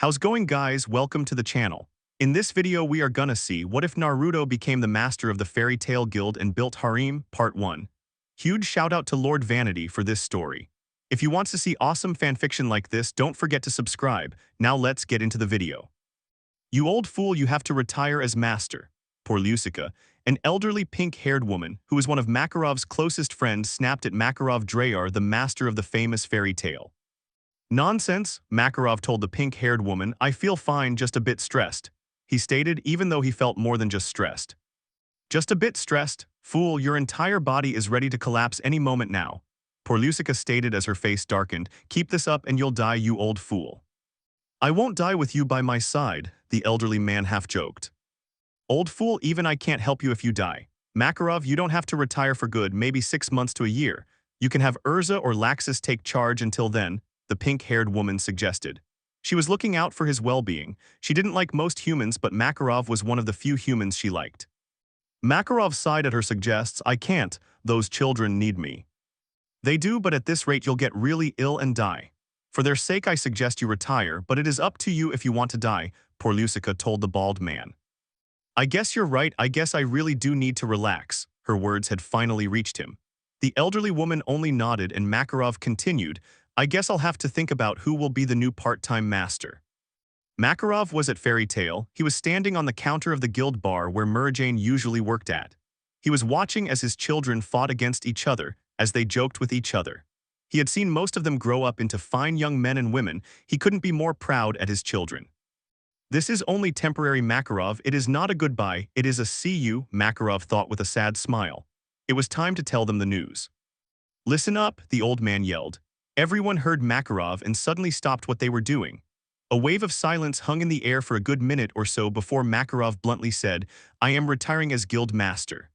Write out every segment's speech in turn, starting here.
How's going, guys? Welcome to the channel. In this video we are gonna see what if Naruto became the master of the Fairy Tail Guild and built Harem, Part 1. Huge shout out to LordVanity for this story. If you want to see awesome fanfiction like this, don't forget to subscribe. Now let's get into the video. You old fool, you have to retire as master. Poor Lucica, an elderly pink-haired woman who was one of Makarov's closest friends, snapped at Makarov Drayar, the master of the famous fairy tale. Nonsense, Makarov told the pink-haired woman. I feel fine, just a bit stressed, he stated, even though he felt more than just stressed. Just a bit stressed? Fool, your entire body is ready to collapse any moment now, poor Lucica stated as her face darkened. Keep this up and you'll die, you old fool. I won't die with you by my side, the elderly man half-joked. Old fool, even I can't help you if you die. Makarov, you don't have to retire for good, maybe 6 months to a year. You can have Urza or Laxus take charge until then, the pink-haired woman suggested. She was looking out for his well-being. She didn't like most humans, but Makarov was one of the few humans she liked. Makarov sighed at her suggests, I can't, those children need me. They do, but at this rate you'll get really ill and die. For their sake I suggest you retire, but it is up to you if you want to die, poor Lucica told the bald man. I guess you're right, I guess I really do need to relax. Her words had finally reached him. The elderly woman only nodded and Makarov continued, I guess I'll have to think about who will be the new part-time master. Makarov was at Fairy Tail. He was standing on the counter of the guild bar where Murjane usually worked at. He was watching as his children fought against each other, as they joked with each other. He had seen most of them grow up into fine young men and women. He couldn't be more proud at his children. This is only temporary, Makarov. It is not a goodbye, it is a see you, Makarov thought with a sad smile. It was time to tell them the news. Listen up, the old man yelled. Everyone heard Makarov and suddenly stopped what they were doing. A wave of silence hung in the air for a good minute or so before Makarov bluntly said, I am retiring as guild master.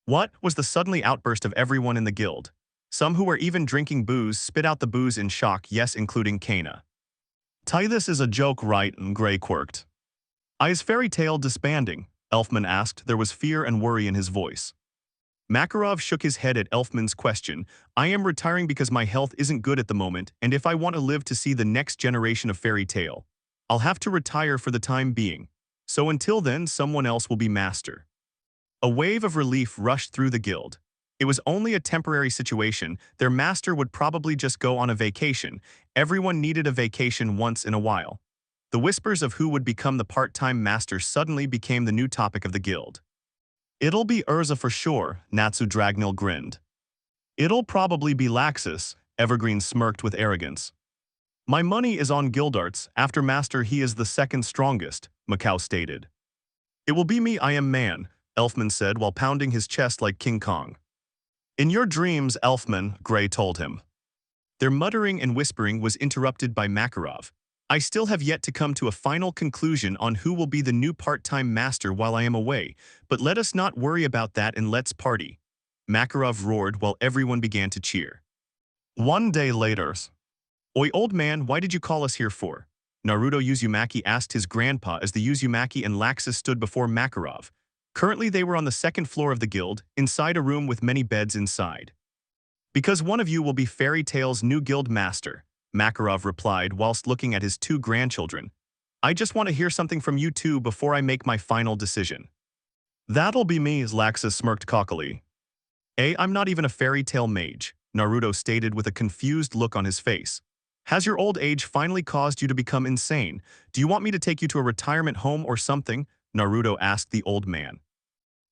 What? Was the suddenly outburst of everyone in the guild. Some who were even drinking booze spit out the booze in shock, yes, including Kana. This is a joke, right? Gray quirked. Is Fairy Tail disbanding? Elfman asked. There was fear and worry in his voice. Makarov shook his head at Elfman's question. I am retiring because my health isn't good at the moment, and if I want to live to see the next generation of Fairy Tail, I'll have to retire for the time being. So until then, someone else will be master. A wave of relief rushed through the guild. It was only a temporary situation. Their master would probably just go on a vacation. Everyone needed a vacation once in a while. The whispers of who would become the part-time master suddenly became the new topic of the guild. It'll be Urza for sure, Natsu Dragnil grinned. It'll probably be Laxus, Evergreen smirked with arrogance. My money is on Guildarts. After master he is the second strongest, Macau stated. It will be me, I am man, Elfman said while pounding his chest like King Kong. In your dreams, Elfman, Gray told him. Their muttering and whispering was interrupted by Makarov. I still have yet to come to a final conclusion on who will be the new part-time master while I am away, but let us not worry about that and let's party. Makarov roared while everyone began to cheer. One day later. Oi, old man, why did you call us here for? Naruto Uzumaki asked his grandpa as the Uzumaki and Laxus stood before Makarov. Currently they were on the second floor of the guild, inside a room with many beds inside. Because one of you will be Fairy Tail's new guild master, Makarov replied whilst looking at his two grandchildren. I just want to hear something from you two before I make my final decision. That'll be me, Laxus smirked cockily. I'm not even a fairy tale mage, Naruto stated with a confused look on his face. Has your old age finally caused you to become insane? Do you want me to take you to a retirement home or something? Naruto asked the old man.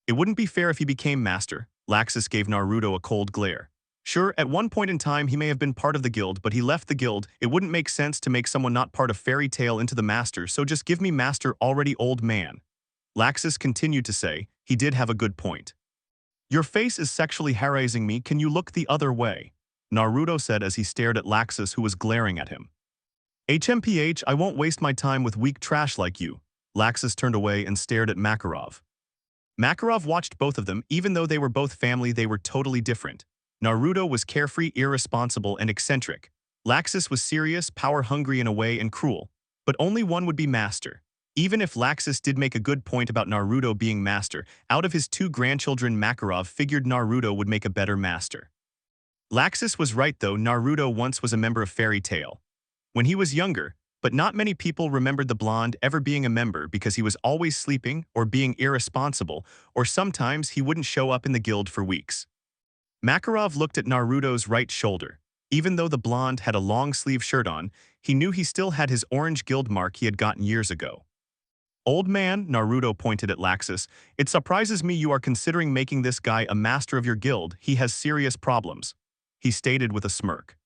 It wouldn't be fair if he became master. Laxus gave Naruto a cold glare. Sure, at one point in time he may have been part of the guild, but he left the guild. It wouldn't make sense to make someone not part of Fairy Tail into the master, so just give me master already, old man. Laxus continued to say, he did have a good point. Your face is sexually harassing me, can you look the other way? Naruto said as he stared at Laxus, who was glaring at him. HMPH, I won't waste my time with weak trash like you. Laxus turned away and stared at Makarov. Makarov watched both of them. Even though they were both family, they were totally different. Naruto was carefree, irresponsible, and eccentric. Laxus was serious, power-hungry in a way, and cruel. But only one would be master. Even if Laxus did make a good point about Naruto being master, out of his two grandchildren Makarov figured Naruto would make a better master. Laxus was right though, Naruto once was a member of Fairy Tail. When he was younger, But not many people remembered the blonde ever being a member because he was always sleeping or being irresponsible, or sometimes he wouldn't show up in the guild for weeks. Makarov looked at Naruto's right shoulder. Even though the blonde had a long-sleeve shirt on, he knew he still had his orange guild mark he had gotten years ago. Old man, Naruto pointed at Laxus, it surprises me you are considering making this guy a master of your guild. He has serious problems, he stated with a smirk.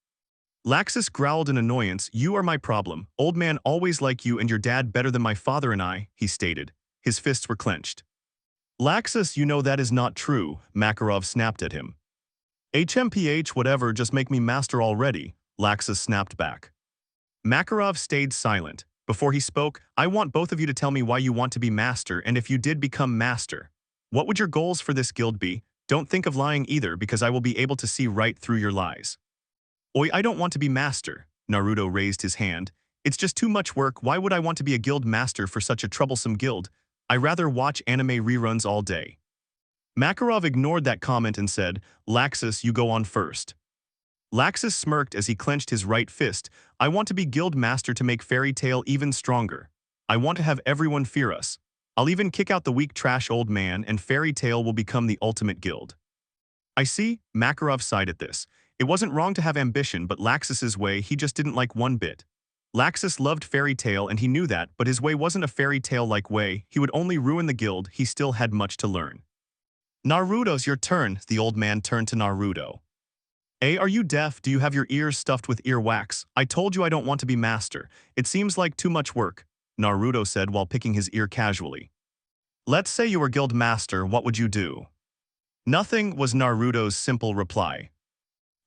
Laxus growled in annoyance, you are my problem. Old man always liked you and your dad better than my father and I, he stated. His fists were clenched. Laxus, you know that is not true, Makarov snapped at him. HMPH whatever, just make me master already, Laxus snapped back. Makarov stayed silent. Before he spoke, I want both of you to tell me why you want to be master, and if you did become master, what would your goals for this guild be? Don't think of lying either, because I will be able to see right through your lies. Oi, I don't want to be master, Naruto raised his hand. It's just too much work. Why would I want to be a guild master for such a troublesome guild? I rather watch anime reruns all day. Makarov ignored that comment and said, Laxus, you go on first. Laxus smirked as he clenched his right fist. I want to be guild master to make Fairy Tail even stronger. I want to have everyone fear us. I'll even kick out the weak trash old man and Fairy Tail will become the ultimate guild. I see, Makarov sighed at this. It wasn't wrong to have ambition, but Laxus's way he just didn't like one bit. Laxus loved Fairy Tail and he knew that, but his way wasn't a Fairy Tail-like way. He would only ruin the guild. He still had much to learn. Naruto's your turn, the old man turned to Naruto. Are you deaf? Do you have your ears stuffed with earwax? I told you I don't want to be master. It seems like too much work, Naruto said while picking his ear casually. Let's say you were guild master, what would you do? Nothing, was Naruto's simple reply.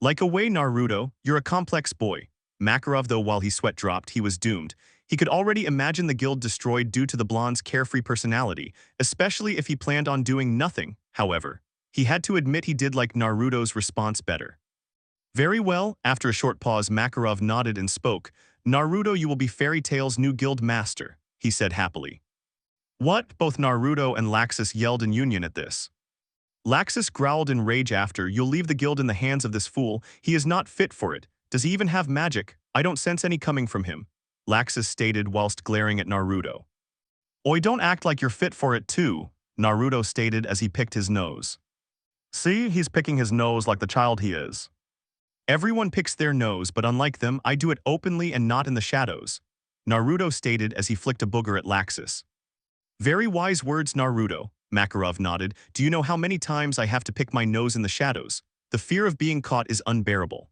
Like a way, Naruto, you're a complex boy. Makarov, though, while his sweat dropped, he was doomed. He could already imagine the guild destroyed due to the blonde's carefree personality, especially if he planned on doing nothing. However, he had to admit he did like Naruto's response better. Very well, after a short pause, Makarov nodded and spoke. Naruto, you will be Fairy Tail's new guild master, he said happily. What? Both Naruto and Laxus yelled in union at this. Laxus growled in rage after, you'll leave the guild in the hands of this fool. He is not fit for it. Does he even have magic? I don't sense any coming from him, Laxus stated whilst glaring at Naruto. Oi, don't act like you're fit for it too, Naruto stated as he picked his nose. See, he's picking his nose like the child he is. Everyone picks their nose, but unlike them, I do it openly and not in the shadows, Naruto stated as he flicked a booger at Laxus. Very wise words, Naruto, Makarov nodded. Do you know how many times I have to pick my nose in the shadows? The fear of being caught is unbearable.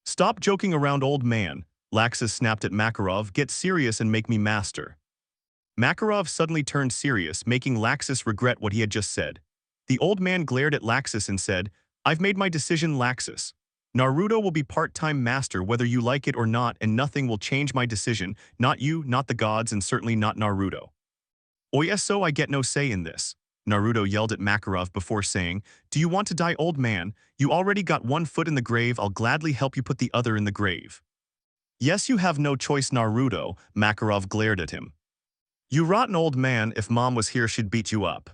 Stop joking around, old man, Laxus snapped at Makarov. Get serious and make me master. Makarov suddenly turned serious, making Laxus regret what he had just said. The old man glared at Laxus and said, I've made my decision, Laxus. Naruto will be part-time master whether you like it or not, and nothing will change my decision, not you, not the gods, and certainly not Naruto. Oh yes, so I get no say in this, Naruto yelled at Makarov before saying, do you want to die, old man? You already got one foot in the grave, I'll gladly help you put the other in the grave. Yes, you have no choice, Naruto, Makarov glared at him. You rotten old man, if mom was here she'd beat you up.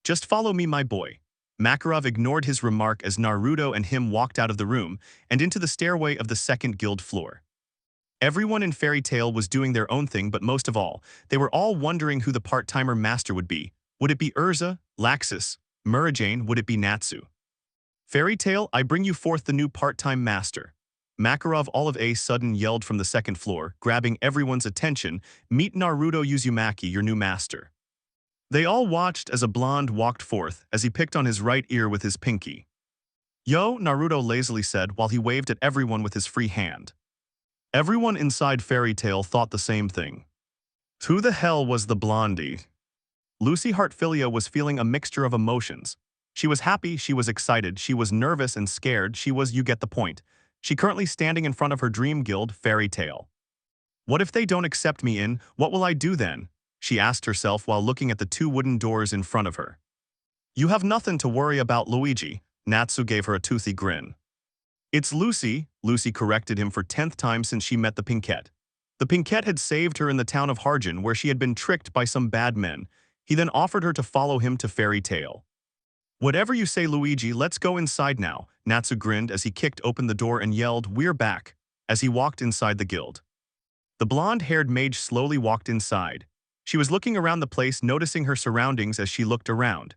Just follow me, my boy. Makarov ignored his remark as Naruto and him walked out of the room and into the stairway of the second guild floor. Everyone in Fairy Tail was doing their own thing, but most of all, they were all wondering who the part-timer master would be. Would it be Urza, Laxus, Murajane? Would it be Natsu? Fairy Tail, I bring you forth the new part-time master. Makarov all of a sudden yelled from the second floor, grabbing everyone's attention. Meet Naruto Uzumaki, your new master. They all watched as a blonde walked forth as he picked on his right ear with his pinky. Yo, Naruto lazily said while he waved at everyone with his free hand. Everyone inside Fairy Tail thought the same thing. Who the hell was the blondie? Lucy Heartfilia was feeling a mixture of emotions. She was happy, she was excited, she was nervous and scared, you get the point. She currently standing in front of her dream guild, Fairy Tail. What if they don't accept me in? What will I do then? She asked herself while looking at the two wooden doors in front of her. You have nothing to worry about, Luigi, Natsu gave her a toothy grin. It's Lucy, Lucy corrected him for 10th time since she met the Pinkette. The Pinkette had saved her in the town of Harem where she had been tricked by some bad men. He then offered her to follow him to Fairy Tail. Whatever you say, Luigi, let's go inside now, Natsu grinned as he kicked open the door and yelled, We're back, as he walked inside the guild. The blonde-haired mage slowly walked inside. She was looking around the place, noticing her surroundings as she looked around.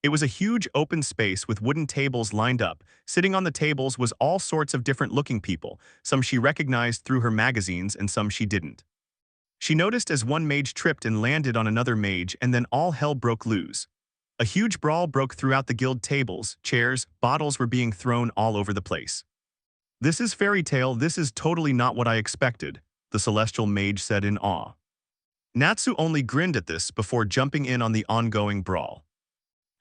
It was a huge open space with wooden tables lined up. Sitting on the tables was all sorts of different-looking people, some she recognized through her magazines and some she didn't. She noticed as one mage tripped and landed on another mage, and then all hell broke loose. A huge brawl broke throughout the guild. Tables, chairs, bottles were being thrown all over the place. "This is fairy tale, this is totally not what I expected," the celestial mage said in awe. Natsu only grinned at this before jumping in on the ongoing brawl.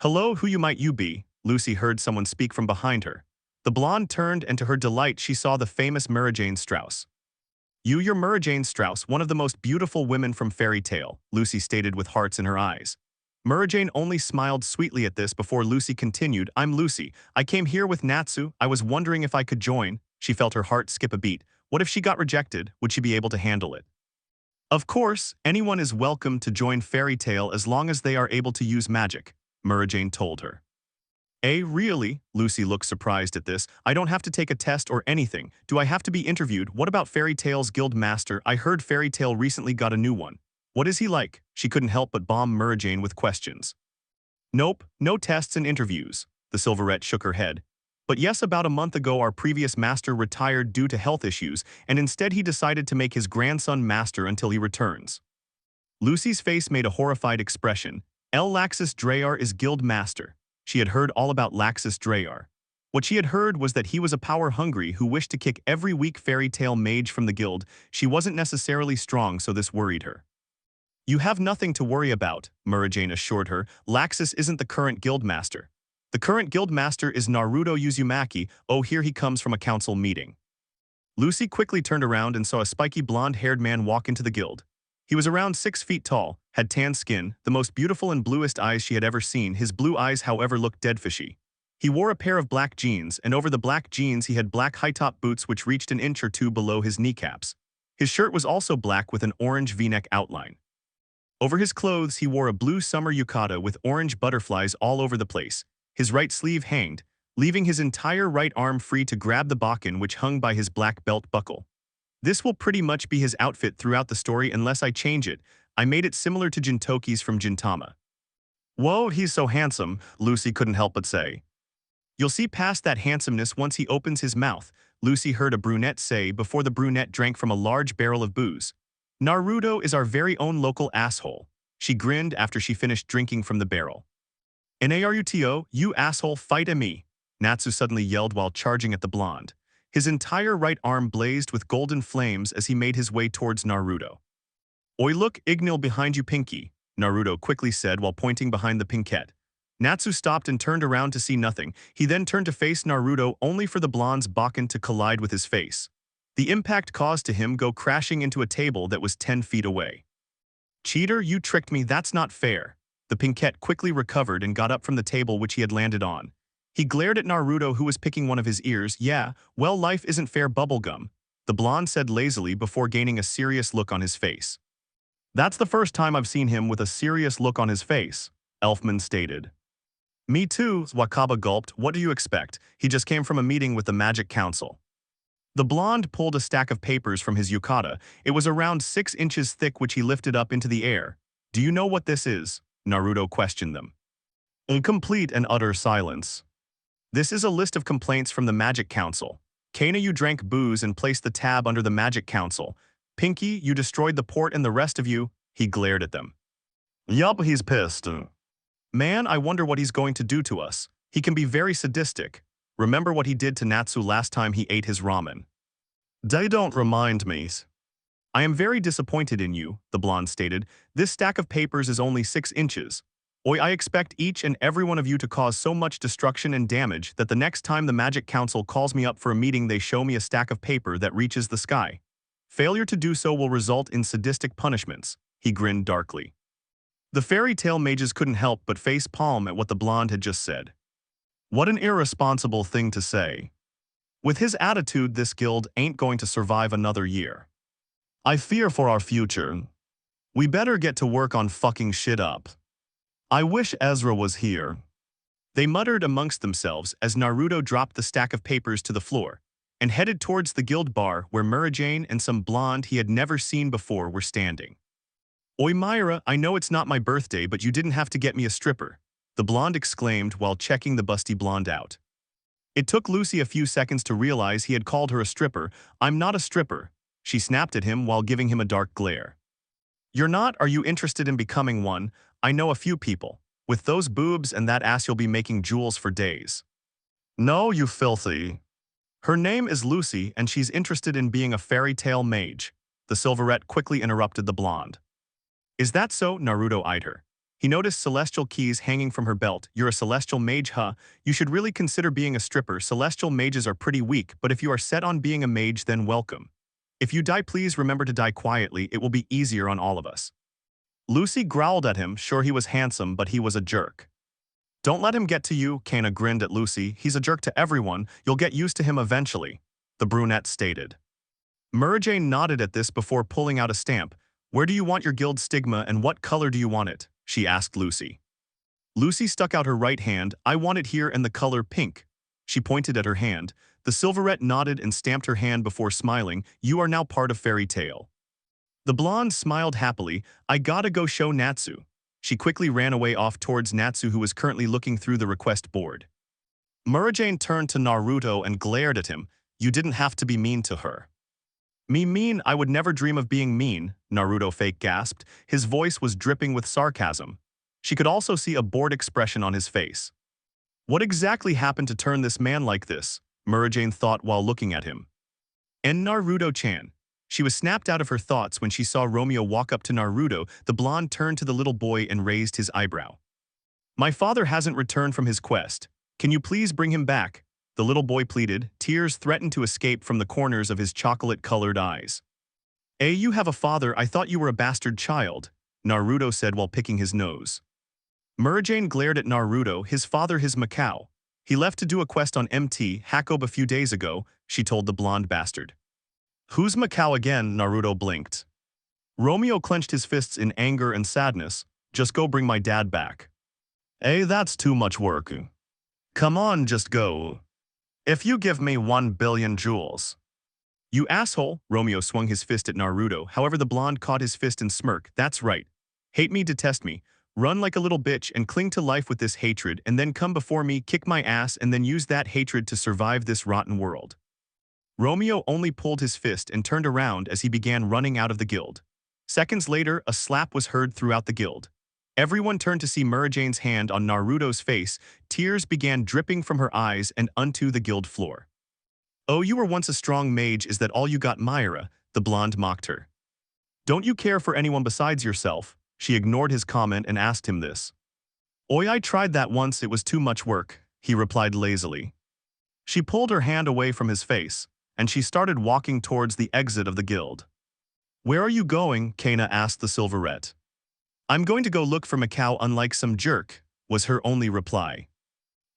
"Hello, who might you be?" Lucy heard someone speak from behind her. The blonde turned, and to her delight she saw the famous Murrajane Strauss. You're Murrajane Strauss, one of the most beautiful women from fairy tale," Lucy stated with hearts in her eyes. Murrajane only smiled sweetly at this before Lucy continued, "I'm Lucy. I came here with Natsu. I was wondering if I could join." She felt her heart skip a beat. What if she got rejected? Would she be able to handle it? "Of course, anyone is welcome to join fairy tale as long as they are able to use magic," Murrajane told her. Really?" Lucy looked surprised at this. "I don't have to take a test or anything. Do I have to be interviewed? What about Fairy Tale's guild master? I heard Fairy Tale recently got a new one. What is he like?" She couldn't help but bomb Murrajane with questions. "Nope, no tests and interviews." The Silverette shook her head. "But yes, about a month ago our previous master retired due to health issues, and instead he decided to make his grandson master until he returns." Lucy's face made a horrified expression. Laxus Drayar is guild master. She had heard all about Laxus Drayar. What she had heard was that he was a power-hungry who wished to kick every weak fairy tale mage from the guild. She wasn't necessarily strong, so this worried her. "You have nothing to worry about," Murrajane assured her. "Laxus isn't the current guild master. The current guild master is Naruto Uzumaki. Oh, here he comes from a council meeting." Lucy quickly turned around and saw a spiky blonde-haired man walk into the guild. He was around 6 feet tall, had tan skin, the most beautiful and bluest eyes she had ever seen. His blue eyes, however, looked dead fishy. He wore a pair of black jeans, and over the black jeans he had black high-top boots which reached an inch or two below his kneecaps. His shirt was also black with an orange V-neck outline. Over his clothes he wore a blue summer yukata with orange butterflies all over the place. His right sleeve hanged, leaving his entire right arm free to grab the bakken which hung by his black belt buckle. This will pretty much be his outfit throughout the story unless I change it. I made it similar to Jintoki's from Gintama. "Whoa, he's so handsome," Lucy couldn't help but say. "You'll see past that handsomeness once he opens his mouth," Lucy heard a brunette say before the brunette drank from a large barrel of booze. "Naruto is our very own local asshole." She grinned after she finished drinking from the barrel. "Naruto, you asshole, fight me!" Natsu suddenly yelled while charging at the blonde. His entire right arm blazed with golden flames as he made his way towards Naruto. "Oi, look, Ignil behind you, Pinky," Naruto quickly said while pointing behind the pinkette. Natsu stopped and turned around to see nothing. He then turned to face Naruto only for the blonde's bakken to collide with his face. The impact caused to him go crashing into a table that was 10 feet away. "Cheater, you tricked me, that's not fair." The pinkette quickly recovered and got up from the table which he had landed on. He glared at Naruto who was picking one of his ears. "Yeah, well, life isn't fair, bubblegum," the blonde said lazily before gaining a serious look on his face. "That's the first time I've seen him with a serious look on his face," Elfman stated. "Me too," Wakaba gulped. "What do you expect? He just came from a meeting with the Magic Council." The blonde pulled a stack of papers from his yukata. It was around 6 inches thick which he lifted up into the air. "Do you know what this is?" Naruto questioned them. In complete and utter silence. "This is a list of complaints from the Magic Council. Kana, you drank booze and placed the tab under the Magic Council. Pinky, you destroyed the port, and the rest of you," he glared at them. "Yup, he's pissed. Man, I wonder what he's going to do to us. He can be very sadistic. Remember what he did to Natsu last time he ate his ramen." "They don't remind me." "I am very disappointed in you," the blonde stated. "This stack of papers is only 6 inches. I expect each and every one of you to cause so much destruction and damage that the next time the Magic Council calls me up for a meeting they show me a stack of paper that reaches the sky. Failure to do so will result in sadistic punishments," he grinned darkly. The fairy tale mages couldn't help but face palm at what the blonde had just said. What an irresponsible thing to say. With his attitude, this guild ain't going to survive another year. I fear for our future. We better get to work on fucking shit up. I wish Ezra was here. They muttered amongst themselves as Naruto dropped the stack of papers to the floor, and headed towards the guild bar where Murajane and some blonde he had never seen before were standing. "Oi Myra, I know it's not my birthday, but you didn't have to get me a stripper," the blonde exclaimed while checking the busty blonde out. It took Lucy a few seconds to realize he had called her a stripper. "I'm not a stripper," she snapped at him while giving him a dark glare. "You're not? Are you interested in becoming one? I know a few people. With those boobs and that ass you'll be making jewels for days." "No, you filthy." "Her name is Lucy and she's interested in being a fairy tale mage," the silverette quickly interrupted the blonde. "Is that so?" Naruto eyed her. He noticed celestial keys hanging from her belt. "You're a celestial mage, huh? You should really consider being a stripper. Celestial mages are pretty weak, but if you are set on being a mage, then welcome. If you die, please remember to die quietly. It will be easier on all of us." Lucy growled at him. Sure, he was handsome, but he was a jerk. "Don't let him get to you," Kana grinned at Lucy. "He's a jerk to everyone. You'll get used to him eventually," the brunette stated. Murajane nodded at this before pulling out a stamp. "Where do you want your guild stigma and what color do you want it?" she asked Lucy. Lucy stuck out her right hand. "I want it here in the color pink." She pointed at her hand. The silverette nodded and stamped her hand before smiling. "You are now part of Fairy Tail." The blonde smiled happily. "I gotta go show Natsu." She quickly ran away off towards Natsu, who was currently looking through the request board. Murajane turned to Naruto and glared at him. "You didn't have to be mean to her." "Me mean? I would never dream of being mean," Naruto fake gasped. His voice was dripping with sarcasm. She could also see a bored expression on his face. What exactly happened to turn this man like this? Murajane thought while looking at him. And Naruto-chan. She was snapped out of her thoughts when she saw Romeo walk up to Naruto. The blonde turned to the little boy and raised his eyebrow. "My father hasn't returned from his quest. Can you please bring him back?" The little boy pleaded. Tears threatened to escape from the corners of his chocolate-colored eyes. You have a father. I thought you were a bastard child," Naruto said while picking his nose. Murajane glared at Naruto. "His father is Macau. He left to do a quest on MT Hakob a few days ago," she told the blonde bastard. "Who's Macau again?" Naruto blinked. Romeo clenched his fists in anger and sadness. "Just go bring my dad back." That's too much work. Come on, just go. If you give me 1 billion jewels." "You asshole," Romeo swung his fist at Naruto. However, the blonde caught his fist and smirked. "That's right. Hate me, detest me. Run like a little bitch and cling to life with this hatred, and then come before me, kick my ass, and then use that hatred to survive this rotten world." Romeo only pulled his fist and turned around as he began running out of the guild. Seconds later, a slap was heard throughout the guild. Everyone turned to see Murajane's hand on Naruto's face. Tears began dripping from her eyes and onto the guild floor. "Oh, you were once a strong mage, is that all you got, Myra?" the blonde mocked her. "Don't you care for anyone besides yourself?" She ignored his comment and asked him this. I tried that once, it was too much work," he replied lazily. She pulled her hand away from his face, and she started walking towards the exit of the guild. "Where are you going?" Kana asked the silverette. "I'm going to go look for Macau, unlike some jerk," was her only reply.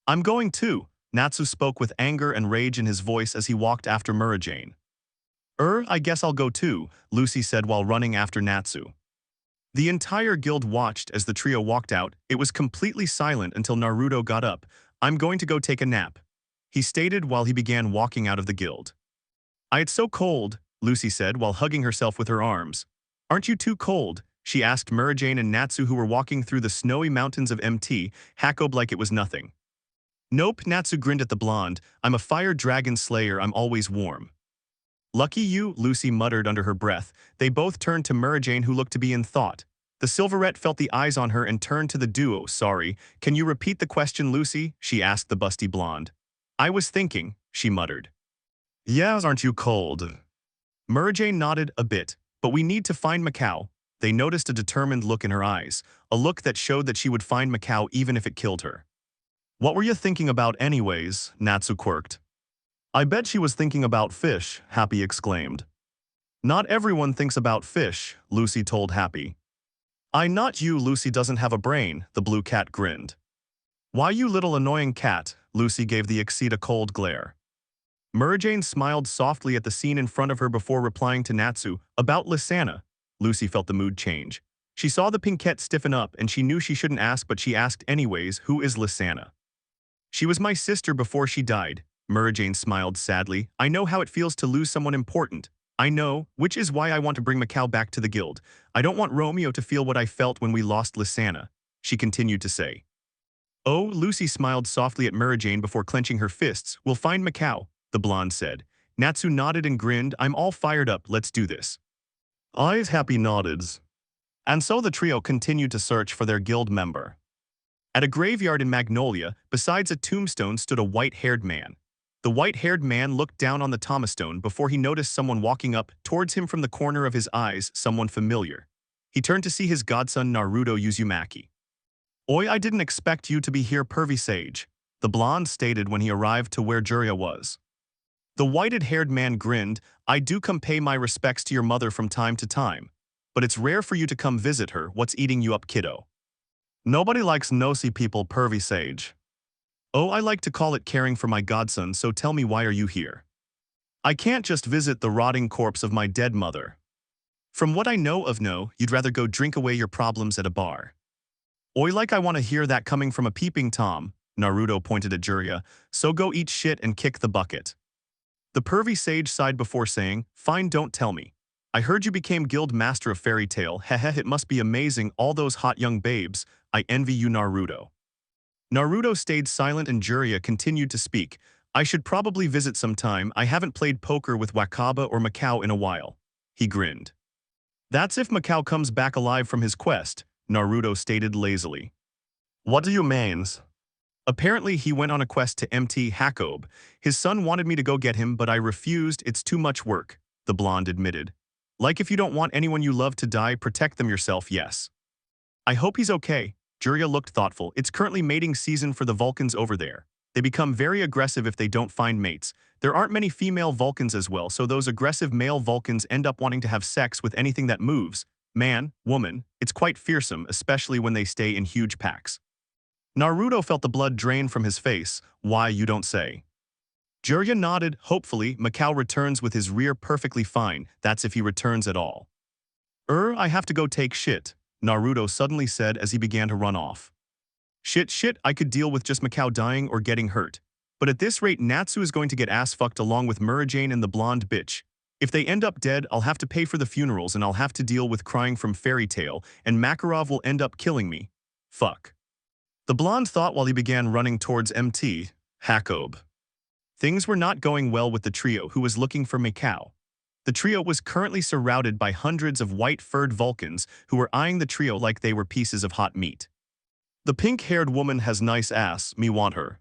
"I'm going too," Natsu spoke with anger and rage in his voice as he walked after Murajane. I guess I'll go too," Lucy said while running after Natsu. The entire guild watched as the trio walked out. It was completely silent until Naruto got up. "I'm going to go take a nap," he stated while he began walking out of the guild. It's so cold," Lucy said while hugging herself with her arms. "Aren't you too cold?" she asked Murajane and Natsu, who were walking through the snowy mountains of MT Hakob like it was nothing. "Nope," Natsu grinned at the blonde. "I'm a fire dragon slayer, I'm always warm." "Lucky you," Lucy muttered under her breath. They both turned to Murajane, who looked to be in thought. The silverette felt the eyes on her and turned to the duo. "Sorry, can you repeat the question, Lucy?" she asked the busty blonde. "I was thinking," she muttered. "Yes, aren't you cold?" Murajane nodded a bit. "But we need to find Macau." They noticed a determined look in her eyes, a look that showed that she would find Macau even if it killed her. "What were you thinking about anyways?" Natsu quirked. "I bet she was thinking about fish," Happy exclaimed. "Not everyone thinks about fish," Lucy told Happy. Not you, Lucy doesn't have a brain," the blue cat grinned. "Why, you little annoying cat," Lucy gave the Exceed a cold glare. Murajane smiled softly at the scene in front of her before replying to Natsu. "About Lysana." Lucy felt the mood change. She saw the pinkette stiffen up and she knew she shouldn't ask, but she asked anyways. "Who is Lysana?" "She was my sister before she died. Murajane smiled sadly. I know how it feels to lose someone important. I know, which is why I want to bring Macau back to the guild. I don't want Romeo to feel what I felt when we lost Lysana, she continued to say. Oh, Lucy smiled softly at Murajane before clenching her fists. We'll find Macau, the blonde said. Natsu nodded and grinned. I'm all fired up, let's do this. Eyes happy nodded. And so the trio continued to search for their guild member. At a graveyard in Magnolia, besides a tombstone stood a white-haired man. The white-haired man looked down on the tombstone before he noticed someone walking up towards him from the corner of his eyes, someone familiar. He turned to see his godson Naruto Uzumaki. Oi, I didn't expect you to be here, pervy sage, the blonde stated when he arrived to where Jiraiya was. The whited-haired man grinned. I do come pay my respects to your mother from time to time, but it's rare for you to come visit her. What's eating you up, kiddo? Nobody likes nosy people, pervy sage. Oh, I like to call it caring for my godson, so tell me, why are you here? I can't just visit the rotting corpse of my dead mother. From what I know of no, you'd rather go drink away your problems at a bar. Oi, like I want to hear that coming from a peeping Tom, Naruto pointed at Jiraiya, so go eat shit and kick the bucket. The pervy sage sighed before saying, fine, don't tell me. I heard you became guild master of fairy tale, heh, it must be amazing, all those hot young babes, I envy you, Naruto. Naruto stayed silent and Jiraiya continued to speak. I should probably visit sometime, I haven't played poker with Wakaba or Macau in a while. He grinned. That's if Macau comes back alive from his quest, Naruto stated lazily. What do you mean? Apparently he went on a quest to MT Hakob. His son wanted me to go get him, but I refused, it's too much work, the blonde admitted. Like if you don't want anyone you love to die, protect them yourself, yes. I hope he's okay. Jiraiya looked thoughtful. It's currently mating season for the Vulcans over there. They become very aggressive if they don't find mates. There aren't many female Vulcans as well, so those aggressive male Vulcans end up wanting to have sex with anything that moves. Man, woman, it's quite fearsome, especially when they stay in huge packs. Naruto felt the blood drain from his face. Why, you don't say. Jiraiya nodded. Hopefully, Macau returns with his rear perfectly fine. That's if he returns at all. I have to go take shit, Naruto suddenly said as he began to run off. Shit, I could deal with just Macau dying or getting hurt. But at this rate, Natsu is going to get ass-fucked along with Murajane and the blonde bitch. If they end up dead, I'll have to pay for the funerals and I'll have to deal with crying from Fairy Tail, and Makarov will end up killing me. Fuck. The blonde thought while he began running towards MT Hakob. Things were not going well with the trio who was looking for Macau. The trio was currently surrounded by hundreds of white-furred Vulcans who were eyeing the trio like they were pieces of hot meat. The pink-haired woman has nice ass, me want her.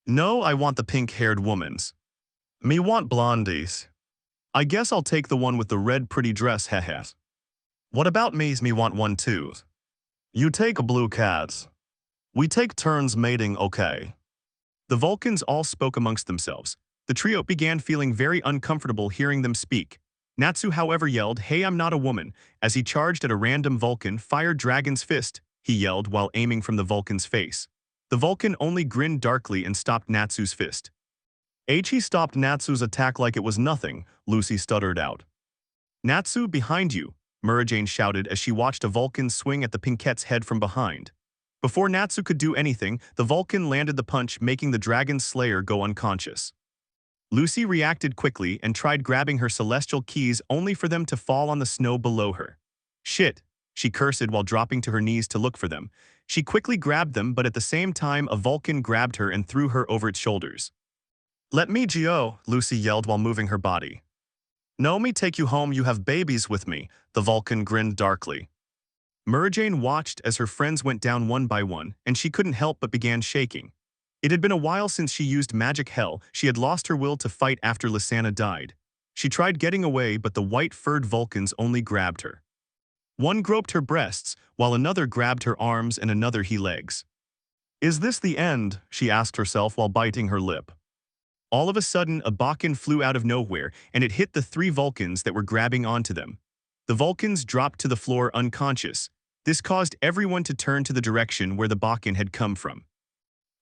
No, I want the pink-haired woman's. Me want blondies. I guess I'll take the one with the red pretty dress, heh. What about me's me want one too? You take a blue cat. We take turns mating, okay? The Vulcans all spoke amongst themselves. The trio began feeling very uncomfortable hearing them speak. Natsu, however, yelled, hey, I'm not a woman, as he charged at a random Vulcan, fire dragon's fist, he yelled while aiming from the Vulcan's face. The Vulcan only grinned darkly and stopped Natsu's fist. He stopped Natsu's attack like it was nothing, Lucy stuttered out. Natsu, behind you, Murajane shouted as she watched a Vulcan swing at the Pinkette's head from behind. Before Natsu could do anything, the Vulcan landed the punch, making the Dragon Slayer go unconscious. Lucy reacted quickly and tried grabbing her celestial keys only for them to fall on the snow below her. Shit, she cursed while dropping to her knees to look for them. She quickly grabbed them, but at the same time a Vulcan grabbed her and threw her over its shoulders. Let me go, Lucy yelled while moving her body. No, me take you home, you have babies with me, the Vulcan grinned darkly. Murajane watched as her friends went down one by one, and she couldn't help but began shaking. It had been a while since she used magic hell. She had lost her will to fight after Lysana died. She tried getting away, but the white-furred Vulcans only grabbed her. One groped her breasts, while another grabbed her arms and another her legs. Is this the end? She asked herself while biting her lip. All of a sudden, a Bakken flew out of nowhere, and it hit the three Vulcans that were grabbing onto them. The Vulcans dropped to the floor unconscious. This caused everyone to turn to the direction where the Bakken had come from.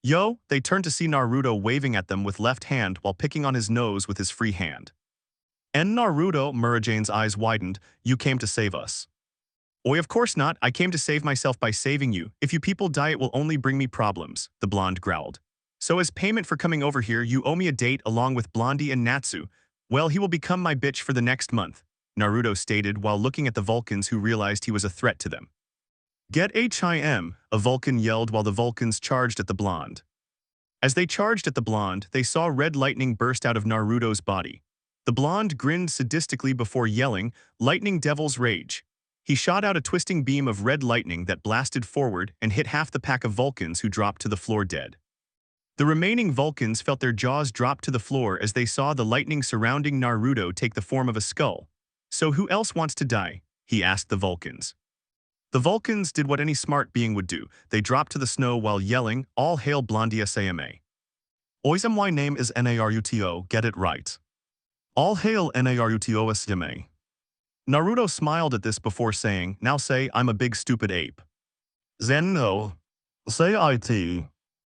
Yo, they turned to see Naruto waving at them with left hand while picking on his nose with his free hand. And Naruto, Murajane's eyes widened, you came to save us. Oi, of course not, I came to save myself by saving you. If you people die it will only bring me problems, the blonde growled. So as payment for coming over here, you owe me a date along with Blondie and Natsu. Well, he will become my bitch for the next month, Naruto stated while looking at the Vulcans who realized he was a threat to them. Get HIM, a Vulcan yelled while the Vulcans charged at the blonde. As they charged at the blonde, they saw red lightning burst out of Naruto's body. The blonde grinned sadistically before yelling, "Lightning Devil's Rage." He shot out a twisting beam of red lightning that blasted forward and hit half the pack of Vulcans who dropped to the floor dead. The remaining Vulcans felt their jaws drop to the floor as they saw the lightning surrounding Naruto take the form of a skull. "So who else wants to die?" he asked the Vulcans. The Vulcans did what any smart being would do. They dropped to the snow while yelling, "All hail Blondie Sama. Ois my name is Naruto, get it right. All hail Naruto Sama." Naruto smiled at this before saying, "Now say, I'm a big stupid ape." "Zen no. Say it."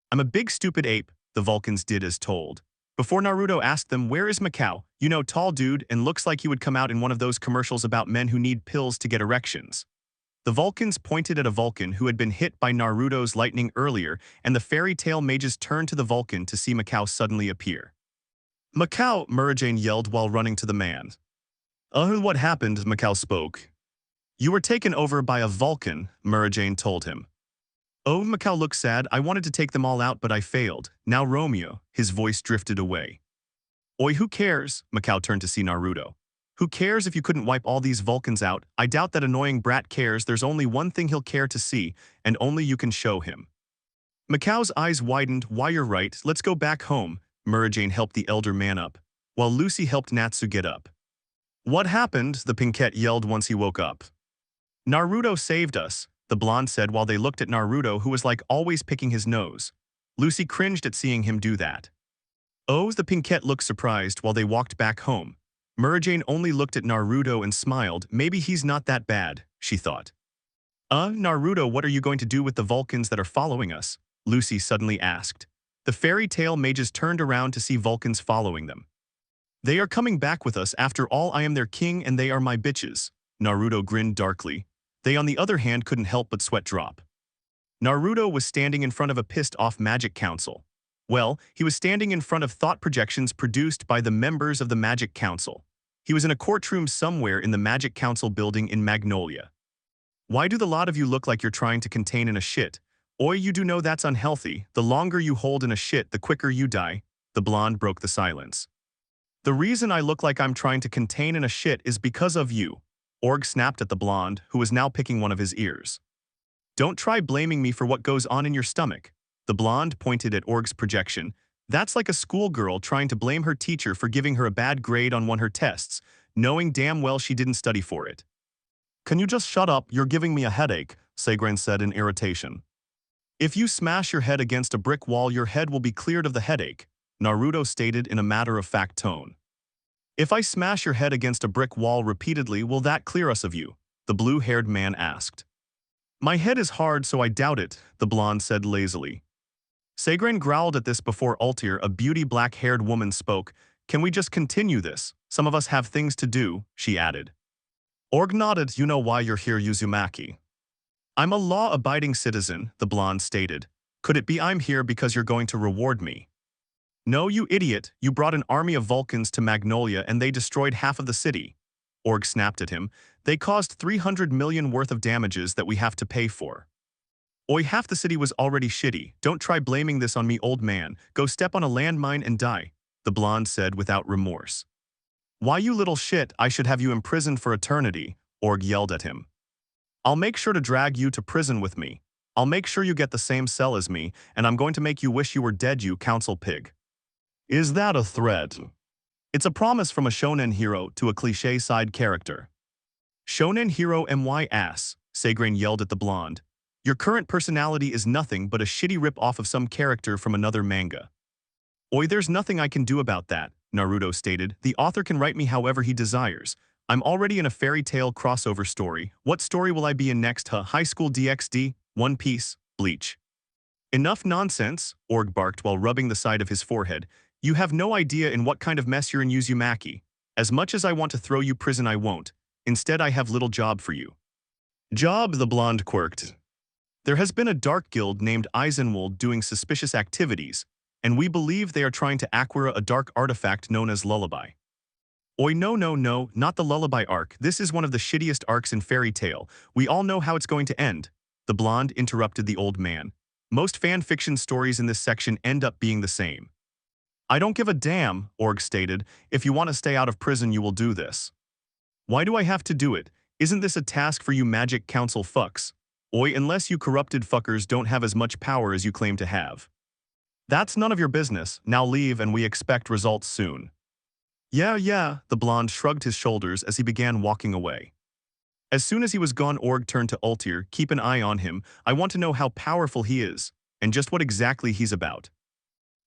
"I'm a big stupid ape," the Vulcans did as told. Before Naruto asked them, "Where is Mikao? You know, tall dude and looks like he would come out in one of those commercials about men who need pills to get erections." The Vulcans pointed at a Vulcan who had been hit by Naruto's lightning earlier, and the fairy tale mages turned to the Vulcan to see Mikao suddenly appear. "Mikao," Murajane yelled while running to the man. What happened?" Mikao spoke. "You were taken over by a Vulcan," Murajane told him. "Oh," Mikao looked sad. "I wanted to take them all out but I failed. Now Romeo." His voice drifted away. "Oi, who cares?" Mikao turned to see Naruto. "Who cares if you couldn't wipe all these Vulcans out? I doubt that annoying brat cares. There's only one thing he'll care to see, and only you can show him." Mikao's eyes widened. "Why, you're right. Let's go back home." Murajane helped the elder man up, while Lucy helped Natsu get up. "What happened?" the Pinkette yelled once he woke up. "Naruto saved us," the blonde said while they looked at Naruto who was like always picking his nose. Lucy cringed at seeing him do that. "Oh," the Pinkette looked surprised while they walked back home. Murajane only looked at Naruto and smiled. "Maybe he's not that bad," she thought. Naruto, what are you going to do with the Vulcans that are following us?" Lucy suddenly asked. The fairy tale mages turned around to see Vulcans following them. "They are coming back with us. After all, I am their king and they are my bitches." Naruto grinned darkly. They, on the other hand, couldn't help but sweat drop. Naruto was standing in front of a pissed-off Magic Council. Well, he was standing in front of thought projections produced by the members of the Magic Council. He was in a courtroom somewhere in the Magic Council building in Magnolia. "Why do the lot of you look like you're trying to contain in a shit? Oi, you do know that's unhealthy. The longer you hold in a shit, the quicker you die." The blonde broke the silence. "The reason I look like I'm trying to contain in a shit is because of you." Org snapped at the blonde, who was now picking one of his ears. "Don't try blaming me for what goes on in your stomach." The blonde pointed at Org's projection. "That's like a schoolgirl trying to blame her teacher for giving her a bad grade on one of her tests, knowing damn well she didn't study for it." "Can you just shut up? You're giving me a headache," Segren said in irritation. "If you smash your head against a brick wall, your head will be cleared of the headache," Naruto stated in a matter-of-fact tone. "If I smash your head against a brick wall repeatedly, will that clear us of you?" the blue-haired man asked. "My head is hard, so I doubt it," the blonde said lazily. Segren growled at this before Altair, a beauty black-haired woman, spoke. "Can we just continue this? Some of us have things to do," she added. Org nodded. "You know why you're here, Uzumaki." "I'm a law-abiding citizen," the blonde stated. "Could it be I'm here because you're going to reward me?" "No, you idiot. You brought an army of Vulcans to Magnolia and they destroyed half of the city." Org snapped at him. "They caused 300 million worth of damages that we have to pay for." "Oi, half the city was already shitty. Don't try blaming this on me, old man. Go step on a landmine and die," the blonde said without remorse. "Why, you little shit, I should have you imprisoned for eternity," Org yelled at him. "I'll make sure to drag you to prison with me. I'll make sure you get the same cell as me, and I'm going to make you wish you were dead, you council pig." "Is that a threat?" "It's a promise from a shonen hero to a cliché side character." "Shonen hero my ass," Segren yelled at the blonde. "Your current personality is nothing but a shitty rip-off of some character from another manga." "Oi, there's nothing I can do about that," Naruto stated. "The author can write me however he desires. I'm already in a fairy tale crossover story. What story will I be in next? High School DxD? One Piece? Bleach?" "Enough nonsense," Org barked while rubbing the side of his forehead. "You have no idea in what kind of mess you're in, Uzumaki. As much as I want to throw you prison, I won't. Instead, I have little job for you." "Job?" the blonde quirked. "There has been a dark guild named Eisenwald doing suspicious activities, and we believe they are trying to acquire a dark artifact known as Lullaby. Oi, no, not the Lullaby arc. This is one of the shittiest arcs in Fairy Tail. We all know how it's going to end. The blonde interrupted the old man. Most fan fiction stories in this section end up being the same. I don't give a damn, Org stated. If you want to stay out of prison, you will do this. Why do I have to do it? Isn't this a task for you Magic Council fucks? Oi, unless you corrupted fuckers don't have as much power as you claim to have. That's none of your business. Now leave and we expect results soon. Yeah, the blonde shrugged his shoulders as he began walking away. As soon as he was gone, Org turned to Ultir. Keep an eye on him. I want to know how powerful he is, and just what exactly he's about.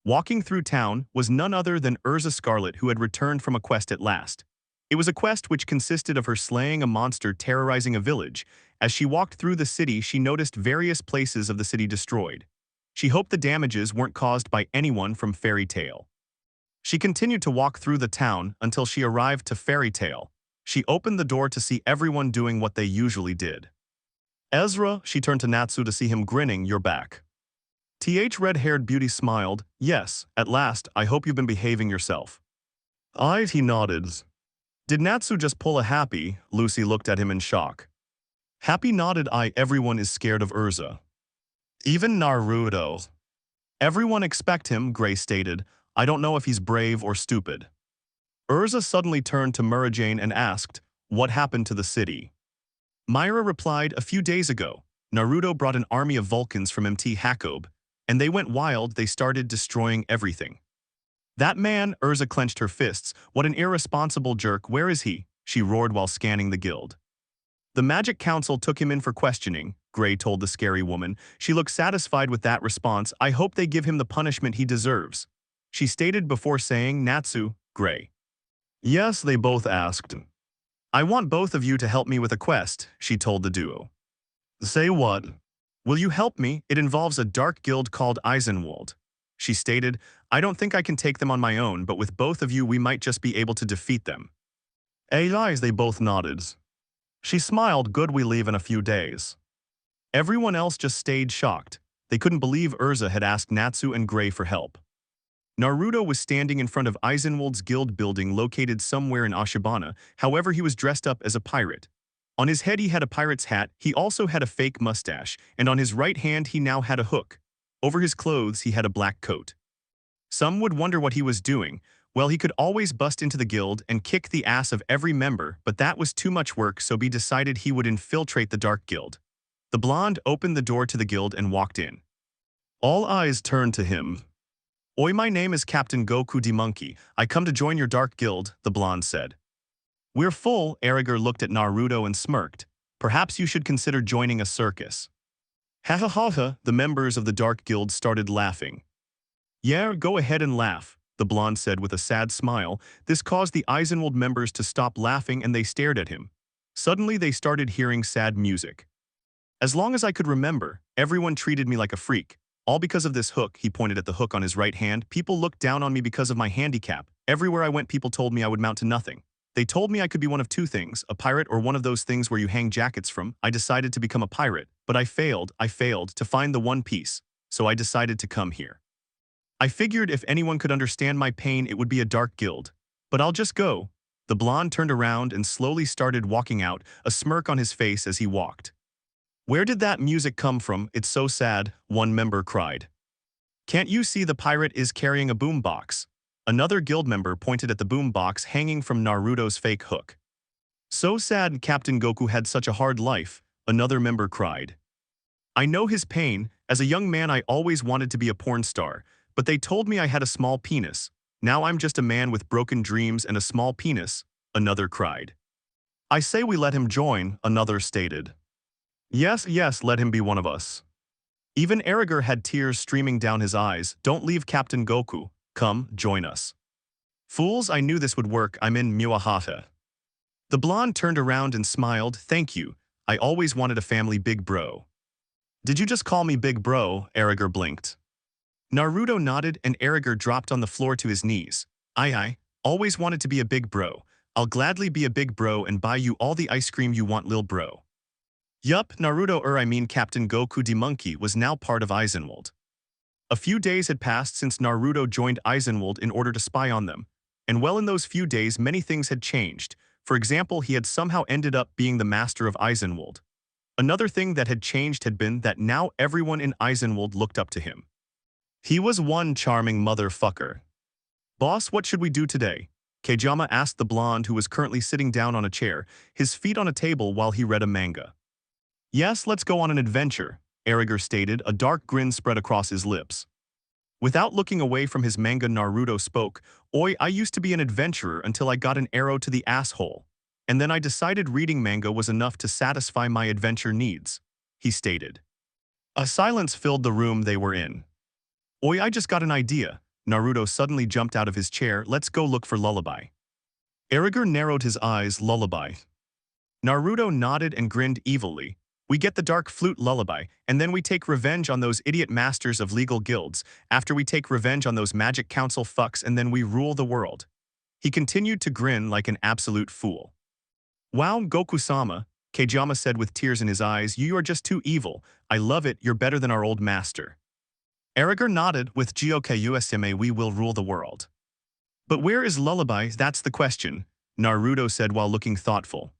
Walking through town was none other than Urza Scarlet, who had returned from a quest at last. It was a quest which consisted of her slaying a monster terrorizing a village. As she walked through the city, she noticed various places of the city destroyed. She hoped the damages weren't caused by anyone from Fairy Tail. She continued to walk through the town until she arrived to Fairy Tail. She opened the door to see everyone doing what they usually did. Ezra, she turned to Natsu to see him grinning, you're back. Red-haired beauty smiled, yes, at last, I hope you've been behaving yourself. He nodded. Did Natsu just pull a Happy? Lucy looked at him in shock. Happy nodded, everyone is scared of Urza. Even Naruto. Everyone expect him, Gray stated. I don't know if he's brave or stupid. Urza suddenly turned to Murajane and asked, what happened to the city? Myra replied, a few days ago, Naruto brought an army of Vulcans from MT Hakob, and they went wild, they started destroying everything. That man, Urza clenched her fists, what an irresponsible jerk, where is he? She roared while scanning the guild. The Magic Council took him in for questioning, Gray told the scary woman. She looked satisfied with that response. I hope they give him the punishment he deserves. She stated before saying, Natsu, Gray. Yes, they both asked. I want both of you to help me with a quest, she told the duo. Say what? Will you help me? It involves a dark guild called Eisenwald. She stated, I don't think I can take them on my own, but with both of you we might just be able to defeat them. Lies, they both nodded. She smiled, good, we leave in a few days. Everyone else just stayed shocked. They couldn't believe Urza had asked Natsu and Gray for help. Naruto was standing in front of Eisenwald's guild building located somewhere in Ashibana, however he was dressed up as a pirate. On his head he had a pirate's hat, he also had a fake mustache, and on his right hand he now had a hook. Over his clothes he had a black coat. Some would wonder what he was doing. Well, he could always bust into the guild and kick the ass of every member, but that was too much work, so he decided he would infiltrate the Dark Guild. The blonde opened the door to the guild and walked in. All eyes turned to him. Oi, my name is Captain Goku D. Monkey. I come to join your Dark Guild, the blonde said. We're full, Erriger looked at Naruto and smirked. Perhaps you should consider joining a circus. Ha ha ha ha, the members of the Dark Guild started laughing. Yeah, go ahead and laugh, the blonde said with a sad smile. This caused the Eisenwald members to stop laughing and they stared at him. Suddenly they started hearing sad music. As long as I could remember, everyone treated me like a freak. All because of this hook, he pointed at the hook on his right hand. People looked down on me because of my handicap. Everywhere I went, people told me I would mount to nothing. They told me I could be one of two things, a pirate or one of those things where you hang jackets from. I decided to become a pirate, but I failed to find the One Piece, so I decided to come here. I figured if anyone could understand my pain, it would be a Dark Guild. But I'll just go. The blonde turned around and slowly started walking out, a smirk on his face as he walked. Where did that music come from? It's so sad, one member cried. Can't you see the pirate is carrying a boombox? Another guild member pointed at the boombox hanging from Naruto's fake hook. So sad Captain Goku had such a hard life, another member cried. I know his pain. As a young man I always wanted to be a porn star, but they told me I had a small penis. Now I'm just a man with broken dreams and a small penis, another cried. I say we let him join, another stated. Yes, let him be one of us. Even Erriger had tears streaming down his eyes. Don't leave Captain Goku. Come, join us. Fools, I knew this would work. I'm in Muahata. The blonde turned around and smiled. Thank you. I always wanted a family big bro. Did you just call me big bro? Erriger blinked. Naruto nodded and Erriger dropped on the floor to his knees. I always wanted to be a big bro. I'll gladly be a big bro and buy you all the ice cream you want, lil bro. Yup, Naruto Captain Goku D. Monkey was now part of Eisenwald. A few days had passed since Naruto joined Eisenwald in order to spy on them, and well in those few days many things had changed. For example, he had somehow ended up being the master of Eisenwald. Another thing that had changed had been that now everyone in Eisenwald looked up to him. He was one charming motherfucker. "Boss, what should we do today?" Kajama asked the blonde who was currently sitting down on a chair, his feet on a table while he read a manga. "Yes, let's go on an adventure," Erriger stated, a dark grin spread across his lips. Without looking away from his manga, Naruto spoke, "Oi, I used to be an adventurer until I got an arrow to the asshole. And then I decided reading manga was enough to satisfy my adventure needs," he stated. A silence filled the room they were in. "Oi, I just got an idea." Naruto suddenly jumped out of his chair. "Let's go look for Lullaby." Erriger narrowed his eyes. "Lullaby?" Naruto nodded and grinned evilly. "We get the dark flute Lullaby, and then we take revenge on those idiot masters of legal guilds. After we take revenge on those magic council fucks, and then we rule the world." He continued to grin like an absolute fool. "Wow, Goku-sama," Kajama said with tears in his eyes, "you are just too evil. I love it, you're better than our old master." Erriger nodded. "With Goku-sama we will rule the world." "But where is Lullaby? That's the question," Naruto said while looking thoughtful.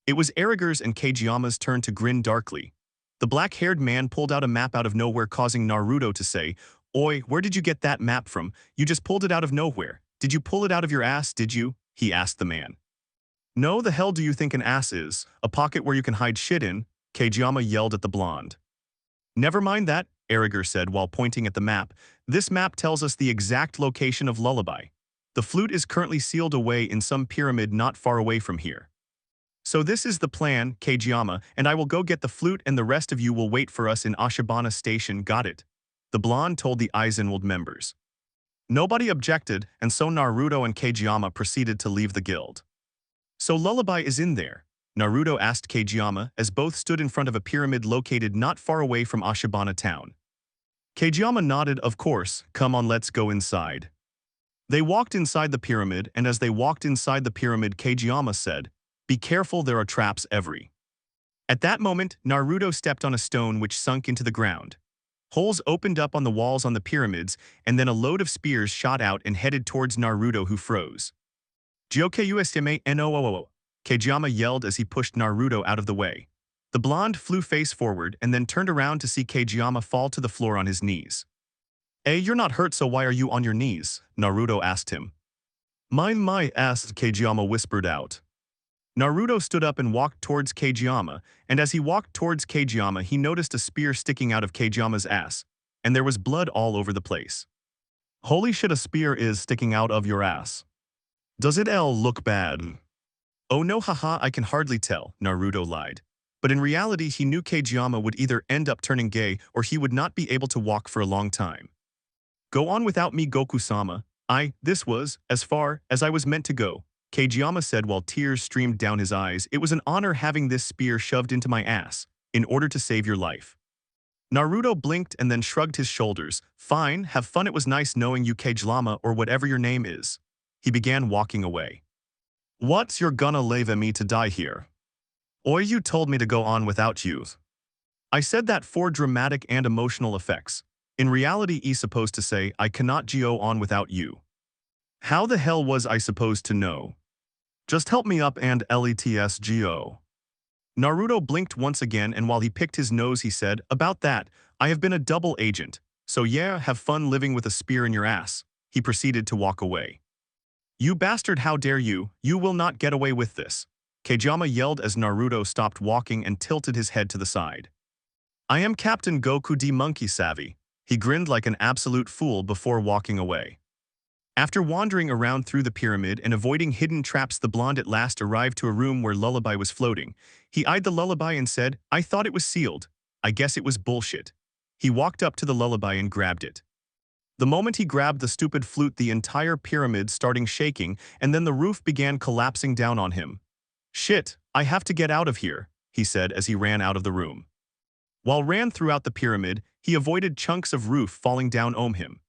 It was Erriger's and Kageyama's turn to grin darkly. The black-haired man pulled out a map out of nowhere, causing Naruto to say, "Oi, where did you get that map from? You just pulled it out of nowhere. Did you pull it out of your ass, did you?" he asked the man. "No, the hell do you think an ass is? A pocket where you can hide shit in," Kageyama yelled at the blonde. "Never mind that," Erriger said while pointing at the map. "This map tells us the exact location of Lullaby. The flute is currently sealed away in some pyramid not far away from here. So this is the plan, Kageyama, and I will go get the flute and the rest of you will wait for us in Ashibana Station, got it?" the blonde told the Eisenwald members. Nobody objected, and so Naruto and Kageyama proceeded to leave the guild. "So Lullaby is in there?" Naruto asked Kageyama as both stood in front of a pyramid located not far away from Ashibana town. Kageyama nodded. "Of course, come on, let's go inside." They walked inside the pyramid, and as they walked inside the pyramid, Kageyama said, "Be careful, there are traps every." At that moment, Naruto stepped on a stone which sunk into the ground. Holes opened up on the walls on the pyramids, and then a load of spears shot out and headed towards Naruto, who froze. "Goku-sama no!" Kageyama yelled as he pushed Naruto out of the way. The blonde flew face forward and then turned around to see Kageyama fall to the floor on his knees. "Hey, you're not hurt, so why are you on your knees?" Naruto asked him. My ass," Kageyama whispered out. Naruto stood up and walked towards Kageyama, and as he walked towards Kageyama, he noticed a spear sticking out of Kageyama's ass, and there was blood all over the place. "Holy shit, a spear is sticking out of your ass. Does it look bad?" "Oh no, haha, I can hardly tell," Naruto lied. But in reality, he knew Kageyama would either end up turning gay or he would not be able to walk for a long time. "Go on without me, Goku-sama. This was, as far as I was meant to go," Kageyama said while tears streamed down his eyes. "It was an honor having this spear shoved into my ass, in order to save your life." Naruto blinked and then shrugged his shoulders. "Fine, have fun, it was nice knowing you, Kageyama, or whatever your name is." He began walking away. "What's you're gonna leave me to die here? Or you told me to go on without you." I said that for dramatic and emotional effects. In reality, he's supposed to say, "I cannot go on without you." How the hell was I supposed to know? Just help me up and let's go. Naruto blinked once again, and while he picked his nose he said, "About that, I have been a double agent, so yeah, have fun living with a spear in your ass." He proceeded to walk away. "You bastard, how dare you, you will not get away with this," Kageyama yelled as Naruto stopped walking and tilted his head to the side. "I am Captain Goku D Monkey Savvy." He grinned like an absolute fool before walking away. After wandering around through the pyramid and avoiding hidden traps, the blonde at last arrived to a room where Lullaby was floating. He eyed the Lullaby and said, "I thought it was sealed. I guess it was bullshit." He walked up to the Lullaby and grabbed it. The moment he grabbed the stupid flute, the entire pyramid started shaking, and then the roof began collapsing down on him. "Shit, I have to get out of here," he said as he ran out of the room. While ran throughout the pyramid, he avoided chunks of roof falling down on him.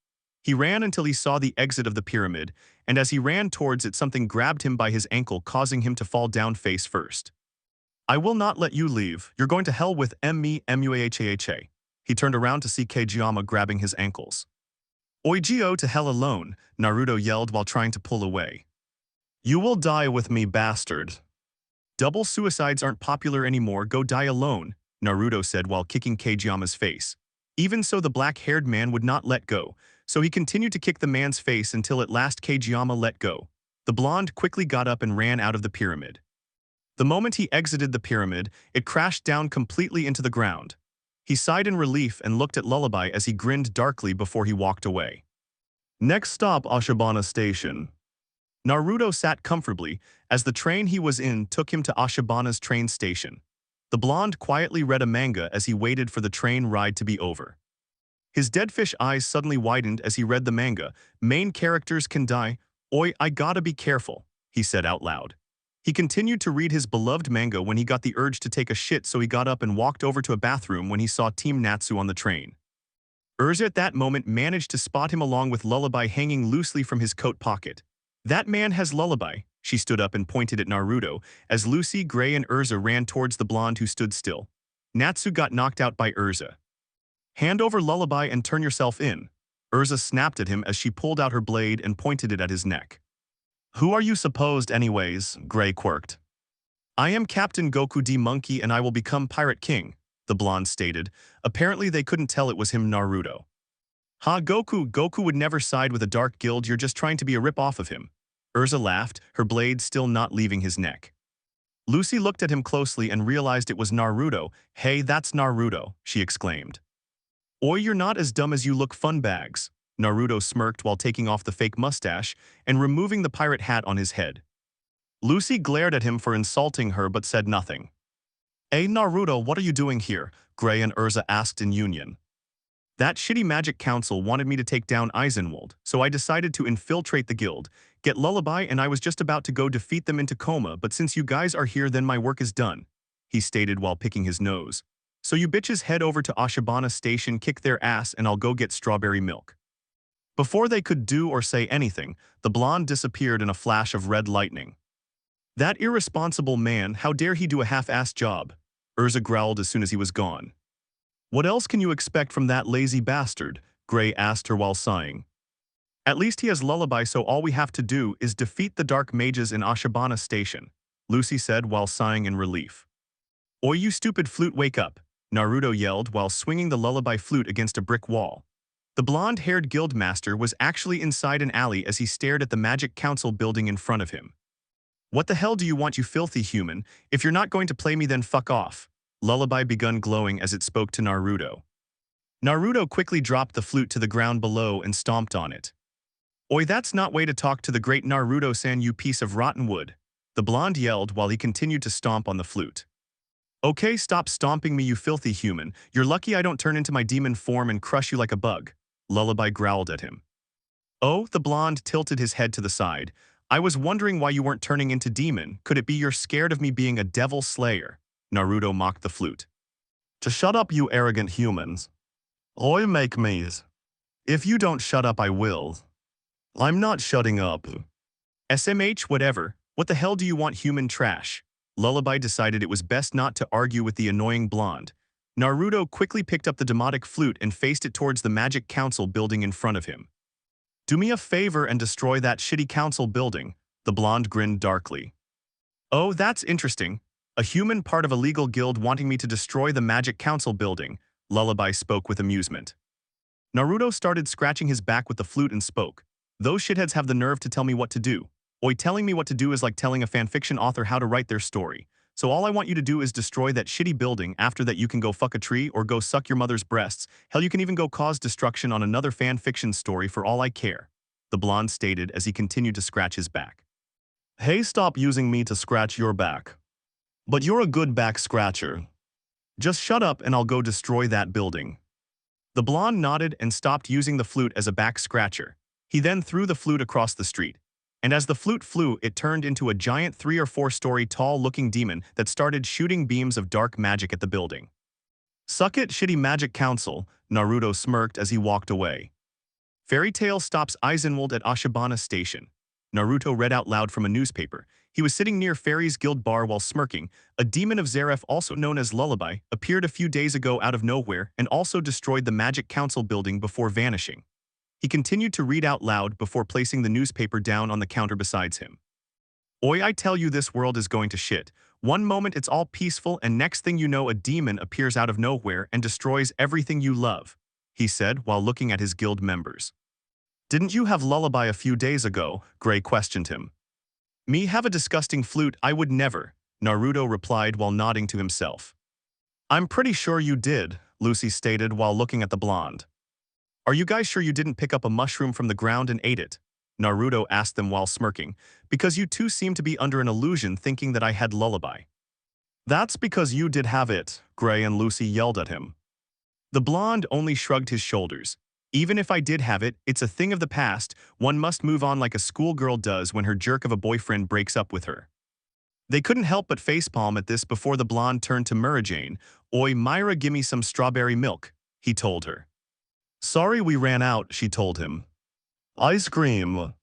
He ran until he saw the exit of the pyramid, and as he ran towards it, something grabbed him by his ankle, causing him to fall down face first. "I will not let you leave. You're going to hell with me, muahaha," He turned around to see Kageyama grabbing his ankles. "Oigio, to hell alone," Naruto yelled while trying to pull away. "You will die with me, bastard." "Double suicides aren't popular anymore, go die alone," Naruto said while kicking Kageyama's face. Even so, the black-haired man would not let go, so he continued to kick the man's face until at last Kageyama let go. The blonde quickly got up and ran out of the pyramid. The moment he exited the pyramid, it crashed down completely into the ground. He sighed in relief and looked at Lullaby as he grinned darkly before he walked away. Next stop, Ashibana Station. Naruto sat comfortably as the train he was in took him to Ashibana's train station. The blonde quietly read a manga as he waited for the train ride to be over. His deadfish eyes suddenly widened as he read the manga. "Main characters can die. Oi, I gotta be careful," he said out loud. He continued to read his beloved manga when he got the urge to take a shit, so he got up and walked over to a bathroom when he saw Team Natsu on the train. Urza at that moment managed to spot him along with Lullaby hanging loosely from his coat pocket. "That man has Lullaby." She stood up and pointed at Naruto as Lucy, Gray, and Urza ran towards the blonde who stood still. Natsu got knocked out by Urza. "Hand over Lullaby and turn yourself in." Urza snapped at him as she pulled out her blade and pointed it at his neck. "Who are you supposed anyways?" Gray quirked. "I am Captain Goku D. Monkey and I will become Pirate King," the blonde stated. Apparently they couldn't tell it was him, Naruto. "Ha, Goku, Goku would never side with a dark guild, you're just trying to be a rip-off of him." Urza laughed, her blade still not leaving his neck. Lucy looked at him closely and realized it was Naruto. "Hey, that's Naruto," she exclaimed. "Oi, you're not as dumb as you look, funbags." Naruto smirked while taking off the fake mustache and removing the pirate hat on his head. Lucy glared at him for insulting her but said nothing. "Hey Naruto, what are you doing here?" Gray and Urza asked in union. "That shitty magic council wanted me to take down Eisenwald, so I decided to infiltrate the guild, get Lullaby, and I was just about to go defeat them into coma, but since you guys are here then my work is done," he stated while picking his nose. "So you bitches head over to Ashibana Station, kick their ass, and I'll go get strawberry milk." Before they could do or say anything, the blonde disappeared in a flash of red lightning. "That irresponsible man, how dare he do a half-assed job?" Urza growled as soon as he was gone. "What else can you expect from that lazy bastard?" Gray asked her while sighing. "At least he has Lullaby, so all we have to do is defeat the dark mages in Ashibana Station," Lucy said while sighing in relief. "Oi, you stupid flute, wake up," Naruto yelled while swinging the Lullaby flute against a brick wall. The blonde-haired guildmaster was actually inside an alley as he stared at the Magic Council building in front of him. "What the hell do you want, you filthy human? If you're not going to play me, then fuck off." Lullaby begun glowing as it spoke to Naruto. Naruto quickly dropped the flute to the ground below and stomped on it. "Oi, that's not way to talk to the great Naruto-san, you piece of rotten wood," the blonde yelled while he continued to stomp on the flute. "Okay, stop stomping me, you filthy human. You're lucky I don't turn into my demon form and crush you like a bug," Lullaby growled at him. "Oh," the blonde tilted his head to the side. "I was wondering why you weren't turning into demon. Could it be you're scared of me being a devil slayer?" Naruto mocked the flute. "To shut up, you arrogant humans. Oi, make me's. If you don't shut up, I will." "I'm not shutting up." "SMH, whatever. What the hell do you want, human trash?" Lullaby decided it was best not to argue with the annoying blonde. Naruto quickly picked up the demotic flute and faced it towards the Magic Council building in front of him. "Do me a favor and destroy that shitty council building," the blonde grinned darkly. "Oh, that's interesting. A human part of a legal guild wanting me to destroy the Magic Council building," Lullaby spoke with amusement. Naruto started scratching his back with the flute and spoke. "Those shitheads have the nerve to tell me what to do. Oi, telling me what to do is like telling a fanfiction author how to write their story. So all I want you to do is destroy that shitty building. After that you can go fuck a tree or go suck your mother's breasts. Hell, you can even go cause destruction on another fanfiction story for all I care," the blonde stated as he continued to scratch his back. "Hey, stop using me to scratch your back. But you're a good back scratcher. Just shut up and I'll go destroy that building." The blonde nodded and stopped using the flute as a back scratcher. He then threw the flute across the street. And as the flute flew, it turned into a giant 3 or 4 story tall-looking demon that started shooting beams of dark magic at the building. "Suck it, shitty Magic Council," Naruto smirked as he walked away. "Fairy Tail stops Eisenwald at Ashibana Station." Naruto read out loud from a newspaper. He was sitting near Fairy's Guild bar while smirking. A demon of Zareth, also known as Lullaby, appeared a few days ago out of nowhere and also destroyed the Magic Council building before vanishing. He continued to read out loud before placing the newspaper down on the counter beside him. Oi, I tell you, this world is going to shit. One moment it's all peaceful and next thing you know a demon appears out of nowhere and destroys everything you love, he said while looking at his guild members. Didn't you have Lullaby a few days ago? Gray questioned him. Me have a disgusting flute? I would never, Naruto replied while nodding to himself. I'm pretty sure you did, Lucy stated while looking at the blonde. Are you guys sure you didn't pick up a mushroom from the ground and ate it? Naruto asked them while smirking, because you two seem to be under an illusion thinking that I had Lullaby. That's because you did have it, Gray and Lucy yelled at him. The blonde only shrugged his shoulders. Even if I did have it, it's a thing of the past. One must move on like a schoolgirl does when her jerk of a boyfriend breaks up with her. They couldn't help but facepalm at this before the blonde turned to Murrajane. Oi, Myra, gimme some strawberry milk, he told her. Sorry, we ran out, she told him. Ice cream.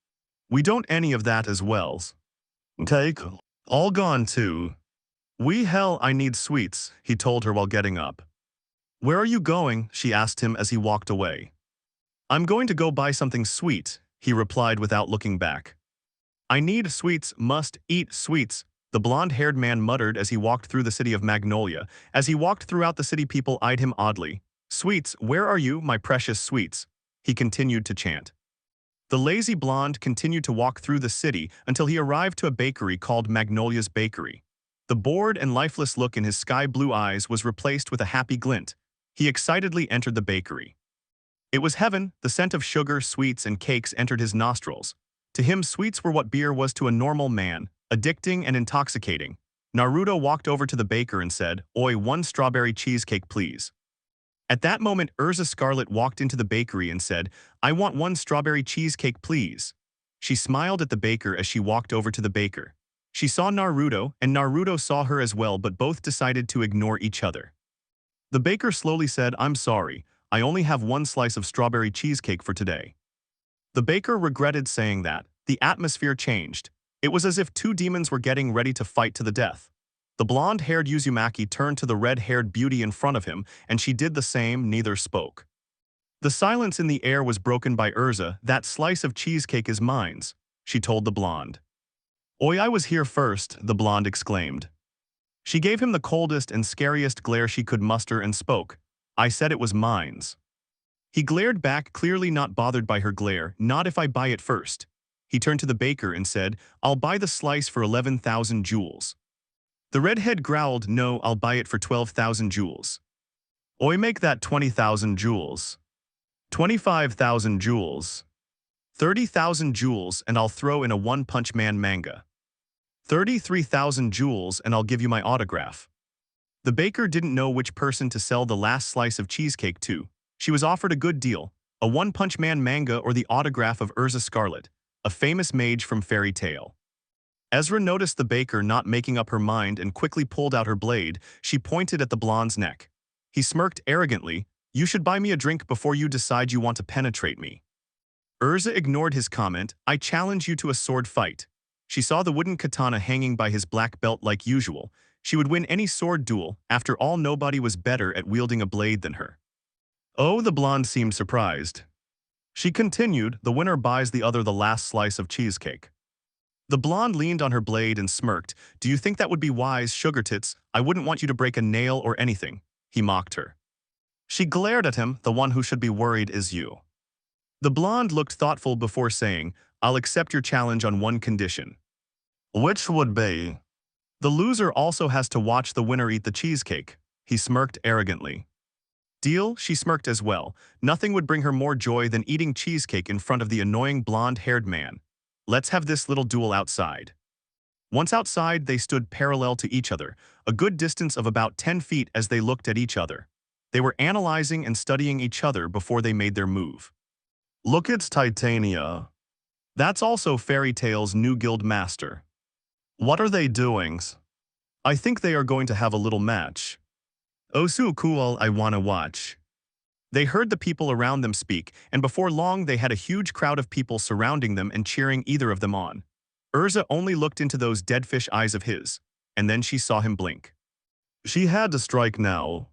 We don't any of that as well. Cake. All gone too. Hell, I need sweets, he told her while getting up. Where are you going? She asked him as he walked away. I'm going to go buy something sweet, he replied without looking back. I need sweets, must eat sweets, the blonde-haired man muttered as he walked through the city of Magnolia. As he walked throughout the city, people eyed him oddly. Sweets, where are you, my precious sweets? He continued to chant. The lazy blonde continued to walk through the city until he arrived to a bakery called Magnolia's Bakery. The bored and lifeless look in his sky-blue eyes was replaced with a happy glint. He excitedly entered the bakery. It was heaven. The scent of sugar, sweets, and cakes entered his nostrils. To him, sweets were what beer was to a normal man, addicting and intoxicating. Naruto walked over to the baker and said, Oi, 1 strawberry cheesecake please. At that moment, Urza Scarlet walked into the bakery and said, I want 1 strawberry cheesecake please. She smiled at the baker as she walked over to the baker. She saw Naruto, and Naruto saw her as well, but both decided to ignore each other. The baker slowly said, I'm sorry, I only have 1 slice of strawberry cheesecake for today. The baker regretted saying that. The atmosphere changed. It was as if 2 demons were getting ready to fight to the death. The blonde-haired Uzumaki turned to the red-haired beauty in front of him, and she did the same. Neither spoke. The silence in the air was broken by Urza. That slice of cheesecake is mine, she told the blonde. Oi, I was here first, the blonde exclaimed. She gave him the coldest and scariest glare she could muster and spoke. I said it was mine. He glared back, clearly not bothered by her glare. Not if I buy it first. He turned to the baker and said, I'll buy the slice for 11,000 jewels. The redhead growled, no, I'll buy it for 12,000 jewels. Oi, make that 20,000 jewels. 25,000 jewels. 30,000 jewels and I'll throw in a One Punch Man manga. 33,000 jewels and I'll give you my autograph. The baker didn't know which person to sell the last slice of cheesecake to. She was offered a good deal, a One Punch Man manga or the autograph of Urza Scarlet, a famous mage from Fairy Tail. Ezra noticed the baker not making up her mind and quickly pulled out her blade. She pointed at the blonde's neck. He smirked arrogantly. You should buy me a drink before you decide you want to penetrate me. Urza ignored his comment. I challenge you to a sword fight. She saw the wooden katana hanging by his black belt like usual. She would win any sword duel. After all, nobody was better at wielding a blade than her. Oh, the blonde seemed surprised. She continued, the winner buys the other the last slice of cheesecake. The blonde leaned on her blade and smirked. Do you think that would be wise, sugar tits? I wouldn't want you to break a nail or anything, he mocked her. She glared at him. The one who should be worried is you. The blonde looked thoughtful before saying, I'll accept your challenge on one condition. Which would be? The loser also has to watch the winner eat the cheesecake. He smirked arrogantly. Deal, she smirked as well. Nothing would bring her more joy than eating cheesecake in front of the annoying blonde-haired man. Let's have this little duel outside. Once outside, they stood parallel to each other, a good distance of about 10 feet as they looked at each other. They were analyzing and studying each other before they made their move. Look, it's Titania. That's also Fairy Tail's new guild master. What are they doing? I think they are going to have a little match. Oh, so cool, I wanna watch. They heard the people around them speak, and before long they had a huge crowd of people surrounding them and cheering either of them on. Urza only looked into those dead fish eyes of his, and then she saw him blink. She had to strike now.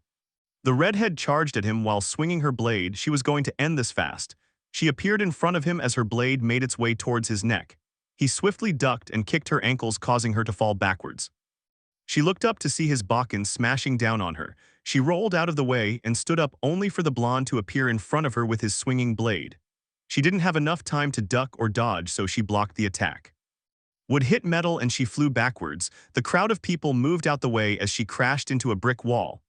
The redhead charged at him while swinging her blade. She was going to end this fast. She appeared in front of him as her blade made its way towards his neck. He swiftly ducked and kicked her ankles, causing her to fall backwards. She looked up to see his Bakken smashing down on her. She rolled out of the way and stood up only for the blonde to appear in front of her with his swinging blade. She didn't have enough time to duck or dodge, so she blocked the attack. Wood hit metal and she flew backwards. The crowd of people moved out the way as she crashed into a brick wall.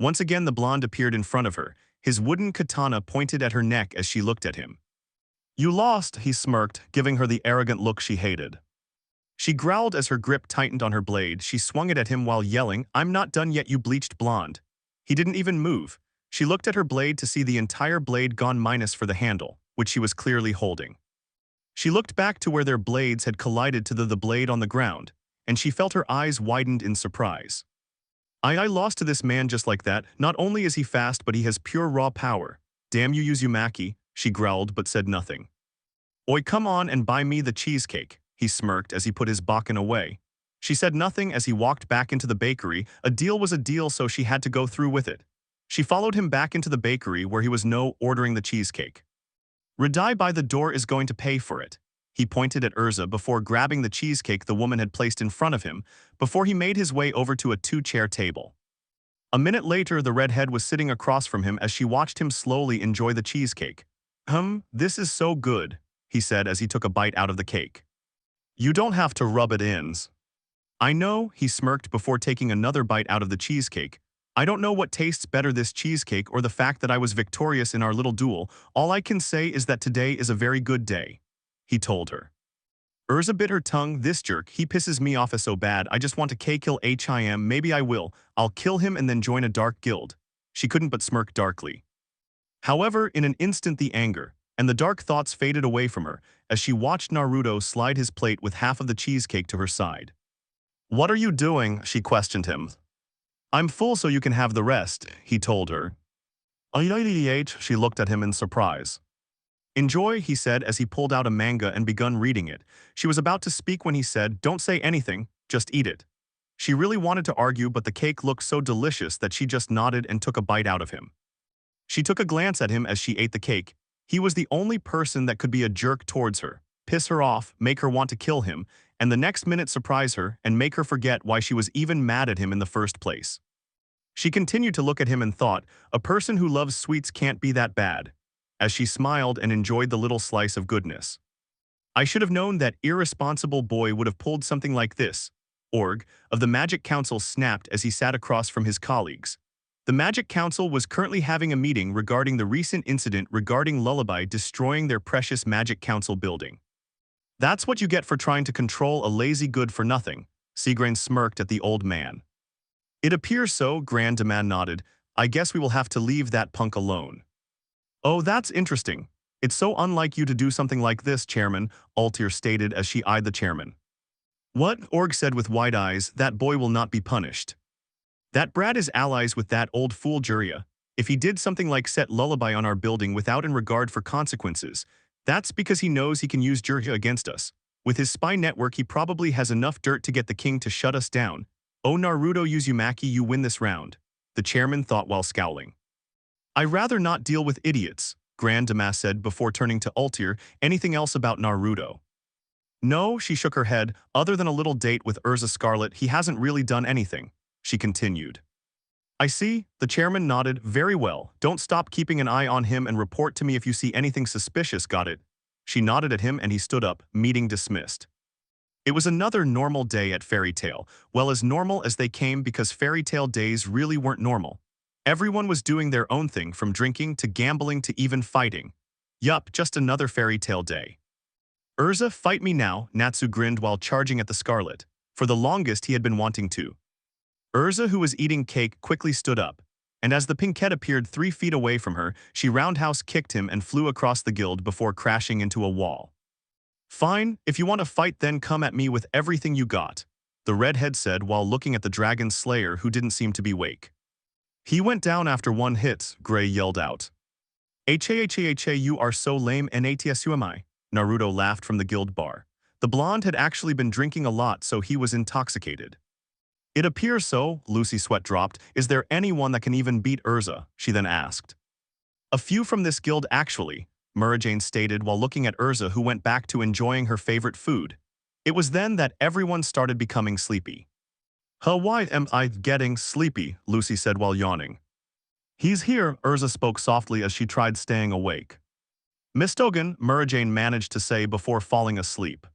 Once again the blonde appeared in front of her. His wooden katana pointed at her neck as she looked at him. "You lost," he smirked, giving her the arrogant look she hated. She growled as her grip tightened on her blade. She swung it at him while yelling, "I'm not done yet, you bleached blonde." He didn't even move. She looked at her blade to see the entire blade gone minus for the handle, which she was clearly holding. She looked back to where their blades had collided to the blade on the ground, and she felt her eyes widened in surprise. I lost to this man just like that. Not only is he fast, but he has pure raw power. Damn you, Uzumaki, she growled but said nothing. Oi, come on and buy me the cheesecake, he smirked as he put his Bakken away. She said nothing as he walked back into the bakery. A deal was a deal, so she had to go through with it. She followed him back into the bakery where he was ordering the cheesecake. Radai by the door is going to pay for it. He pointed at Urza before grabbing the cheesecake the woman had placed in front of him, before he made his way over to a two-chair table. A minute later, the redhead was sitting across from him as she watched him slowly enjoy the cheesecake. This is so good, he said as he took a bite out of the cake. You don't have to rub it in. I know, he smirked before taking another bite out of the cheesecake. I don't know what tastes better, this cheesecake or the fact that I was victorious in our little duel. All I can say is that today is a very good day, he told her. Urza bit her tongue. This jerk, he pisses me off so bad. I just want to kill him. Maybe I will. I'll kill him and then join a dark guild. She couldn't but smirk darkly. However, in an instant the anger and the dark thoughts faded away from her as she watched Naruto slide his plate with half of the cheesecake to her side. What are you doing? She questioned him. I'm full so you can have the rest, he told her. She looked at him in surprise. Enjoy, he said as he pulled out a manga and begun reading it. She was about to speak when he said, don't say anything, just eat it. She really wanted to argue, but the cake looked so delicious that she just nodded and took a bite out of him. She took a glance at him as she ate the cake. He was the only person that could be a jerk towards her, piss her off, make her want to kill him, and the next minute surprise her and make her forget why she was even mad at him in the first place. She continued to look at him and thought, a person who loves sweets can't be that bad, as she smiled and enjoyed the little slice of goodness. I should have known that irresponsible boy would have pulled something like this. Org of the Magic Council snapped as he sat across from his colleagues. The Magic Council was currently having a meeting regarding the recent incident regarding Lullaby destroying their precious Magic Council building. That's what you get for trying to control a lazy good-for-nothing, Seagrain smirked at the old man. It appears so, Grand Demand nodded. I guess we will have to leave that punk alone. Oh, that's interesting. It's so unlike you to do something like this, Chairman, Altair stated as she eyed the chairman. What? Org said with wide eyes. That boy will not be punished. That brat is allies with that old fool Juria. If he did something like set Lullaby on our building without in regard for consequences, that's because he knows he can use Juria against us. With his spy network, he probably has enough dirt to get the king to shut us down. Oh, Naruto Uzumaki, you win this round, the chairman thought while scowling. I rather not deal with idiots, Grand Damas said before turning to Altair. Anything else about Naruto? No, she shook her head. Other than a little date with Urza Scarlet, he hasn't really done anything, she continued. I see, the chairman nodded. Very well, don't stop keeping an eye on him and report to me if you see anything suspicious, got it? She nodded at him and he stood up, meeting dismissed. It was another normal day at Fairy Tail, well as normal as they came because Fairy Tail days really weren't normal. Everyone was doing their own thing from drinking to gambling to even fighting. Yup, just another Fairy Tail day. Urza, fight me now, Natsu grinned while charging at the Scarlet. For the longest he had been wanting to. Urza, who was eating cake, quickly stood up, and as the Pinkette appeared 3 feet away from her, she roundhouse kicked him and flew across the guild before crashing into a wall. Fine, if you want to fight then come at me with everything you got, the redhead said while looking at the dragon slayer who didn't seem to be awake. He went down after 1 hit, Gray yelled out. Ha, you are so lame, Nats who am I? Naruto laughed from the guild bar. The blonde had actually been drinking a lot, so he was intoxicated. It appears so, Lucy's sweat dropped. Is there anyone that can even beat Urza? She then asked. A few from this guild actually, Murajane stated while looking at Urza, who went back to enjoying her favorite food. It was then that everyone started becoming sleepy. Huh, why am I getting sleepy? Lucy said while yawning. He's here, Urza spoke softly as she tried staying awake. Mistogen, Murajane managed to say before falling asleep.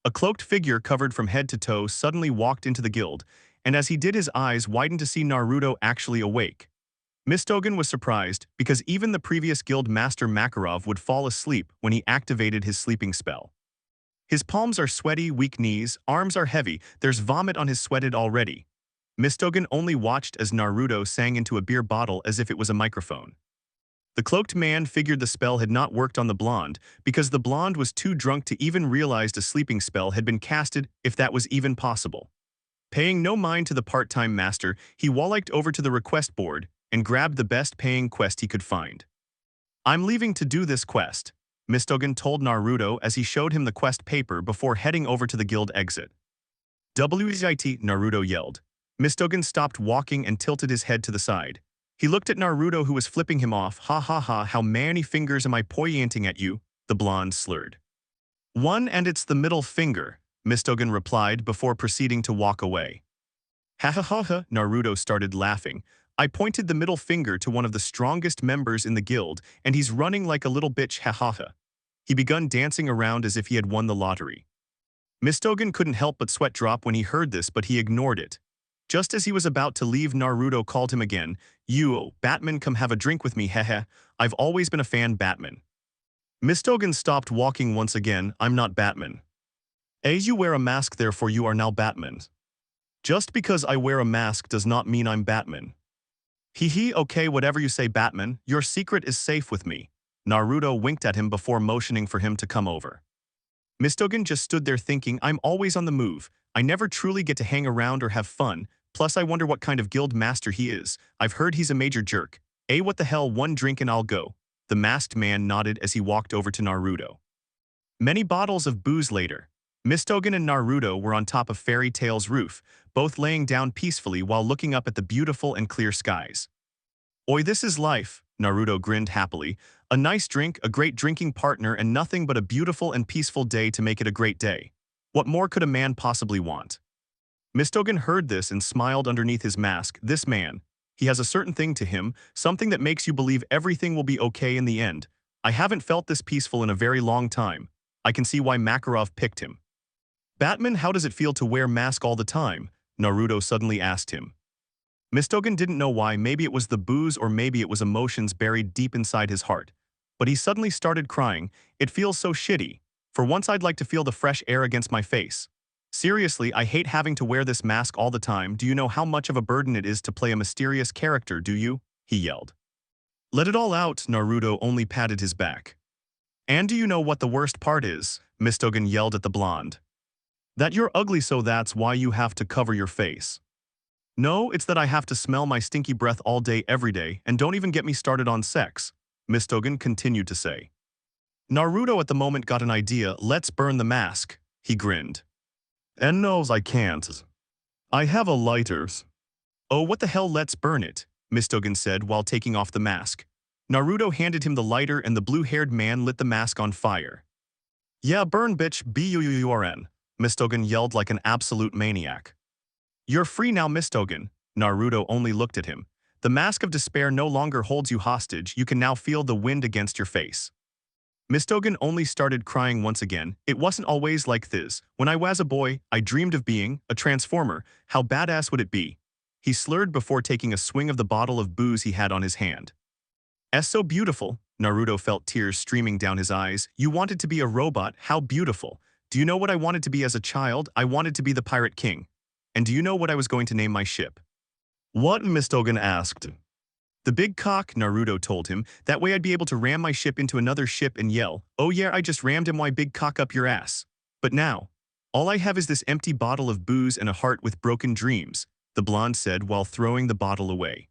A cloaked figure covered from head to toe suddenly walked into the guild, and as he did his eyes widened to see Naruto actually awake. Mistogen was surprised because even the previous guild master Makarov would fall asleep when he activated his sleeping spell. His palms are sweaty, weak knees, arms are heavy, there's vomit on his sweated already. Mistogen only watched as Naruto sang into a beer bottle as if it was a microphone. The cloaked man figured the spell had not worked on the blonde because the blonde was too drunk to even realize a sleeping spell had been casted, if that was even possible. Paying no mind to the part-time master, he walloped over to the request board and grabbed the best-paying quest he could find. I'm leaving to do this quest, Mistogen told Naruto as he showed him the quest paper before heading over to the guild exit. WIT, Naruto yelled. Mistogen stopped walking and tilted his head to the side. He looked at Naruto, who was flipping him off. Ha ha ha, how many fingers am I pointing at you? The blonde slurred. One, and it's the middle finger, Mistogen replied before proceeding to walk away. Ha ha ha ha, Naruto started laughing. I pointed the middle finger to one of the strongest members in the guild, and he's running like a little bitch, ha ha ha. He begun dancing around as if he had won the lottery. Mistogen couldn't help but sweat drop when he heard this, but he ignored it. Just as he was about to leave, Naruto called him again. You, Batman, come have a drink with me, hehe. I've always been a fan, Batman. Mistogen stopped walking once again. I'm not Batman. You wear a mask, therefore you are now Batman. Just because I wear a mask does not mean I'm Batman. Hee okay, whatever you say, Batman, your secret is safe with me. Naruto winked at him before motioning for him to come over. Mistogen just stood there thinking, I'm always on the move. I never truly get to hang around or have fun, plus I wonder what kind of guild master he is. I've heard he's a major jerk. What the hell, one drink and I'll go. The masked man nodded as he walked over to Naruto. Many bottles of booze later, Mistogen and Naruto were on top of Fairy Tail's roof, both laying down peacefully while looking up at the beautiful and clear skies. Oi, this is life, Naruto grinned happily. A nice drink, a great drinking partner, and nothing but a beautiful and peaceful day to make it a great day. What more could a man possibly want? Mistogen heard this and smiled underneath his mask. This man, he has a certain thing to him, something that makes you believe everything will be okay in the end. I haven't felt this peaceful in a very long time. I can see why Makarov picked him. Batman, how does it feel to wear mask all the time? Naruto suddenly asked him. Mistogen didn't know why. Maybe it was the booze or maybe it was emotions buried deep inside his heart. But he suddenly started crying. It feels so shitty. For once I'd like to feel the fresh air against my face. Seriously, I hate having to wear this mask all the time. Do you know how much of a burden it is to play a mysterious character, do you? He yelled. Let it all out, Naruto only patted his back. And do you know what the worst part is? Mistogen yelled at the blonde. That you're ugly, so that's why you have to cover your face. No, it's that I have to smell my stinky breath all day every day, and don't even get me started on sex, Mistogen continued to say. Naruto at the moment got an idea. Let's burn the mask, he grinned. And knows I can't. I have a lighters. Oh, what the hell, let's burn it, Mistogen said while taking off the mask. Naruto handed him the lighter and the blue-haired man lit the mask on fire. Yeah, burn bitch, burn, Mistogen yelled like an absolute maniac. You're free now, Mistogen. Naruto only looked at him. The mask of despair no longer holds you hostage. You can now feel the wind against your face. Mistogen only started crying once again. It wasn't always like this. When I was a boy, I dreamed of being a transformer. How badass would it be? He slurred before taking a swing of the bottle of booze he had on his hand. So beautiful. Naruto felt tears streaming down his eyes. You wanted to be a robot. How beautiful. Do you know what I wanted to be as a child? I wanted to be the Pirate King. And do you know what I was going to name my ship? What? Mistogen asked. The big cock, Naruto told him. That way I'd be able to ram my ship into another ship and yell, oh yeah, I just rammed him, why big cock up your ass. But now, all I have is this empty bottle of booze and a heart with broken dreams, the blonde said while throwing the bottle away.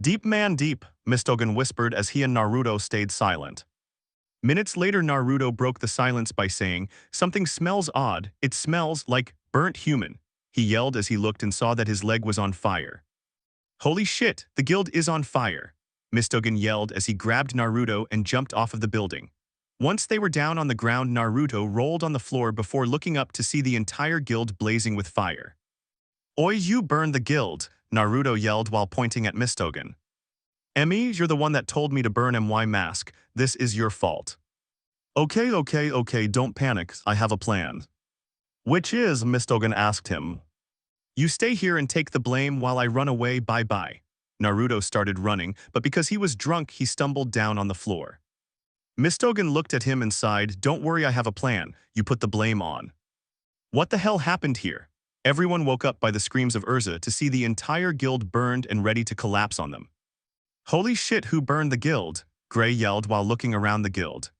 Deep man deep, Mistogen whispered as he and Naruto stayed silent. Minutes later, Naruto broke the silence by saying, "Something smells odd. It smells like burnt human." He yelled as he looked and saw that his leg was on fire. "Holy shit, the guild is on fire!" Mistogen yelled as he grabbed Naruto and jumped off of the building. Once they were down on the ground, Naruto rolled on the floor before looking up to see the entire guild blazing with fire. "Oi, you burn the guild!" Naruto yelled while pointing at Mistogen. "Emmy, you're the one that told me to burn my mask. This is your fault." Okay, don't panic, I have a plan." "Which is?" Mistogen asked him. "You stay here and take the blame while I run away, bye-bye." Naruto started running, but because he was drunk, he stumbled down on the floor. Mistogen looked at him and sighed, "Don't worry, I have a plan. You put the blame on." What the hell happened here? Everyone woke up by the screams of Urza to see the entire guild burned and ready to collapse on them. "Holy shit, who burned the guild?" Gray yelled while looking around the guild.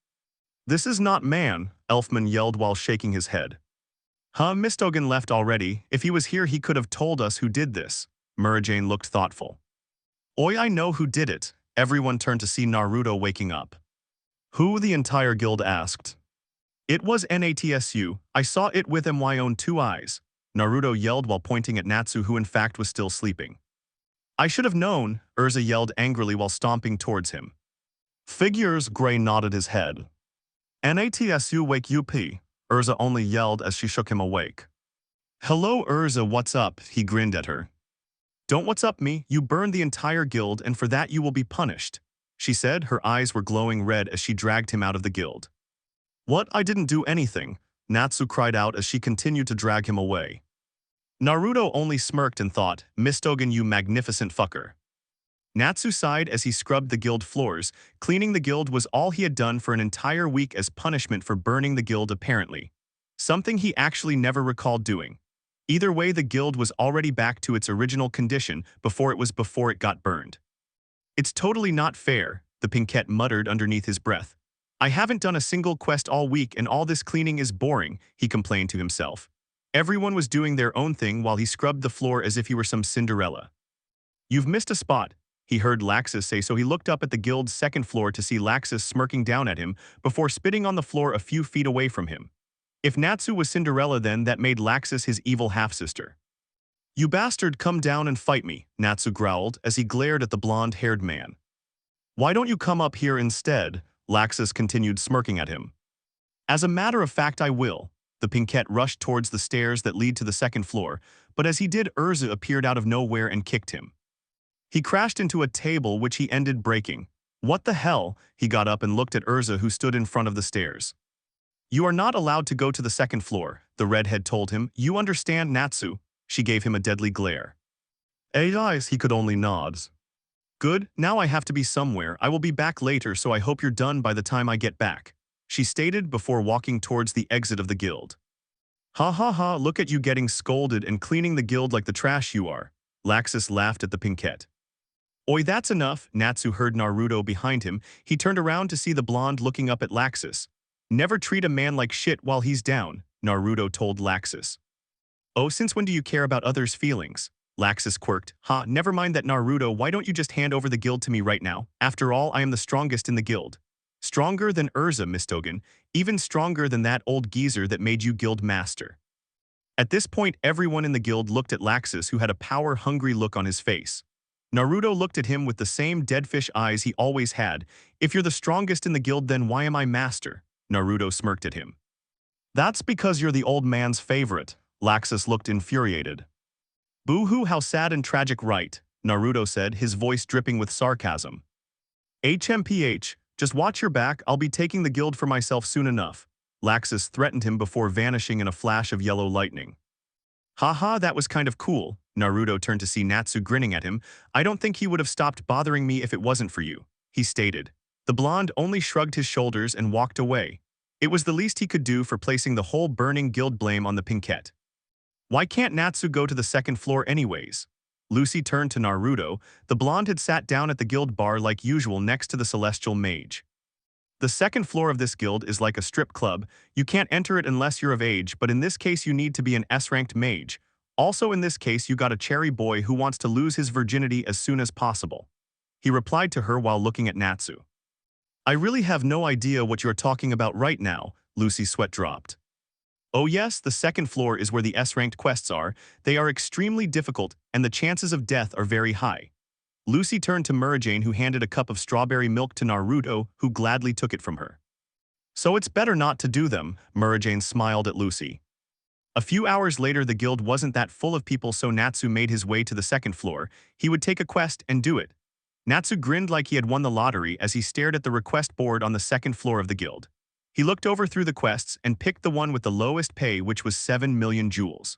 "This is not man," Elfman yelled while shaking his head. "Huh, Mistogen left already. If he was here, he could have told us who did this." Murajane looked thoughtful. "Oi, I know who did it." Everyone turned to see Naruto waking up. "Who?" the entire guild asked. "It was Natsu. I saw it with my own two eyes." Naruto yelled while pointing at Natsu, who in fact was still sleeping. "I should have known," Urza yelled angrily while stomping towards him. "Figures," Gray nodded his head. "Natsu wake up," Urza only yelled as she shook him awake. "Hello Urza, what's up?" he grinned at her. "Don't what's up me, you burned the entire guild and for that you will be punished," she said. Her eyes were glowing red as she dragged him out of the guild. "What? I didn't do anything," Natsu cried out as she continued to drag him away. Naruto only smirked and thought, "Mistogen, you magnificent fucker." Natsu sighed as he scrubbed the guild floors. Cleaning the guild was all he had done for an entire week as punishment for burning the guild apparently. Something he actually never recalled doing. Either way, the guild was already back to its original condition before it got burned. "It's totally not fair," the Pinkette muttered underneath his breath. "I haven't done a single quest all week and all this cleaning is boring," he complained to himself. Everyone was doing their own thing while he scrubbed the floor as if he were some Cinderella. "You've missed a spot," he heard Laxus say, so he looked up at the guild's second floor to see Laxus smirking down at him before spitting on the floor a few feet away from him. If Natsu was Cinderella, then that made Laxus his evil half-sister. "You bastard, come down and fight me," Natsu growled as he glared at the blonde-haired man. "Why don't you come up here instead?" Laxus continued smirking at him. "As a matter of fact, I will." The Pinkette rushed towards the stairs that lead to the second floor, but as he did, Urza appeared out of nowhere and kicked him. He crashed into a table which he ended breaking. "What the hell?" He got up and looked at Urza, who stood in front of the stairs. "You are not allowed to go to the second floor," the redhead told him. "You understand, Natsu?" She gave him a deadly glare. Eyes, he could only nod. "Good, now I have to be somewhere. I will be back later, so I hope you're done by the time I get back," she stated before walking towards the exit of the guild. "Ha ha ha, look at you getting scolded and cleaning the guild like the trash you are." Laxus laughed at the Pinkette. "Oi, that's enough," Natsu heard Naruto behind him. He turned around to see the blonde looking up at Laxus. "Never treat a man like shit while he's down," Naruto told Laxus. "Oh, since when do you care about others' feelings?" Laxus quirked. "Ha, never mind that, Naruto, why don't you just hand over the guild to me right now? After all, I am the strongest in the guild." "Stronger than Urza, Mistogen. Even stronger than that old geezer that made you guild master." At this point, everyone in the guild looked at Laxus, who had a power-hungry look on his face. Naruto looked at him with the same deadfish eyes he always had. "If you're the strongest in the guild, then why am I master?" Naruto smirked at him. "That's because you're the old man's favorite." Laxus looked infuriated. "Boo-hoo, how sad and tragic, right?" Naruto said, his voice dripping with sarcasm. "HMPH, just watch your back, I'll be taking the guild for myself soon enough." Laxus threatened him before vanishing in a flash of yellow lightning. "Haha, that was kind of cool." Naruto turned to see Natsu grinning at him. "I don't think he would have stopped bothering me if it wasn't for you," he stated. The blonde only shrugged his shoulders and walked away. It was the least he could do for placing the whole burning guild blame on the Pinkette. "Why can't Natsu go to the second floor anyways?" Lucy turned to Naruto. The blonde had sat down at the guild bar like usual next to the celestial mage. "The second floor of this guild is like a strip club. You can't enter it unless you're of age, but in this case you need to be an S-ranked mage. Also in this case you got a cherry boy who wants to lose his virginity as soon as possible." He replied to her while looking at Natsu. I really have no idea what you're talking about right now, Lucy's sweat dropped. Oh yes, the second floor is where the S-ranked quests are. They are extremely difficult, and the chances of death are very high. Lucy turned to Murajane, who handed a cup of strawberry milk to Naruto, who gladly took it from her. So it's better not to do them, Murajane smiled at Lucy. A few hours later, the guild wasn't that full of people, so Natsu made his way to the second floor. He would take a quest and do it. Natsu grinned like he had won the lottery as he stared at the request board on the second floor of the guild. He looked over through the quests and picked the one with the lowest pay, which was 7 million jewels.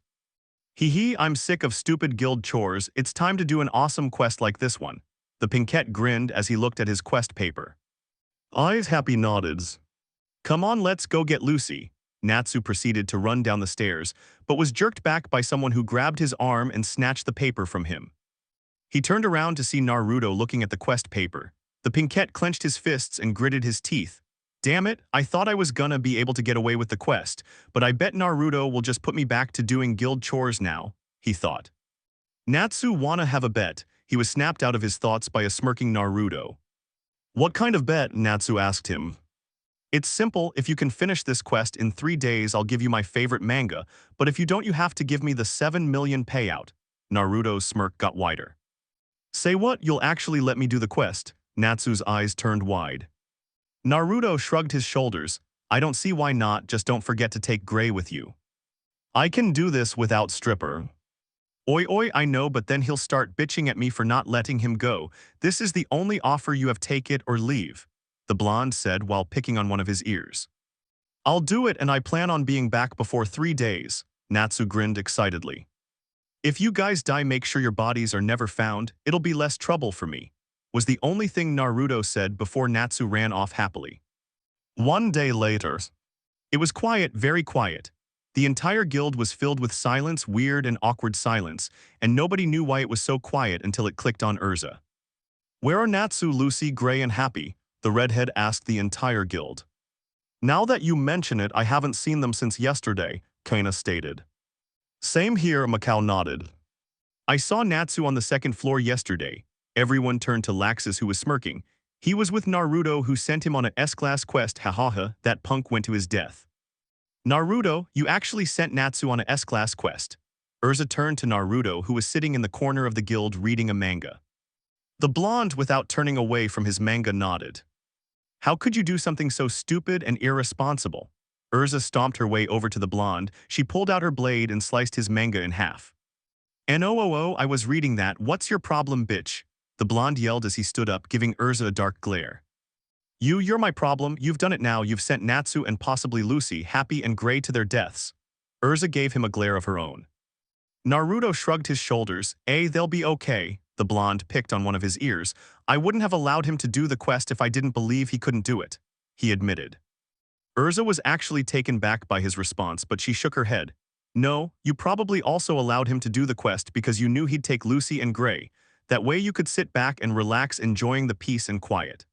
Hee hee, I'm sick of stupid guild chores. It's time to do an awesome quest like this one. The Pinkette grinned as he looked at his quest paper. Eyes happy nodded. Come on, let's go get Lucy. Natsu proceeded to run down the stairs, but was jerked back by someone who grabbed his arm and snatched the paper from him. He turned around to see Naruto looking at the quest paper. The Pinkette clenched his fists and gritted his teeth. Damn it, I thought I was gonna be able to get away with the quest, but I bet Naruto will just put me back to doing guild chores now, he thought. Natsu wanna have a bet. He was snapped out of his thoughts by a smirking Naruto. What kind of bet? Natsu asked him. It's simple, if you can finish this quest in 3 days I'll give you my favorite manga, but if you don't you have to give me the 7 million payout. Naruto's smirk got wider. Say what, you'll actually let me do the quest? Natsu's eyes turned wide. Naruto shrugged his shoulders. I don't see why not, just don't forget to take Gray with you. I can do this without stripper. Oi oi, I know, but then he'll start bitching at me for not letting him go. This is the only offer you have, take it or leave, the blonde said while picking on one of his ears. I'll do it and I plan on being back before 3 days, Natsu grinned excitedly. If you guys die, make sure your bodies are never found, it'll be less trouble for me, was the only thing Naruto said before Natsu ran off happily. 1 day later. It was quiet, very quiet. The entire guild was filled with silence, weird and awkward silence, and nobody knew why it was so quiet until it clicked on Urza. Where are Natsu, Lucy, Gray, and Happy? The redhead asked the entire guild. Now that you mention it, I haven't seen them since yesterday, Kana stated. Same here, Macau nodded. I saw Natsu on the second floor yesterday. Everyone turned to Laxus, who was smirking. He was with Naruto, who sent him on a S-class quest, hahaha, that punk went to his death. Naruto, you actually sent Natsu on a S-class quest. Urza turned to Naruto, who was sitting in the corner of the guild reading a manga. The blonde, without turning away from his manga, nodded. How could you do something so stupid and irresponsible? Urza stomped her way over to the blonde. She pulled out her blade and sliced his manga in half. "No, I was reading that. What's your problem, bitch?" The blonde yelled as he stood up, giving Urza a dark glare. You're my problem. You've done it now. You've sent Natsu and possibly Lucy, Happy, and Gray to their deaths. Urza gave him a glare of her own. Naruto shrugged his shoulders. They'll be okay. The blonde picked on one of his ears. I wouldn't have allowed him to do the quest if I didn't believe he couldn't do it, he admitted. Urza was actually taken back by his response, but she shook her head. No, you probably also allowed him to do the quest because you knew he'd take Lucy and Gray. That way you could sit back and relax, enjoying the peace and quiet.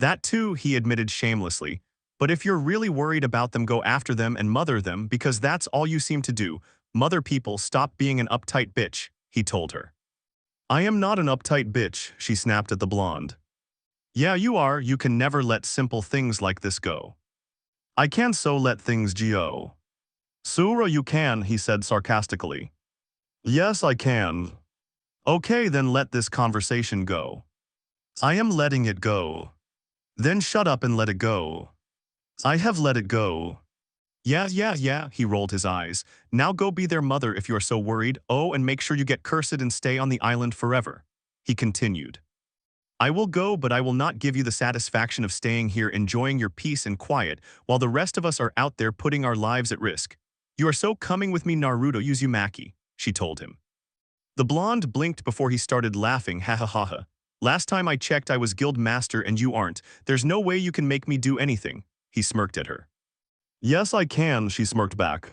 That too, he admitted shamelessly. But if you're really worried about them, go after them and mother them, because that's all you seem to do. Mother people, stop being an uptight bitch, he told her. I am not an uptight bitch, she snapped at the blonde. Yeah, you are. You can never let simple things like this go. I can so let things go. Sura, you can, he said sarcastically. Yes, I can. Okay, then let this conversation go. I am letting it go. Then shut up and let it go. I have let it go. Yeah, he rolled his eyes. Now go be their mother if you are so worried. Oh, and make sure you get cursed and stay on the island forever. He continued. I will go, but I will not give you the satisfaction of staying here enjoying your peace and quiet while the rest of us are out there putting our lives at risk. You are so coming with me, Naruto Uzumaki, she told him. The blonde blinked before he started laughing, ha ha ha ha. Last time I checked I was guild master and you aren't. There's no way you can make me do anything, he smirked at her. Yes, I can, she smirked back.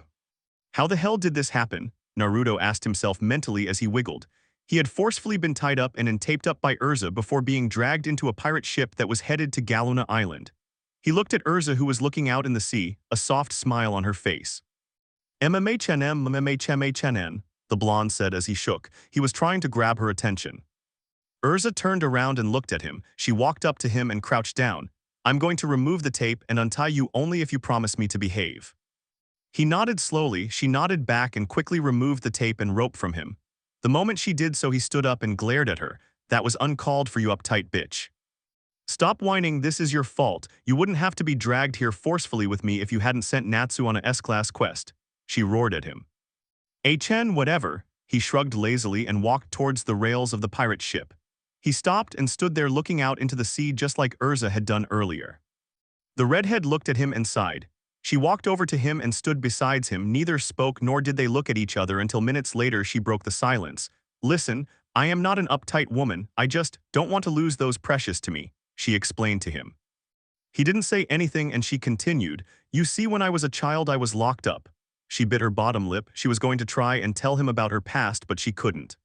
How the hell did this happen? Naruto asked himself mentally as he wiggled. He had forcefully been tied up and taped up by Urza before being dragged into a pirate ship that was headed to Galuna Island. He looked at Urza, who was looking out in the sea, a soft smile on her face. MMA, the blonde said as he shook. He was trying to grab her attention. Urza turned around and looked at him. She walked up to him and crouched down. I'm going to remove the tape and untie you only if you promise me to behave. He nodded slowly, she nodded back and quickly removed the tape and rope from him. The moment she did so, he stood up and glared at her. That was uncalled for, you uptight bitch. Stop whining, this is your fault. You wouldn't have to be dragged here forcefully with me if you hadn't sent Natsu on a S-class quest. She roared at him. Chen, whatever. He shrugged lazily and walked towards the rails of the pirate ship. He stopped and stood there looking out into the sea just like Urza had done earlier. The redhead looked at him and sighed. She walked over to him and stood beside him. Neither spoke nor did they look at each other until minutes later she broke the silence. Listen, I am not an uptight woman, I just don't want to lose those precious to me, she explained to him. He didn't say anything and she continued, you see, when I was a child I was locked up. She bit her bottom lip. She was going to try and tell him about her past, but she couldn't.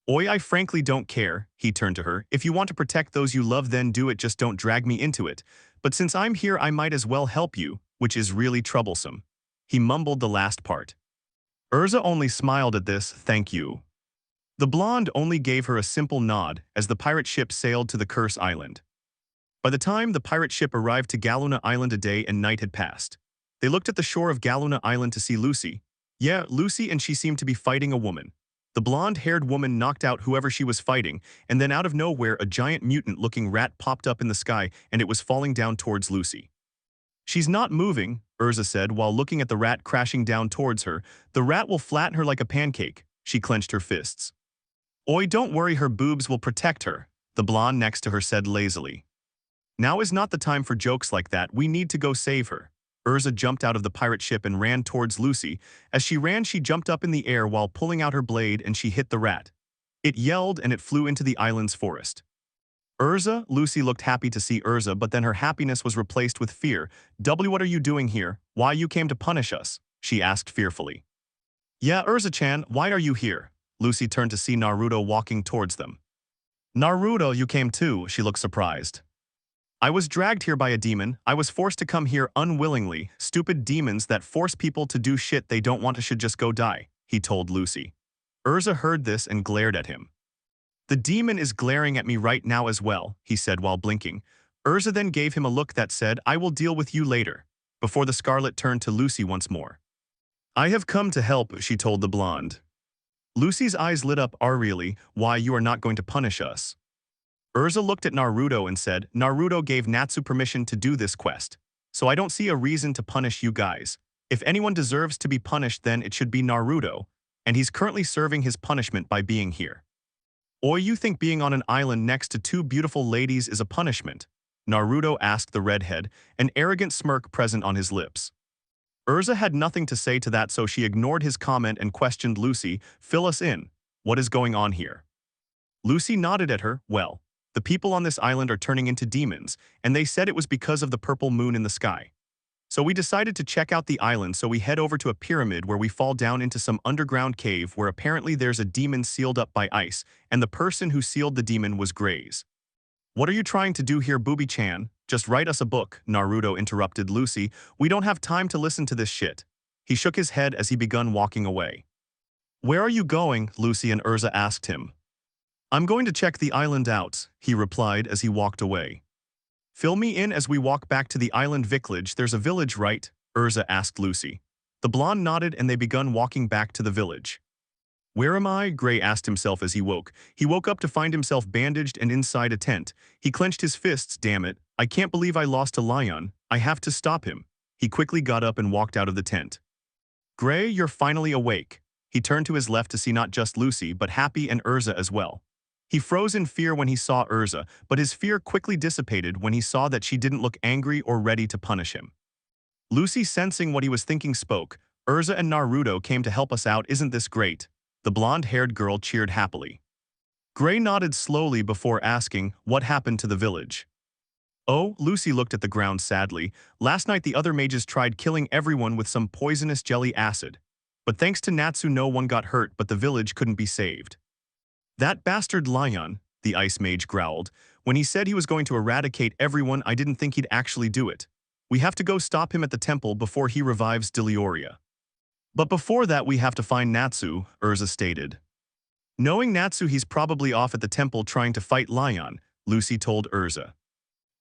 Oi, I frankly don't care, he turned to her. If you want to protect those you love, then do it, just don't drag me into it. But since I'm here, I might as well help you, which is really troublesome. He mumbled the last part. Urza only smiled at this, thank you. The blonde only gave her a simple nod as the pirate ship sailed to the Curse Island. By the time the pirate ship arrived to Galuna Island, a day and night had passed. They looked at the shore of Galuna Island to see Lucy. Yeah, Lucy, and she seemed to be fighting a woman. The blonde-haired woman knocked out whoever she was fighting, and then out of nowhere a giant mutant-looking rat popped up in the sky and it was falling down towards Lucy. She's not moving, Urza said while looking at the rat crashing down towards her. The rat will flatten her like a pancake. She clenched her fists. Oi, don't worry, her boobs will protect her, the blonde next to her said lazily. Now is not the time for jokes like that, we need to go save her. Urza jumped out of the pirate ship and ran towards Lucy. As she ran, she jumped up in the air while pulling out her blade and she hit the rat. It yelled and it flew into the island's forest. Urza, Lucy looked happy to see Urza, but then her happiness was replaced with fear. What are you doing here? Why you came to punish us? She asked fearfully. Yeah, Urza-chan, why are you here? Lucy turned to see Naruto walking towards them. Naruto, you came too, she looked surprised. I was dragged here by a demon. I was forced to come here unwillingly. Stupid demons that force people to do shit they don't want to should just go die, he told Lucy. Urza heard this and glared at him. The demon is glaring at me right now as well, he said while blinking. Urza then gave him a look that said, I will deal with you later, before the Scarlet turned to Lucy once more. I have come to help, she told the blonde. Lucy's eyes lit up. Really? Why, you are not going to punish us? Urza looked at Naruto and said, Naruto gave Natsu permission to do this quest, so I don't see a reason to punish you guys. If anyone deserves to be punished, then it should be Naruto, and he's currently serving his punishment by being here. Or you think being on an island next to two beautiful ladies is a punishment? Naruto asked the redhead, an arrogant smirk present on his lips. Urza had nothing to say to that, so she ignored his comment and questioned Lucy, fill us in. What is going on here? Lucy nodded at her. Well, the people on this island are turning into demons, and they said it was because of the purple moon in the sky. So we decided to check out the island, so we head over to a pyramid where we fall down into some underground cave where apparently there's a demon sealed up by ice, and the person who sealed the demon was Graze. What are you trying to do here, Booby-chan? Just write us a book, Naruto interrupted Lucy. We don't have time to listen to this shit. He shook his head as he began walking away. Where are you going? Lucy and Urza asked him. I'm going to check the island out, he replied as he walked away. Fill me in as we walk back to the island village. There's a village, right? Urza asked Lucy. The blonde nodded and they began walking back to the village. Where am I? Gray asked himself as he woke. He woke up to find himself bandaged and inside a tent. He clenched his fists. Damn it, I can't believe I lost to Lion. I have to stop him. He quickly got up and walked out of the tent. Gray, you're finally awake. He turned to his left to see not just Lucy, but Happy and Urza as well. He froze in fear when he saw Urza, but his fear quickly dissipated when he saw that she didn't look angry or ready to punish him. Lucy, sensing what he was thinking, spoke. Urza and Naruto came to help us out. Isn't this great? The blonde-haired girl cheered happily. Gray nodded slowly before asking, what happened to the village? Oh, Lucy looked at the ground sadly. Last night the other mages tried killing everyone with some poisonous jelly acid. But thanks to Natsu no one got hurt, but the village couldn't be saved. That bastard Lion, the ice mage growled. When he said he was going to eradicate everyone, I didn't think he'd actually do it. We have to go stop him at the temple before he revives Delioria. But before that we have to find Natsu, Urza stated. Knowing Natsu, he's probably off at the temple trying to fight Lion, Lucy told Urza.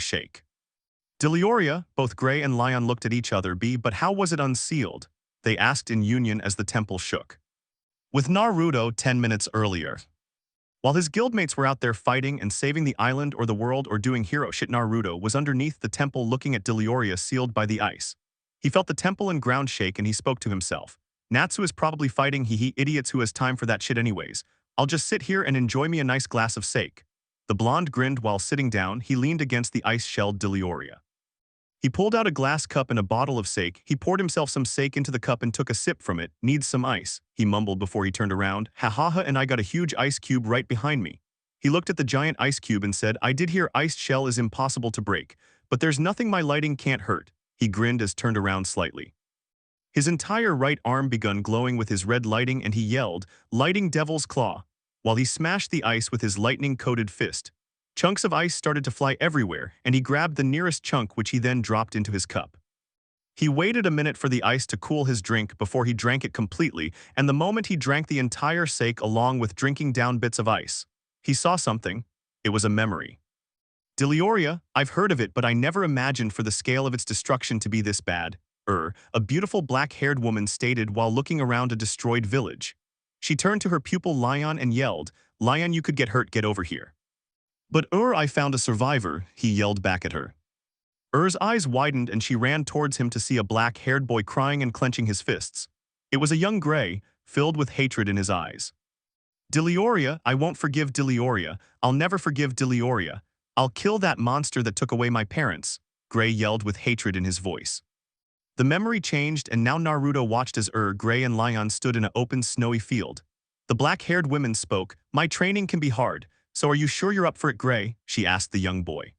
shake. Delioria, both Gray and Lion looked at each other. But how was it unsealed? They asked in union as the temple shook. With Naruto 10 minutes earlier. While his guildmates were out there fighting and saving the island or the world or doing hero shit, Naruto was underneath the temple looking at Delioria sealed by the ice. He felt the temple and ground shake and he spoke to himself. Natsu is probably fighting idiots who has time for that shit anyways. I'll just sit here and enjoy me a nice glass of sake. The blonde grinned while sitting down. He leaned against the ice-shelled Delioria. He pulled out a glass cup and a bottle of sake. He poured himself some sake into the cup and took a sip from it. Needs some ice, he mumbled before he turned around. Ha ha ha, and I got a huge ice cube right behind me. He looked at the giant ice cube and said, I did hear iced shell is impossible to break, but there's nothing my lighting can't hurt. He grinned as turned around slightly. His entire right arm begun glowing with his red lighting and he yelled, Lighting Devil's Claw, while he smashed the ice with his lightning-coated fist. Chunks of ice started to fly everywhere, and he grabbed the nearest chunk which he then dropped into his cup. He waited a minute for the ice to cool his drink before he drank it completely, and the moment he drank the entire sake along with drinking down bits of ice, he saw something. It was a memory. Delioria, I've heard of it, but I never imagined for the scale of its destruction to be this bad. A beautiful black-haired woman stated while looking around a destroyed village. She turned to her pupil Lion and yelled, Lion, you could get hurt, get over here. But I found a survivor, he yelled back at her. Ur's eyes widened and she ran towards him to see a black-haired boy crying and clenching his fists. It was a young Gray, filled with hatred in his eyes. Delioria, I won't forgive Delioria. I'll never forgive Delioria. I'll kill that monster that took away my parents, Gray yelled with hatred in his voice. The memory changed and now Naruto watched as Gray and Lion stood in an open snowy field. The black-haired woman spoke, My training can be hard, so are you sure you're up for it, Gray? She asked the young boy.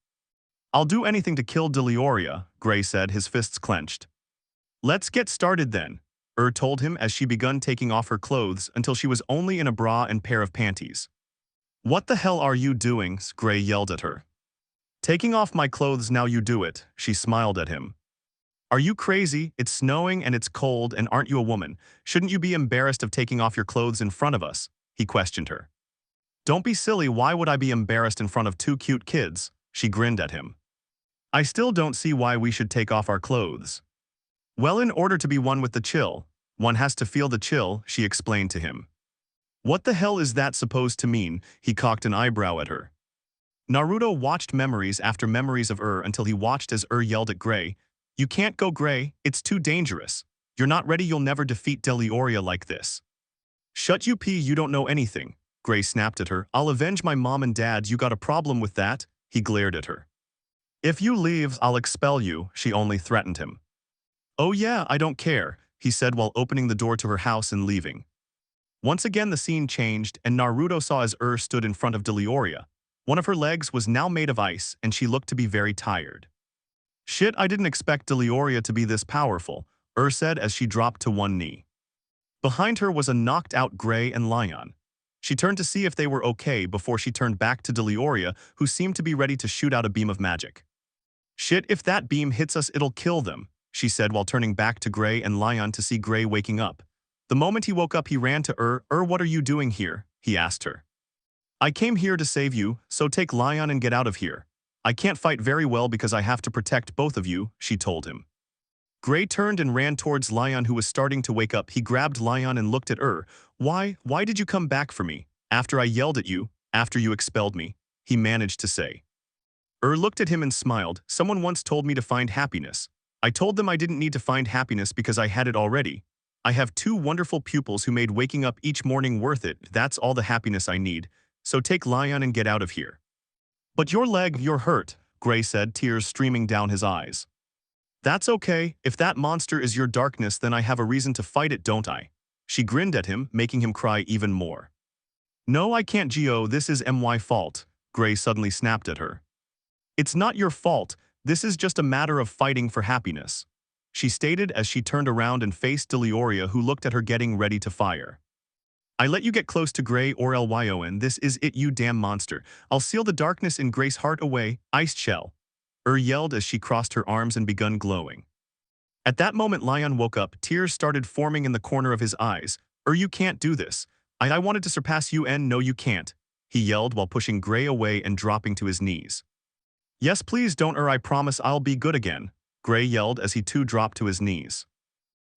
I'll do anything to kill Delioria, Gray said, his fists clenched. Let's get started then, told him as she began taking off her clothes until she was only in a bra and pair of panties. What the hell are you doing? Gray yelled at her. Taking off my clothes, now you do it, she smiled at him. Are you crazy? It's snowing and it's cold, and aren't you a woman? Shouldn't you be embarrassed of taking off your clothes in front of us? He questioned her. Don't be silly, why would I be embarrassed in front of two cute kids? She grinned at him. I still don't see why we should take off our clothes. Well, in order to be one with the chill, one has to feel the chill, she explained to him. What the hell is that supposed to mean? He cocked an eyebrow at her. Naruto watched memories after memories of until he watched as yelled at Gray, You can't go, Gray, it's too dangerous. You're not ready, you'll never defeat Delioria like this. Shut you p, you don't know anything, Gray snapped at her. I'll avenge my mom and dad, you got a problem with that? He glared at her. If you leave, I'll expel you, she only threatened him. Oh yeah, I don't care, he said while opening the door to her house and leaving. Once again the scene changed and Naruto saw as stood in front of Delioria. One of her legs was now made of ice and she looked to be very tired. Shit, I didn't expect Delioria to be this powerful, said as she dropped to one knee. Behind her was a knocked-out Gray and Lion. She turned to see if they were okay before she turned back to Delioria, who seemed to be ready to shoot out a beam of magic. Shit, if that beam hits us, it'll kill them, she said while turning back to Gray and Lion to see Gray waking up. The moment he woke up, he ran to what are you doing here? He asked her. I came here to save you, so take Lion and get out of here. I can't fight very well because I have to protect both of you, she told him. Gray turned and ran towards Lion, who was starting to wake up. He grabbed Lion and looked at Why did you come back for me? After I yelled at you, after you expelled me, he managed to say. Looked at him and smiled. Someone once told me to find happiness. I told them I didn't need to find happiness because I had it already. I have two wonderful pupils who made waking up each morning worth it. That's all the happiness I need. So take Lion and get out of here. But your leg, you're hurt, Gray said, tears streaming down his eyes. That's okay. If that monster is your darkness, then I have a reason to fight it, don't I? She grinned at him, making him cry even more. No, I can't, Gio. This is my fault, Gray suddenly snapped at her. It's not your fault. This is just a matter of fighting for happiness, she stated as she turned around and faced Delioria, who looked at her getting ready to fire. I let you get close to Gray or Lyon. This is it, you damn monster. I'll seal the darkness in Gray's heart away, iced shell. Yelled as she crossed her arms and begun glowing. At that moment Lion woke up, tears started forming in the corner of his eyes. You can't do this. I wanted to surpass you and no you can't, he yelled while pushing Gray away and dropping to his knees. Yes please don't I promise I'll be good again, Gray yelled as he too dropped to his knees.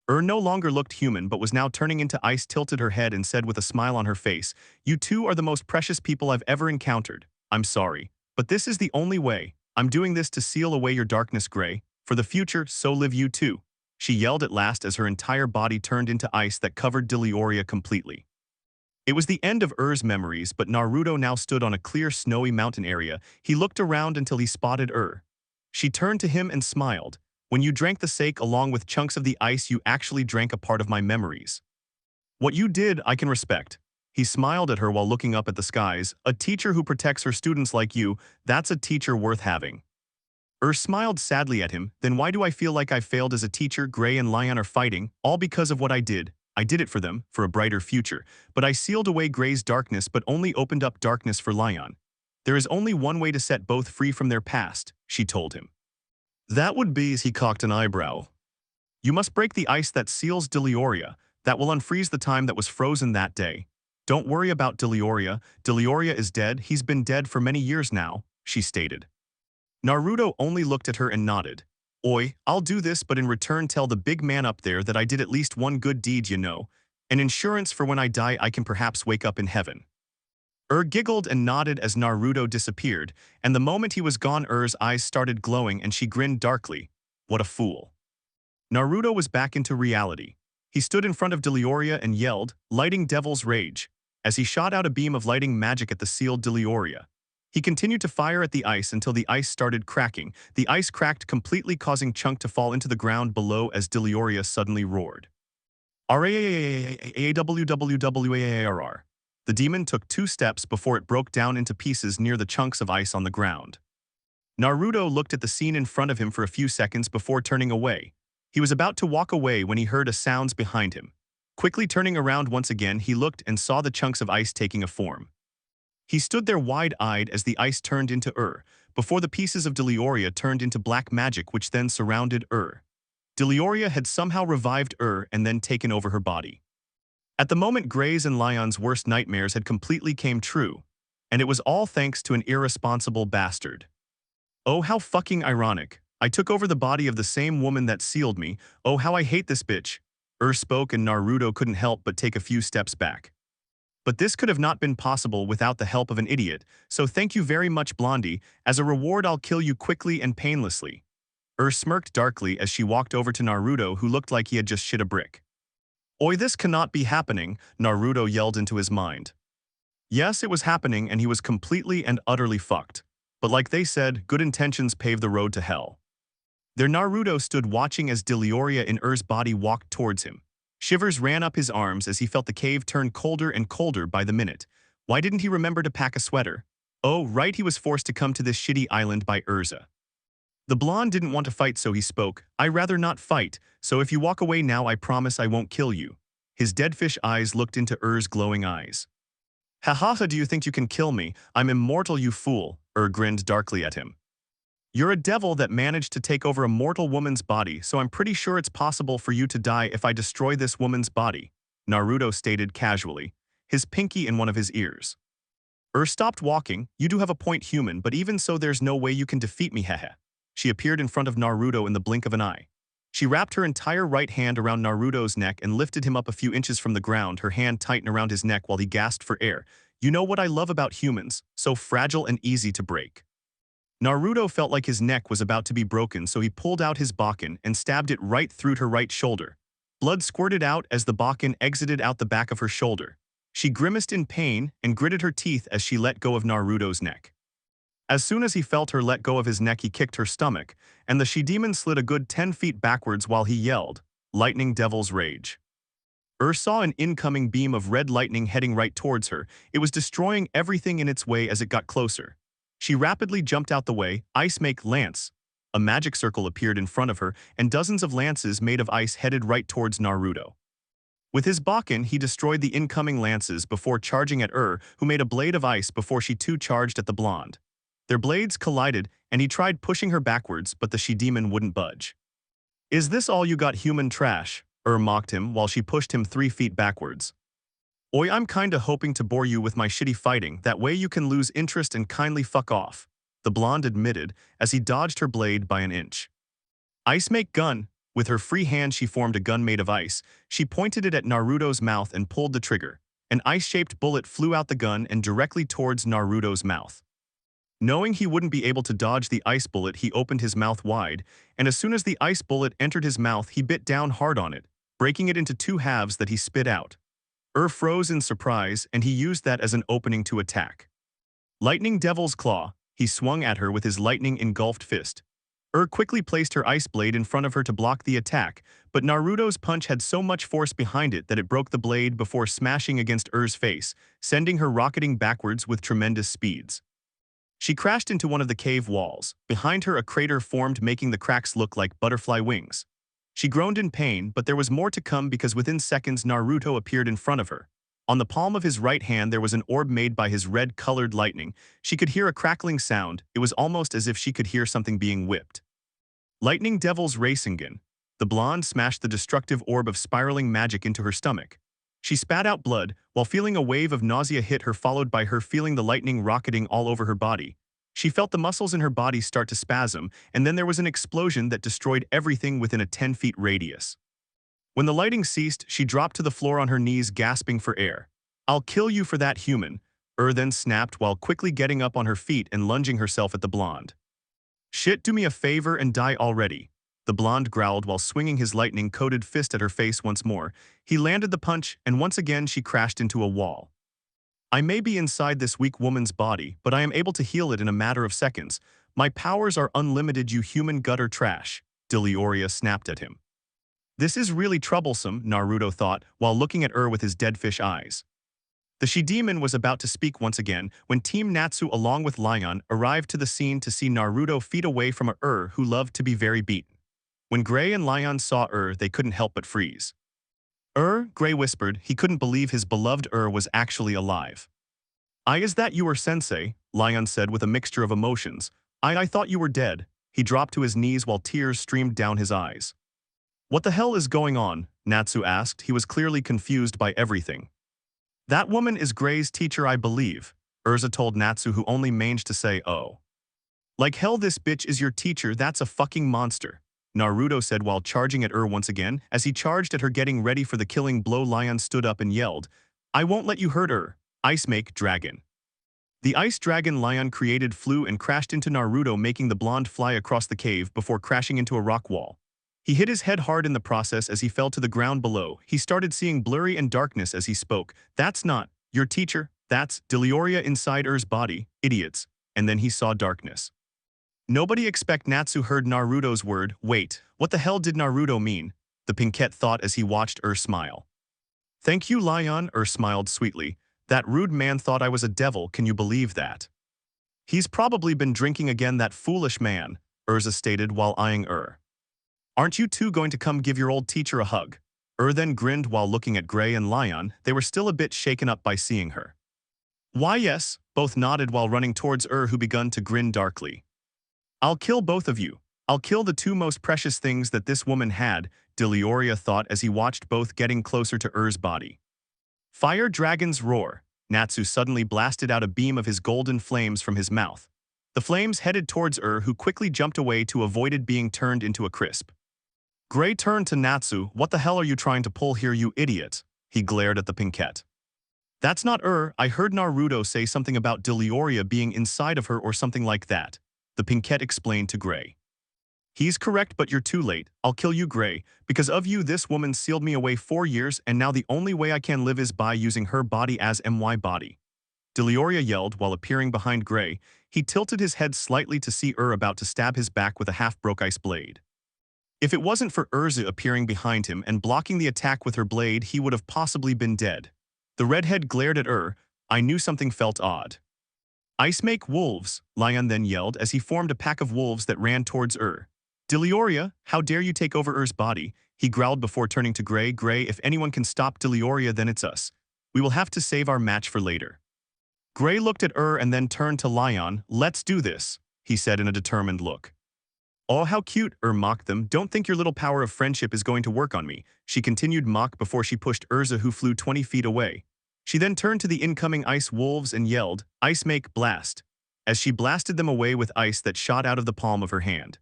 No longer looked human but was now turning into ice, tilted her head and said with a smile on her face, You two are the most precious people I've ever encountered. I'm sorry, but this is the only way. I'm doing this to seal away your darkness, Gray. For the future, so live you too, she yelled at last as her entire body turned into ice that covered Delioria completely. It was the end of memories, but Naruto now stood on a clear snowy mountain area. He looked around until he spotted She turned to him and smiled. When you drank the sake along with chunks of the ice, you actually drank a part of my memories. What you did, I can respect. He smiled at her while looking up at the skies. A teacher who protects her students like you, that's a teacher worth having. Smiled sadly at him. Then why do I feel like I failed as a teacher? Gray and Lion are fighting, all because of what I did. I did it for them, for a brighter future. But I sealed away Gray's darkness but only opened up darkness for Lion. There is only one way to set both free from their past, she told him. That would be, as he cocked an eyebrow. You must break the ice that seals Delioria. That will unfreeze the time that was frozen that day. Don't worry about Delioria. Delioria is dead. He's been dead for many years now, she stated. Naruto only looked at her and nodded. Oi, I'll do this, but in return tell the big man up there that I did at least one good deed, you know. An insurance for when I die I can perhaps wake up in heaven. Giggled and nodded as Naruto disappeared, and the moment he was gone eyes started glowing and she grinned darkly. What a fool. Naruto was back into reality. He stood in front of Delioria and yelled, lighting Devil's Rage, as he shot out a beam of lighting magic at the sealed Delioria. He continued to fire at the ice until the ice started cracking. The ice cracked completely, causing Chunk to fall into the ground below as Delioria suddenly roared. RAAAAAWWWARR. The demon took 2 steps before it broke down into pieces near the chunks of ice on the ground. Naruto looked at the scene in front of him for a few seconds before turning away. He was about to walk away when he heard sounds behind him. Quickly turning around once again, he looked and saw the chunks of ice taking a form. He stood there wide-eyed as the ice turned into before the pieces of Delioria turned into black magic which then surrounded Delioria had somehow revived and then taken over her body. At the moment, Gray's and Lion's worst nightmares had completely came true, and it was all thanks to an irresponsible bastard. Oh, how fucking ironic. I took over the body of the same woman that sealed me. Oh, how I hate this bitch. Spoke and Naruto couldn't help but take a few steps back. But this could have not been possible without the help of an idiot, so thank you very much, Blondie. As a reward I'll kill you quickly and painlessly. Smirked darkly as she walked over to Naruto, who looked like he had just shit a brick. Oi, this cannot be happening, Naruto yelled into his mind. Yes, it was happening and he was completely and utterly fucked. But like they said, good intentions pave the road to hell. There Naruto stood watching as Delioria in body walked towards him. Shivers ran up his arms as he felt the cave turn colder and colder by the minute. Why didn't he remember to pack a sweater? Oh, right, he was forced to come to this shitty island by Urza. The blonde didn't want to fight, so he spoke. I'd rather not fight, so if you walk away now I promise I won't kill you. His deadfish eyes looked into glowing eyes. Ha, do you think you can kill me? I'm immortal, you fool, grinned darkly at him. You're a devil that managed to take over a mortal woman's body, so I'm pretty sure it's possible for you to die if I destroy this woman's body, Naruto stated casually, his pinky in one of his ears. Stopped walking. You do have a point, human, but even so there's no way you can defeat me, hehe. She appeared in front of Naruto in the blink of an eye. She wrapped her entire right hand around Naruto's neck and lifted him up a few inches from the ground, her hand tightened around his neck while he gasped for air. You know what I love about humans, so fragile and easy to break. Naruto felt like his neck was about to be broken, so he pulled out his Bakken and stabbed it right through her right shoulder. Blood squirted out as the Bakken exited out the back of her shoulder. She grimaced in pain and gritted her teeth as she let go of Naruto's neck. As soon as he felt her let go of his neck, he kicked her stomach, and the she-demon slid a good 10 feet backwards while he yelled, Lightning Devil's Rage. Saw an incoming beam of red lightning heading right towards her. It was destroying everything in its way as it got closer. She rapidly jumped out the way. Ice make lance. A magic circle appeared in front of her, and dozens of lances made of ice headed right towards Naruto. With his Bakken, he destroyed the incoming lances before charging at who made a blade of ice before she too charged at the blonde. Their blades collided, and he tried pushing her backwards, but the she-demon wouldn't budge. Is this all you got, human trash? Mocked him while she pushed him 3 feet backwards. Oi, I'm kinda hoping to bore you with my shitty fighting, that way you can lose interest and kindly fuck off, the blonde admitted as he dodged her blade by an inch. Ice make gun. With her free hand she formed a gun made of ice. She pointed it at Naruto's mouth and pulled the trigger. An ice-shaped bullet flew out the gun and directly towards Naruto's mouth. Knowing he wouldn't be able to dodge the ice bullet, he opened his mouth wide, and as soon as the ice bullet entered his mouth, he bit down hard on it, breaking it into 2 halves that he spit out. Froze in surprise, and he used that as an opening to attack. Lightning Devil's Claw, he swung at her with his lightning-engulfed fist. Quickly placed her ice blade in front of her to block the attack, but Naruto's punch had so much force behind it that it broke the blade before smashing against face, sending her rocketing backwards with tremendous speeds. She crashed into one of the cave walls. Behind her, a crater formed, making the cracks look like butterfly wings. She groaned in pain, but there was more to come because within seconds Naruto appeared in front of her. On the palm of his right hand there was an orb made by his red-colored lightning. She could hear a crackling sound. It was almost as if she could hear something being whipped. Lightning Devil's Rasengan. The blonde smashed the destructive orb of spiraling magic into her stomach. She spat out blood, while feeling a wave of nausea hit her, followed by her feeling the lightning rocketing all over her body. She felt the muscles in her body start to spasm, and then there was an explosion that destroyed everything within a 10-foot radius. When the lighting ceased, she dropped to the floor on her knees, gasping for air. "I'll kill you for that, human," then snapped while quickly getting up on her feet and lunging herself at the blonde. "Shit, do me a favor and die already," the blonde growled while swinging his lightning-coated fist at her face once more. He landed the punch, and once again she crashed into a wall. "I may be inside this weak woman's body, but I am able to heal it in a matter of seconds. My powers are unlimited, you human gutter trash," Leoria snapped at him. "This is really troublesome," Naruto thought, while looking at with his dead fish eyes. The she-demon was about to speak once again when Team Natsu along with Lion arrived to the scene to see Naruto feet away from a who loved to be very beaten. When Gray and Lion saw they couldn't help but freeze. Gray whispered. He couldn't believe his beloved was actually alive. Is that you, sensei?" Lion said with a mixture of emotions. I thought you were dead." He dropped to his knees while tears streamed down his eyes. "What the hell is going on?" Natsu asked. He was clearly confused by everything. "That woman is Gray's teacher, I believe," Urza told Natsu, who only managed to say, "Oh. Like hell, this bitch is your teacher, that's a fucking monster," Naruto said while charging at once again. As he charged at her, getting ready for the killing blow, Lion stood up and yelled, "I won't let you hurt Ice Make Dragon." The ice dragon Lion created flew and crashed into Naruto, making the blonde fly across the cave before crashing into a rock wall. He hit his head hard in the process as he fell to the ground below. He started seeing blurry and darkness as he spoke. "That's not your teacher, that's Leoria inside body, idiots." And then he saw darkness. Nobody expect Natsu heard Naruto's word. "Wait, what the hell did Naruto mean?" the Pinkette thought as he watched smile. "Thank you, Lion," smiled sweetly. "That rude man thought I was a devil, can you believe that?" "He's probably been drinking again, that foolish man," Urza stated while eyeing "Aren't you two going to come give your old teacher a hug?" Then grinned while looking at Gray and Lion. They were still a bit shaken up by seeing her. "Why yes," both nodded while running towards who begun to grin darkly. "I'll kill both of you. I'll kill the two most precious things that this woman had," Leoria thought as he watched both getting closer to body. "Fire Dragon's Roar." Natsu suddenly blasted out a beam of his golden flames from his mouth. The flames headed towards who quickly jumped away to avoid being turned into a crisp. Gray turned to Natsu. "What the hell are you trying to pull here, you idiot?" He glared at the Pinkette. "That's not I heard Naruto say something about Leoria being inside of her or something like that," the Pinkette explained to Gray. "He's correct, but you're too late. I'll kill you, Gray. Because of you, this woman sealed me away 4 years, and now the only way I can live is by using her body as my body." Leoria yelled while appearing behind Gray. He tilted his head slightly to see about to stab his back with a half-broke ice blade. If it wasn't for Urza appearing behind him and blocking the attack with her blade, he would have possibly been dead. The redhead glared at I knew something felt odd. "Ice make wolves," Lion then yelled as he formed a pack of wolves that ran towards "Leoria, how dare you take over body?" he growled before turning to Gray. "Gray, if anyone can stop Leoria, then it's us. We will have to save our match for later." Gray looked at and then turned to Lion. "Let's do this," he said in a determined look. "Oh, how cute," mocked them. "Don't think your little power of friendship is going to work on me," she continued mock before she pushed Urza, who flew 20 feet away. She then turned to the incoming ice wolves and yelled, "Ice make blast," as she blasted them away with ice that shot out of the palm of her hand.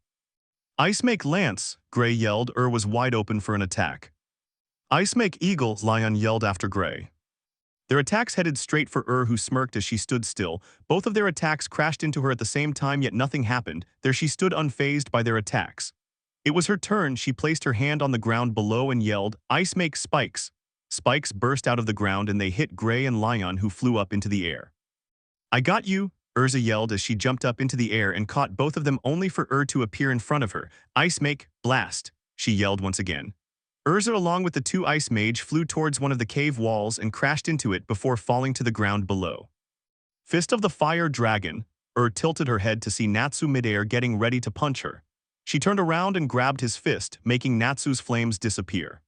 "Ice make lance," Gray yelled. Was wide open for an attack. "Ice make eagle," Lion yelled after Gray. Their attacks headed straight for who smirked as she stood still. Both of their attacks crashed into her at the same time, yet nothing happened. There she stood unfazed by their attacks. It was her turn. She placed her hand on the ground below and yelled, "Ice make spikes." Spikes burst out of the ground and they hit Gray and Lion, who flew up into the air. "I got you," Urza yelled as she jumped up into the air and caught both of them only for to appear in front of her. "Ice make, blast," she yelled once again. Urza along with the two ice mage flew towards one of the cave walls and crashed into it before falling to the ground below. Fist of the Fire Dragon, tilted her head to see Natsu midair getting ready to punch her. She turned around and grabbed his fist, making Natsu's flames disappear.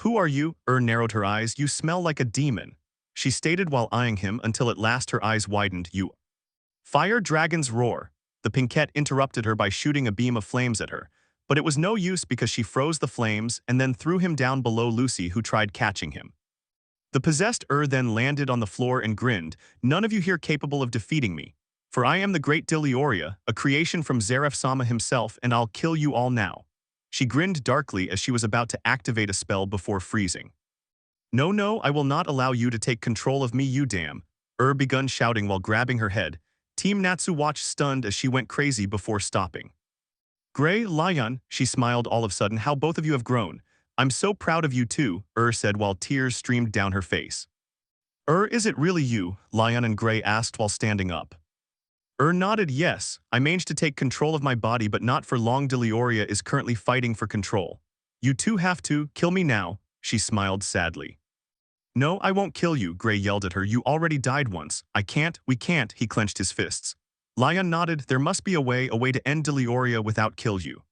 Who are you?" narrowed her eyes. "You smell like a demon," she stated while eyeing him until at last her eyes widened. "You." Fire Dragon's roar. The Pinkette interrupted her by shooting a beam of flames at her, but it was no use because she froze the flames and then threw him down below Lucy, who tried catching him. The possessed then landed on the floor and grinned. "None of you here capable of defeating me, for I am the great Dilioria, a creation from Zaref-sama himself, and I'll kill you all now." She grinned darkly as she was about to activate a spell before freezing. No, I will not allow you to take control of me, you damn," begun shouting while grabbing her head. Team Natsu watched stunned as she went crazy before stopping. "Gray, Lion," she smiled all of a sudden, "how both of you have grown. I'm so proud of you too," said while tears streamed down her face. Is it really you?" Lion and Gray asked while standing up. Nodded yes. "I managed to take control of my body but not for long. Dilioria is currently fighting for control. You two have to kill me now," she smiled sadly. "No, I won't kill you," Gray yelled at her. "You already died once." We can't," he clenched his fists. Lion nodded. "There must be a way to end Dilioria without kill you."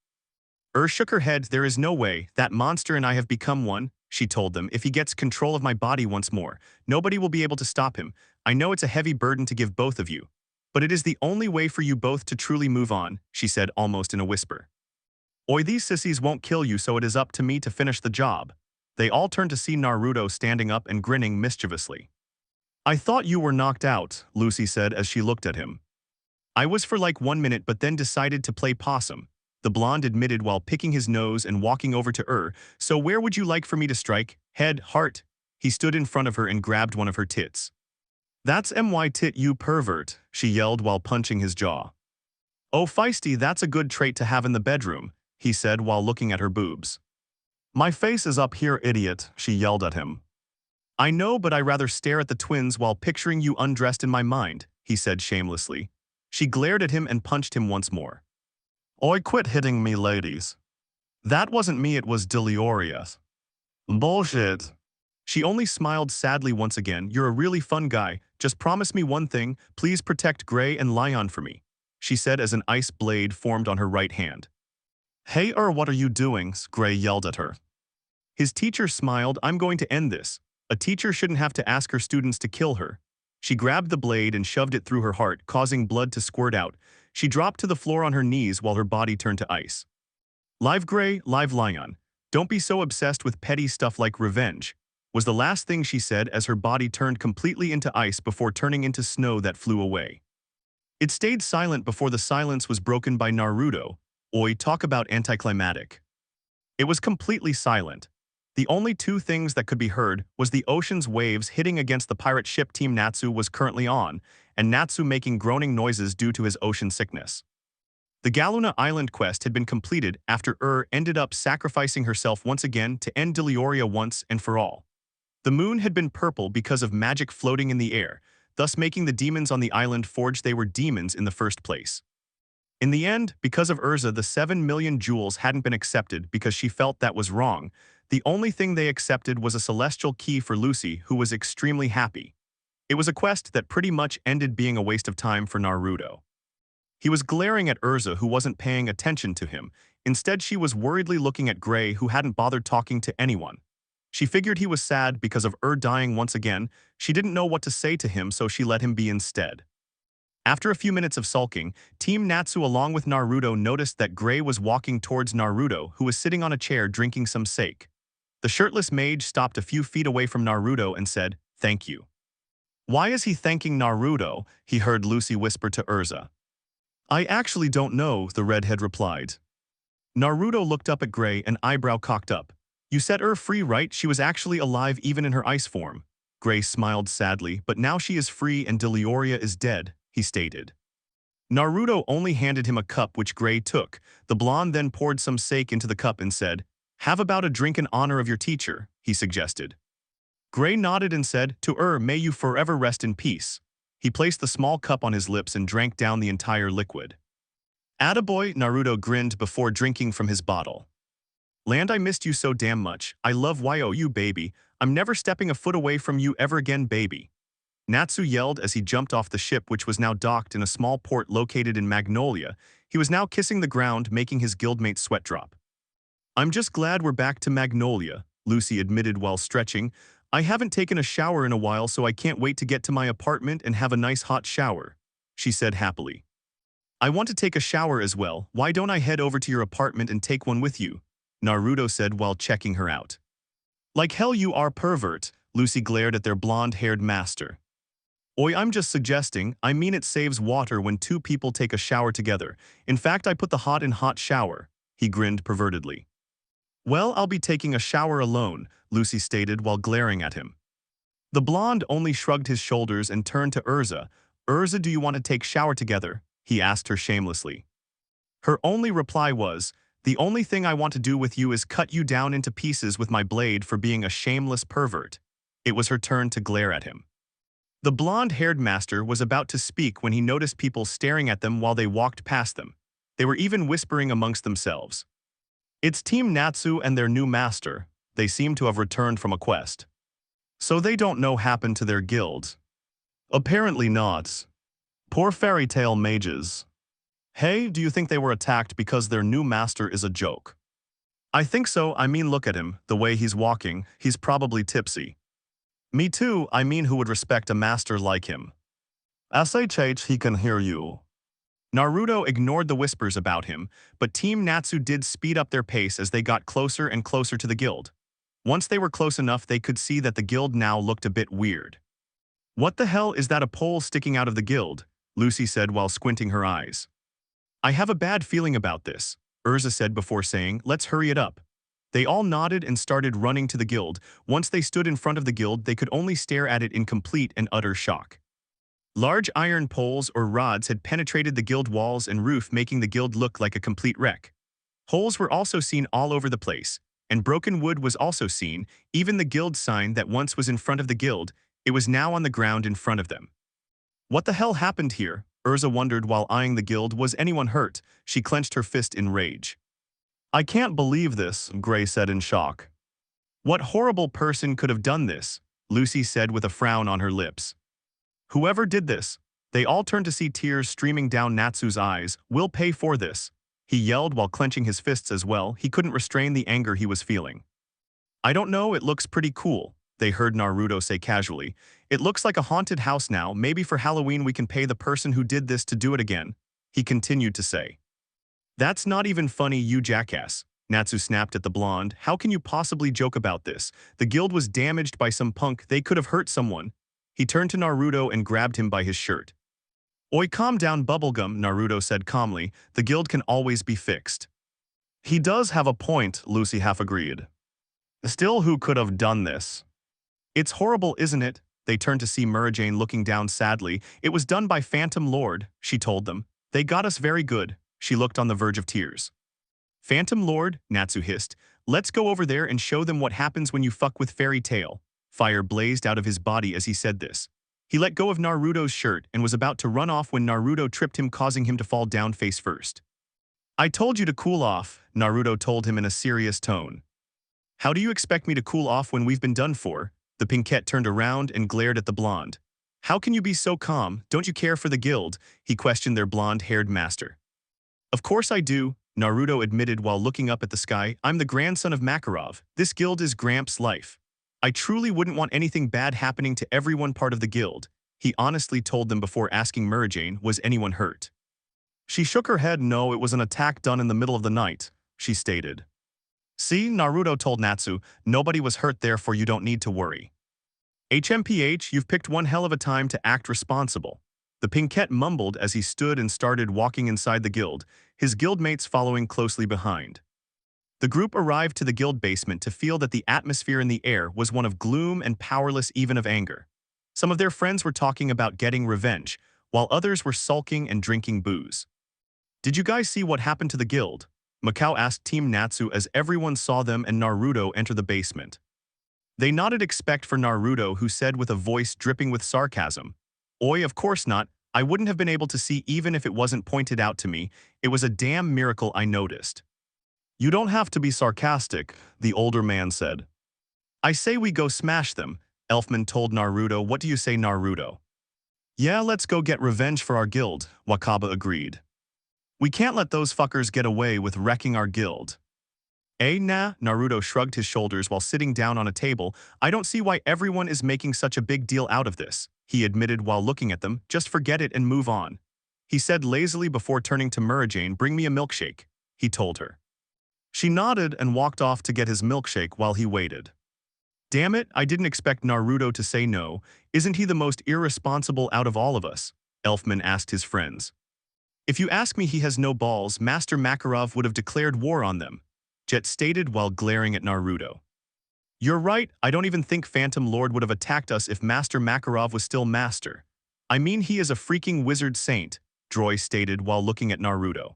Shook her head. "There is no way. That monster and I have become one," she told them. "If he gets control of my body once more, nobody will be able to stop him. I know it's a heavy burden to give both of you, but it is the only way for you both to truly move on," she said almost in a whisper. "Oi, these sissies won't kill you, so it is up to me to finish the job." They all turned to see Naruto standing up and grinning mischievously. "I thought you were knocked out," Lucy said as she looked at him. "I was for like 1 minute but then decided to play possum," the blonde admitted while picking his nose and walking over to "So where would you like for me to strike? Head, heart?" He stood in front of her and grabbed one of her tits. "That's my tit, you pervert," she yelled while punching his jaw. "Oh, feisty, that's a good trait to have in the bedroom," he said while looking at her boobs. "My face is up here, idiot," she yelled at him. "I know, but I rather stare at the twins while picturing you undressed in my mind," he said shamelessly. She glared at him and punched him once more. "Oi, quit hitting me, ladies. That wasn't me, it was Dilioria." "Bullshit." She only smiled sadly once again. "You're a really fun guy. Just promise me one thing. Please protect Gray and Lion for me," she said as an ice blade formed on her right hand. "Hey, what are you doing?" Gray yelled at her. His teacher smiled. "I'm going to end this. A teacher shouldn't have to ask her students to kill her." She grabbed the blade and shoved it through her heart, causing blood to squirt out. She dropped to the floor on her knees while her body turned to ice. "Live Gray, live Lion. Don't be so obsessed with petty stuff like revenge," was the last thing she said as her body turned completely into ice before turning into snow that flew away. It stayed silent before the silence was broken by Naruto. "Oi, talk about anticlimactic." It was completely silent. The only two things that could be heard was the ocean's waves hitting against the pirate ship Team Natsu was currently on, and Natsu making groaning noises due to his ocean sickness. The Galuna Island quest had been completed after ended up sacrificing herself once again to end Dilioria once and for all. The moon had been purple because of magic floating in the air, thus making the demons on the island forge they were demons in the first place. In the end, because of Urza, the 7 million jewels hadn't been accepted because she felt that was wrong. The only thing they accepted was a celestial key for Lucy, who was extremely happy. It was a quest that pretty much ended being a waste of time for Naruto. He was glaring at Urza, who wasn't paying attention to him. Instead, she was worriedly looking at Gray, who hadn't bothered talking to anyone. She figured he was sad because of dying once again. She didn't know what to say to him, so she let him be instead. After a few minutes of sulking, Team Natsu along with Naruto noticed that Gray was walking towards Naruto, who was sitting on a chair drinking some sake. The shirtless mage stopped a few feet away from Naruto and said, "Thank you." "Why is he thanking Naruto?" he heard Lucy whisper to Urza. "I actually don't know," the redhead replied. Naruto looked up at Gray, an eyebrow cocked up. "You set her free, right? She was actually alive even in her ice form." Gray smiled sadly. "But now she is free and Dilioria is dead," he stated. Naruto only handed him a cup, which Gray took. The blonde then poured some sake into the cup and said, "Have about a drink in honor of your teacher," he suggested. Gray nodded and said, may you forever rest in peace. He placed the small cup on his lips and drank down the entire liquid. Attaboy, Naruto grinned before drinking from his bottle. Land, I missed you so damn much. I love you, baby. I'm never stepping a foot away from you ever again, baby. Natsu yelled as he jumped off the ship, which was now docked in a small port located in Magnolia. He was now kissing the ground, making his guildmate's sweat drop. I'm just glad we're back to Magnolia, Lucy admitted while stretching. I haven't taken a shower in a while, so I can't wait to get to my apartment and have a nice hot shower, she said happily. I want to take a shower as well. Why don't I head over to your apartment and take one with you? Naruto said while checking her out. Like hell you are, pervert, Lucy glared at their blonde-haired master. Oi, I'm just suggesting. I mean, it saves water when two people take a shower together. In fact, I put the hot in hot shower, he grinned pervertedly. Well, I'll be taking a shower alone, Lucy stated while glaring at him. The blonde only shrugged his shoulders and turned to Urza. Urza, do you want to take shower together? He asked her shamelessly. Her only reply was, the only thing I want to do with you is cut you down into pieces with my blade for being a shameless pervert. It was her turn to glare at him. The blonde-haired master was about to speak when he noticed people staring at them while they walked past them. They were even whispering amongst themselves. It's Team Natsu and their new master. They seem to have returned from a quest. So they don't know happened to their guild. Apparently not. Poor fairy tale mages. Hey, do you think they were attacked because their new master is a joke? I think so. I mean, look at him, the way he's walking, he's probably tipsy. Me too. I mean, who would respect a master like him? SHH, he can hear you. Naruto ignored the whispers about him, but Team Natsu did speed up their pace as they got closer and closer to the guild. Once they were close enough, they could see that the guild now looked a bit weird. What the hell is that, a pole sticking out of the guild? Lucy said while squinting her eyes. I have a bad feeling about this, Urza said before saying, let's hurry it up. They all nodded and started running to the guild. Once they stood in front of the guild, they could only stare at it in complete and utter shock. Large iron poles or rods had penetrated the guild walls and roof, making the guild look like a complete wreck. Holes were also seen all over the place, and broken wood was also seen. Even the guild sign that once was in front of the guild, it was now on the ground in front of them. What the hell happened here? Urza wondered while eyeing the guild. Was anyone hurt? She clenched her fist in rage. I can't believe this, Gray said in shock. What horrible person could have done this? Lucy said with a frown on her lips. Whoever did this. They all turned to see tears streaming down Natsu's eyes. We'll pay for this, he yelled while clenching his fists as well. He couldn't restrain the anger he was feeling. I don't know, it looks pretty cool, they heard Naruto say casually. It looks like a haunted house now. Maybe for Halloween we can pay the person who did this to do it again, he continued to say. That's not even funny, you jackass, Natsu snapped at the blonde. How can you possibly joke about this? The guild was damaged by some punk. They could have hurt someone. He turned to Naruto and grabbed him by his shirt. Oi, calm down, Bubblegum, Naruto said calmly. The guild can always be fixed. He does have a point, Lucy half agreed. Still, who could have done this? It's horrible, isn't it? They turned to see Murajane looking down sadly. It was done by Phantom Lord, she told them. They got us very good. She looked on the verge of tears. Phantom Lord, Natsu hissed. Let's go over there and show them what happens when you fuck with Fairy Tail. Fire blazed out of his body as he said this. He let go of Naruto's shirt and was about to run off when Naruto tripped him, causing him to fall down face first. I told you to cool off, Naruto told him in a serious tone. How do you expect me to cool off when we've been done for? The pinkette turned around and glared at the blonde. How can you be so calm? Don't you care for the guild? He questioned their blonde-haired master. Of course I do, Naruto admitted while looking up at the sky. I'm the grandson of Makarov. This guild is Gramps' life. I truly wouldn't want anything bad happening to everyone part of the guild, he honestly told them before asking Murajane, was anyone hurt? She shook her head. No, it was an attack done in the middle of the night, she stated. See, Naruto told Natsu, nobody was hurt, therefore you don't need to worry. HMPH, you've picked one hell of a time to act responsible. The pinkette mumbled as he stood and started walking inside the guild, his guildmates following closely behind. The group arrived to the guild basement to feel that the atmosphere in the air was one of gloom and powerless, even of anger. Some of their friends were talking about getting revenge, while others were sulking and drinking booze. Did you guys see what happened to the guild? Mikao asked Team Natsu as everyone saw them and Naruto enter the basement. They nodded expect for Naruto, who said with a voice dripping with sarcasm, "Oi, of course not. I wouldn't have been able to see even if it wasn't pointed out to me. It was a damn miracle I noticed." "You don't have to be sarcastic," the older man said. "I say we go smash them," Elfman told Naruto. "What do you say, Naruto?" "Yeah, let's go get revenge for our guild," Wakaba agreed. "We can't let those fuckers get away with wrecking our guild." Nah, Naruto shrugged his shoulders while sitting down on a table. "I don't see why everyone is making such a big deal out of this," he admitted while looking at them. "Just forget it and move on," he said lazily before turning to Murajane. "Bring me a milkshake," he told her. She nodded and walked off to get his milkshake while he waited. "Damn it, I didn't expect Naruto to say no. Isn't he the most irresponsible out of all of us?" Elfman asked his friends. "If you ask me, he has no balls. Master Makarov would have declared war on them," Jet stated while glaring at Naruto. "You're right, I don't even think Phantom Lord would have attacked us if Master Makarov was still master. I mean, he is a freaking wizard saint," Droy stated while looking at Naruto.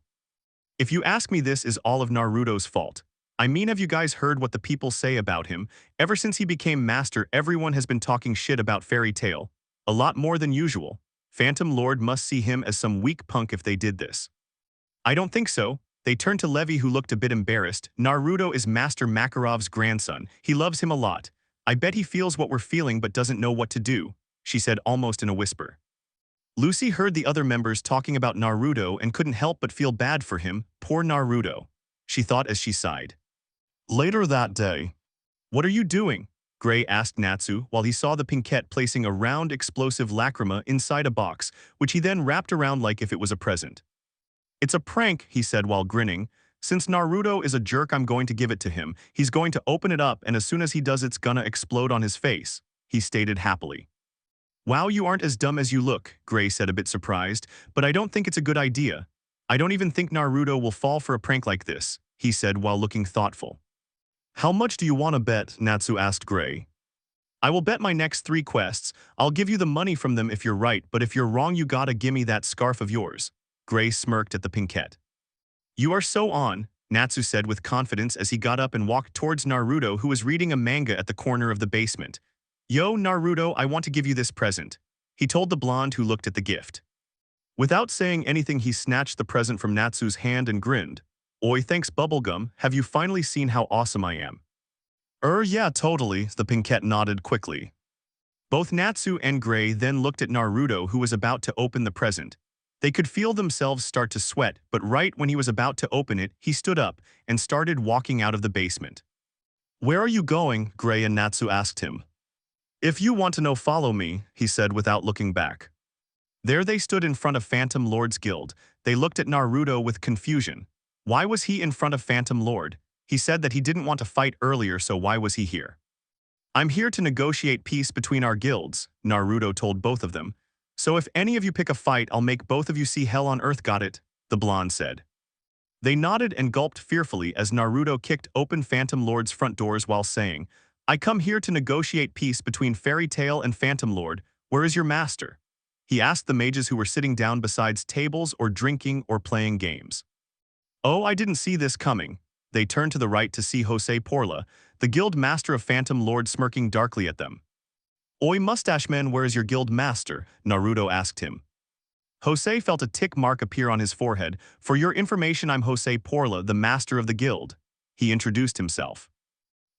"If you ask me, this is all of Naruto's fault. I mean, have you guys heard what the people say about him? Ever since he became master, everyone has been talking shit about Fairy Tail. A lot more than usual. Phantom Lord must see him as some weak punk if they did this." "I don't think so." They turned to Levi, who looked a bit embarrassed. "Naruto is Master Makarov's grandson. He loves him a lot. I bet he feels what we're feeling but doesn't know what to do," she said almost in a whisper. Lucy heard the other members talking about Naruto and couldn't help but feel bad for him. Poor Naruto, she thought as she sighed. Later that day. "What are you doing?" Gray asked Natsu while he saw the Pinkette placing a round explosive lacrima inside a box, which he then wrapped around like if it was a present. "It's a prank," he said while grinning. "Since Naruto is a jerk, I'm going to give it to him. He's going to open it up, and as soon as he does, it's gonna explode on his face," he stated happily. "Wow, you aren't as dumb as you look," Gray said a bit surprised, "but I don't think it's a good idea. I don't even think Naruto will fall for a prank like this," he said while looking thoughtful. "How much do you want to bet?" Natsu asked Gray. "I will bet my next 3 quests. I'll give you the money from them if you're right, but if you're wrong, you gotta gimme that scarf of yours." Gray smirked at the Pinkette. "You are so on," Natsu said with confidence as he got up and walked towards Naruto, who was reading a manga at the corner of the basement. "Yo, Naruto, I want to give you this present," he told the blonde, who looked at the gift. Without saying anything, he snatched the present from Natsu's hand and grinned. "Oi, thanks bubblegum, have you finally seen how awesome I am?" Yeah, totally," the Pinkette nodded quickly. Both Natsu and Gray then looked at Naruto, who was about to open the present. They could feel themselves start to sweat, but right when he was about to open it, he stood up and started walking out of the basement. "Where are you going?" Gray and Natsu asked him. "If you want to know, follow me," he said without looking back. There they stood in front of Phantom Lord's guild. They looked at Naruto with confusion. Why was he in front of Phantom Lord? He said that he didn't want to fight earlier, so why was he here? "I'm here to negotiate peace between our guilds," Naruto told both of them. "So if any of you pick a fight, I'll make both of you see hell on earth, got it?" the blonde said. They nodded and gulped fearfully as Naruto kicked open Phantom Lord's front doors while saying, "I come here to negotiate peace between Fairy Tail and Phantom Lord. Where is your master?" he asked the mages who were sitting down besides tables or drinking or playing games. "Oh, I didn't see this coming." They turned to the right to see Jose Porla, the guild master of Phantom Lord, smirking darkly at them. "Oi, mustache man, where is your guild master?" Naruto asked him. Jose felt a tick mark appear on his forehead. "For your information, I'm Jose Porla, the master of the guild," he introduced himself.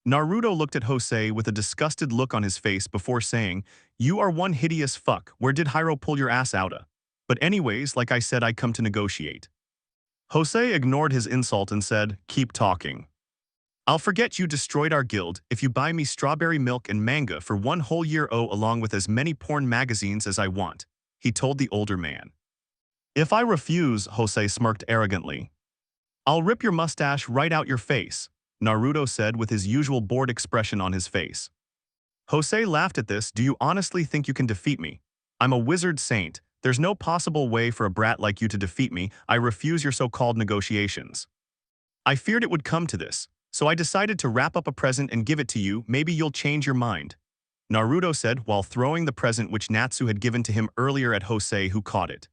Naruto looked at Jose with a disgusted look on his face before saying, "You are one hideous fuck. Where did Hiro pull your ass outta? But anyways, like I said, I come to negotiate." Jose ignored his insult and said, "Keep talking. I'll forget you destroyed our guild if you buy me strawberry milk and manga for 1 whole year, along with as many porn magazines as I want," he told the older man. "If I refuse," Jose smirked arrogantly. "I'll rip your mustache right out your face," Naruto said with his usual bored expression on his face. Jose laughed at this. "Do you honestly think you can defeat me? I'm a wizard saint. There's no possible way for a brat like you to defeat me. I refuse your so-called negotiations." "I feared it would come to this, so I decided to wrap up a present and give it to you. Maybe you'll change your mind," Naruto said while throwing the present which Natsu had given to him earlier at Jose, who caught it.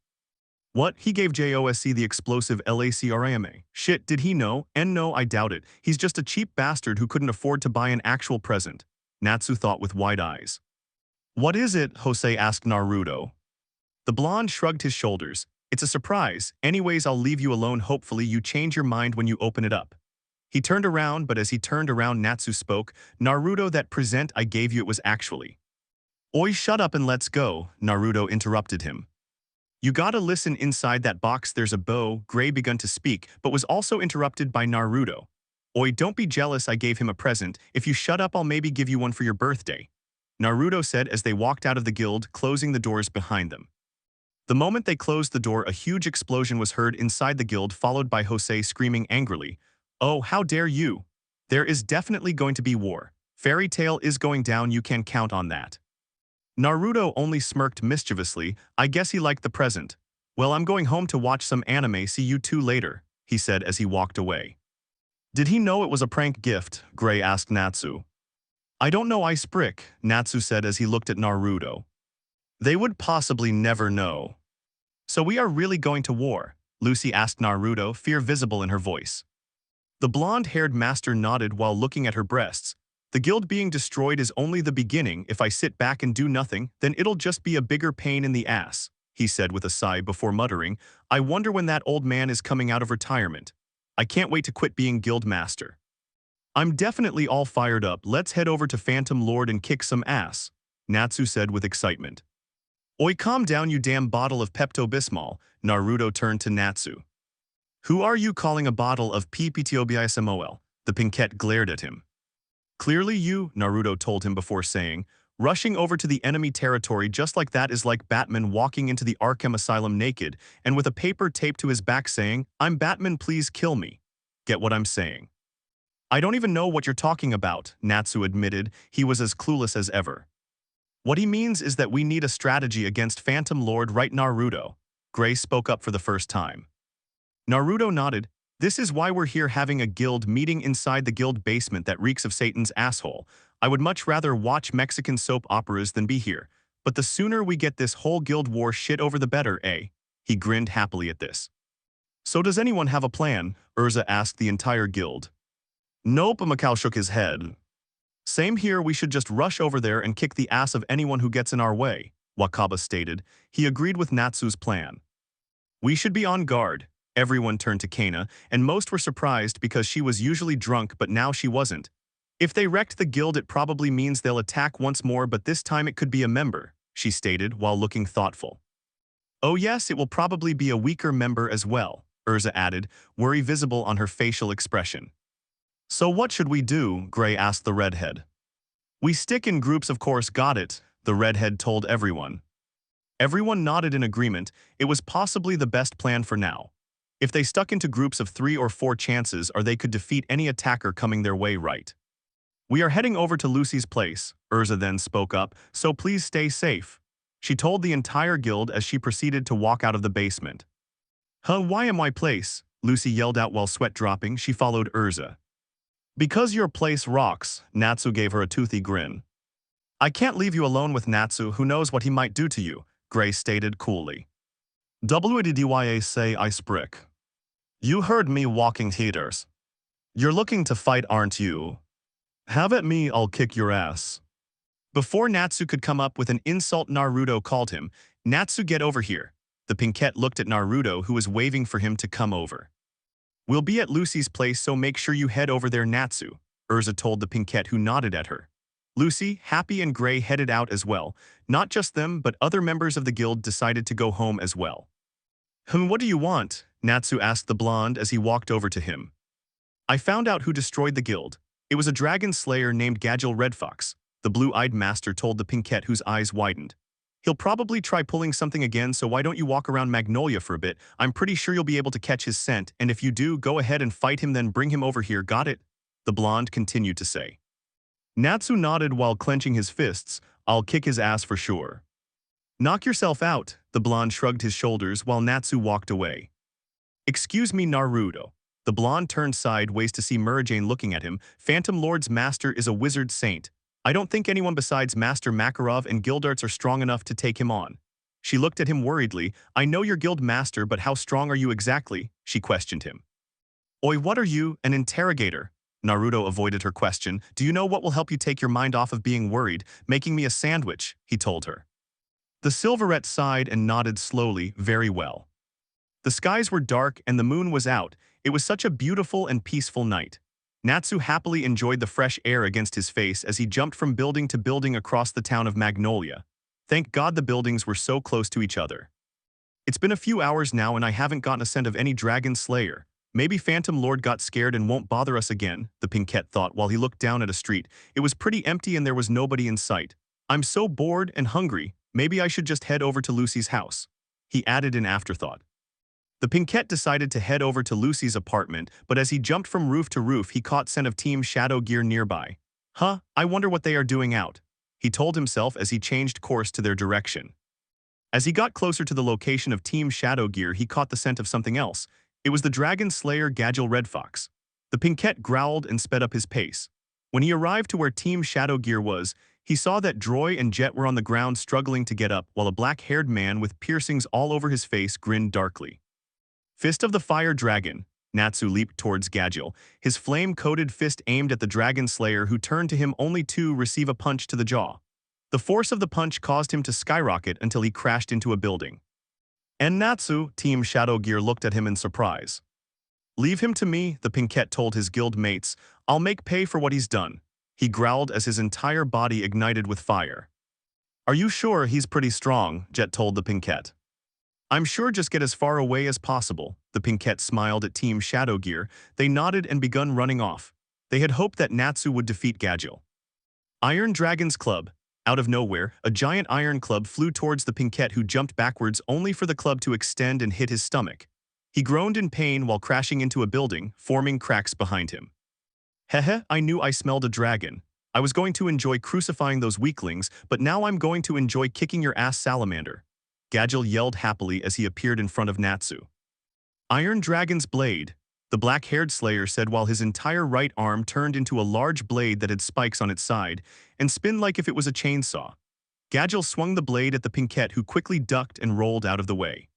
"What? He gave Josc the explosive LACRAMA. Shit, did he know? And no, I doubt it. He's just a cheap bastard who couldn't afford to buy an actual present," Natsu thought with wide eyes. What is it? Jose asked Naruto. The blonde shrugged his shoulders. It's a surprise. Anyways, I'll leave you alone. Hopefully you change your mind when you open it up. He turned around, but as he turned around, Natsu spoke. Naruto, that present I gave you, it was actually. Oi, shut up and let's go, Naruto interrupted him. You gotta listen, inside that box there's a bow. Gray begun to speak, but was also interrupted by Naruto. Oi, don't be jealous, I gave him a present. If you shut up, I'll maybe give you one for your birthday, Naruto said as they walked out of the guild, closing the doors behind them. The moment they closed the door, a huge explosion was heard inside the guild, followed by Jose screaming angrily, "Oh, how dare you! There is definitely going to be war. Fairy Tail is going down, you can count on that." Naruto only smirked mischievously. I guess he liked the present. Well, I'm going home to watch some anime, see you two later, he said as he walked away. Did he know it was a prank gift? Gray asked Natsu. I don't know, Ice Brick, Natsu said as he looked at Naruto. They would possibly never know. So we are really going to war? Lucy asked Naruto, fear visible in her voice. The blonde-haired master nodded while looking at her breasts. The guild being destroyed is only the beginning. If I sit back and do nothing, then it'll just be a bigger pain in the ass, he said with a sigh before muttering, I wonder when that old man is coming out of retirement. I can't wait to quit being guild master. I'm definitely all fired up. Let's head over to Phantom Lord and kick some ass, Natsu said with excitement. Oi, calm down, you damn bottle of Pepto-Bismol, Naruto turned to Natsu. Who are you calling a bottle of PPTOBISMOL? The pinkette glared at him. Clearly you, Naruto told him before saying, rushing over to the enemy territory just like that is like Batman walking into the Arkham Asylum naked and with a paper taped to his back saying, I'm Batman, please kill me. Get what I'm saying? I don't even know what you're talking about, Natsu admitted. He was as clueless as ever. What he means is that we need a strategy against Phantom Lord, right, Naruto? Gray spoke up for the first time. Naruto nodded. This is why we're here, having a guild meeting inside the guild basement that reeks of Satan's asshole. I would much rather watch Mexican soap operas than be here, but the sooner we get this whole guild war shit over the better, eh? He grinned happily at this. So does anyone have a plan? Urza asked the entire guild. Nope, Macau shook his head. Same here, we should just rush over there and kick the ass of anyone who gets in our way, Wakaba stated. He agreed with Natsu's plan. We should be on guard. Everyone turned to Kana, and most were surprised because she was usually drunk, but now she wasn't. If they wrecked the guild, it probably means they'll attack once more, but this time it could be a member, she stated while looking thoughtful. Oh yes, it will probably be a weaker member as well, Urza added, worry visible on her facial expression. So what should we do? Gray asked the redhead. We stick in groups, of course. Got it, the redhead told everyone. Everyone nodded in agreement. It was possibly the best plan for now. If they stuck into groups of 3 or 4, chances are they could defeat any attacker coming their way, right? We are heading over to Lucy's place, Urza then spoke up, so please stay safe, she told the entire guild as she proceeded to walk out of the basement. Why am I place? Lucy yelled out while sweat dropping. She followed Urza. Because your place rocks, Natsu gave her a toothy grin. I can't leave you alone with Natsu, who knows what he might do to you, Gray stated coolly. WDDYA say Ice Brick. You heard me, walking haters. You're looking to fight, aren't you? Have at me, I'll kick your ass. Before Natsu could come up with an insult, Naruto called him. Natsu, get over here. The pinkette looked at Naruto, who was waving for him to come over. We'll be at Lucy's place, so make sure you head over there, Natsu, Urza told the pinkette, who nodded at her. Lucy, Happy, and Gray headed out as well. Not just them, but other members of the guild decided to go home as well. What do you want? Natsu asked the blonde as he walked over to him. I found out who destroyed the guild. It was a dragon slayer named Gadgil Redfox, the blue-eyed master told the pinkette, whose eyes widened. He'll probably try pulling something again, so why don't you walk around Magnolia for a bit? I'm pretty sure you'll be able to catch his scent, and if you do, go ahead and fight him, then bring him over here, got it? The blonde continued to say. Natsu nodded while clenching his fists. I'll kick his ass for sure. Knock yourself out, the blonde shrugged his shoulders while Natsu walked away. Excuse me, Naruto. The blonde turned sideways to see Murajane looking at him. Phantom Lord's master is a wizard saint. I don't think anyone besides Master Makarov and Guildarts are strong enough to take him on. She looked at him worriedly. I know you're guild master, but how strong are you exactly? She questioned him. Oi, what are you, an interrogator? Naruto avoided her question. Do you know what will help you take your mind off of being worried? Making me a sandwich, he told her. The silverette sighed and nodded slowly, very well. The skies were dark and the moon was out. It was such a beautiful and peaceful night. Natsu happily enjoyed the fresh air against his face as he jumped from building to building across the town of Magnolia. Thank God the buildings were so close to each other. It's been a few hours now and I haven't gotten a scent of any dragon slayer. Maybe Phantom Lord got scared and won't bother us again, the Pinkette thought while he looked down at a street. It was pretty empty and there was nobody in sight. I'm so bored and hungry, maybe I should just head over to Lucy's house, he added in afterthought. The Pinkette decided to head over to Lucy's apartment, but as he jumped from roof to roof he caught scent of Team Shadow Gear nearby. Huh, I wonder what they are doing out, he told himself as he changed course to their direction. As he got closer to the location of Team Shadow Gear he caught the scent of something else. It was the dragon slayer Gadgel Red Fox. The Pinkette growled and sped up his pace. When he arrived to where Team Shadow Gear was, he saw that Droy and Jet were on the ground struggling to get up while a black-haired man with piercings all over his face grinned darkly. Fist of the Fire Dragon. Natsu leaped towards Gadgel, his flame-coated fist aimed at the dragon slayer who turned to him only to receive a punch to the jaw. The force of the punch caused him to skyrocket until he crashed into a building. And Natsu, Team Shadow Gear looked at him in surprise. Leave him to me, the Pinkette told his guild mates. I'll make pay for what he's done. He growled as his entire body ignited with fire. Are you sure he's pretty strong? Jet told the Pinkette. I'm sure, just get as far away as possible. The Pinkette smiled at Team Shadow Gear. They nodded and begun running off. They had hoped that Natsu would defeat Gadgel. Iron Dragon's Club. Out of nowhere, a giant iron club flew towards the Pinkette who jumped backwards only for the club to extend and hit his stomach. He groaned in pain while crashing into a building, forming cracks behind him. Heh, I knew I smelled a dragon. I was going to enjoy crucifying those weaklings, but now I'm going to enjoy kicking your ass, salamander. Gadgel yelled happily as he appeared in front of Natsu. Iron Dragon's Blade, the black-haired slayer said while his entire right arm turned into a large blade that had spikes on its side and spun like if it was a chainsaw. Gadgel swung the blade at the Pinkette who quickly ducked and rolled out of the way.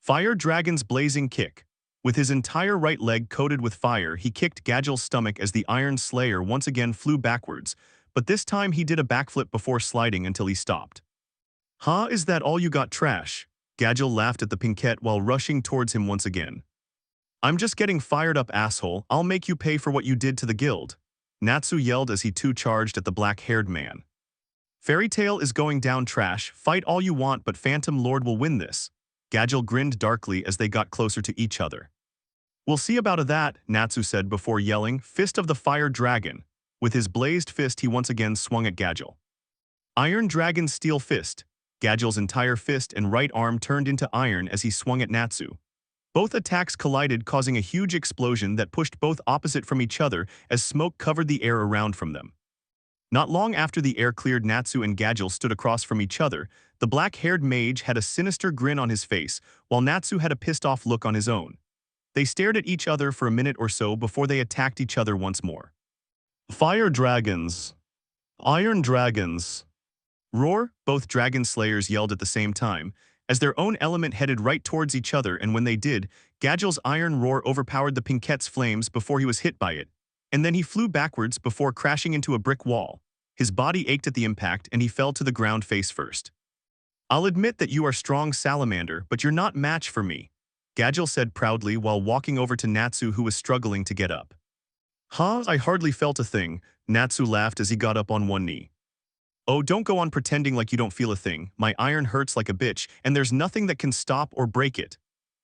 Fire Dragon's Blazing Kick. With his entire right leg coated with fire, he kicked Gadgel's stomach as the Iron Slayer once again flew backwards, but this time he did a backflip before sliding until he stopped. Huh, is that all you got, trash? Gadgel laughed at the Pinkette while rushing towards him once again. I'm just getting fired up, asshole. I'll make you pay for what you did to the guild. Natsu yelled as he too charged at the black-haired man. Fairy Tail is going down, trash. Fight all you want, but Phantom Lord will win this. Gadgel grinned darkly as they got closer to each other. We'll see about that, Natsu said before yelling, Fist of the Fire Dragon. With his blazed fist he once again swung at Gadgel. Iron Dragon's Steel Fist. Gadgel's entire fist and right arm turned into iron as he swung at Natsu. Both attacks collided, causing a huge explosion that pushed both opposite from each other as smoke covered the air around from them. Not long after the air cleared, Natsu and Gadgel stood across from each other. The black-haired mage had a sinister grin on his face, while Natsu had a pissed-off look on his own. They stared at each other for a minute or so before they attacked each other once more. Fire Dragons. Iron Dragons. Roar, both dragon slayers yelled at the same time, as their own element headed right towards each other, and when they did, Gadgel's iron roar overpowered the Pinkette's flames before he was hit by it, and then he flew backwards before crashing into a brick wall. His body ached at the impact and he fell to the ground face first. I'll admit that you are strong, salamander, but you're not match for me, Gadgel said proudly while walking over to Natsu who was struggling to get up. Huh, I hardly felt a thing, Natsu laughed as he got up on one knee. Oh, don't go on pretending like you don't feel a thing. My iron hurts like a bitch, and there's nothing that can stop or break it.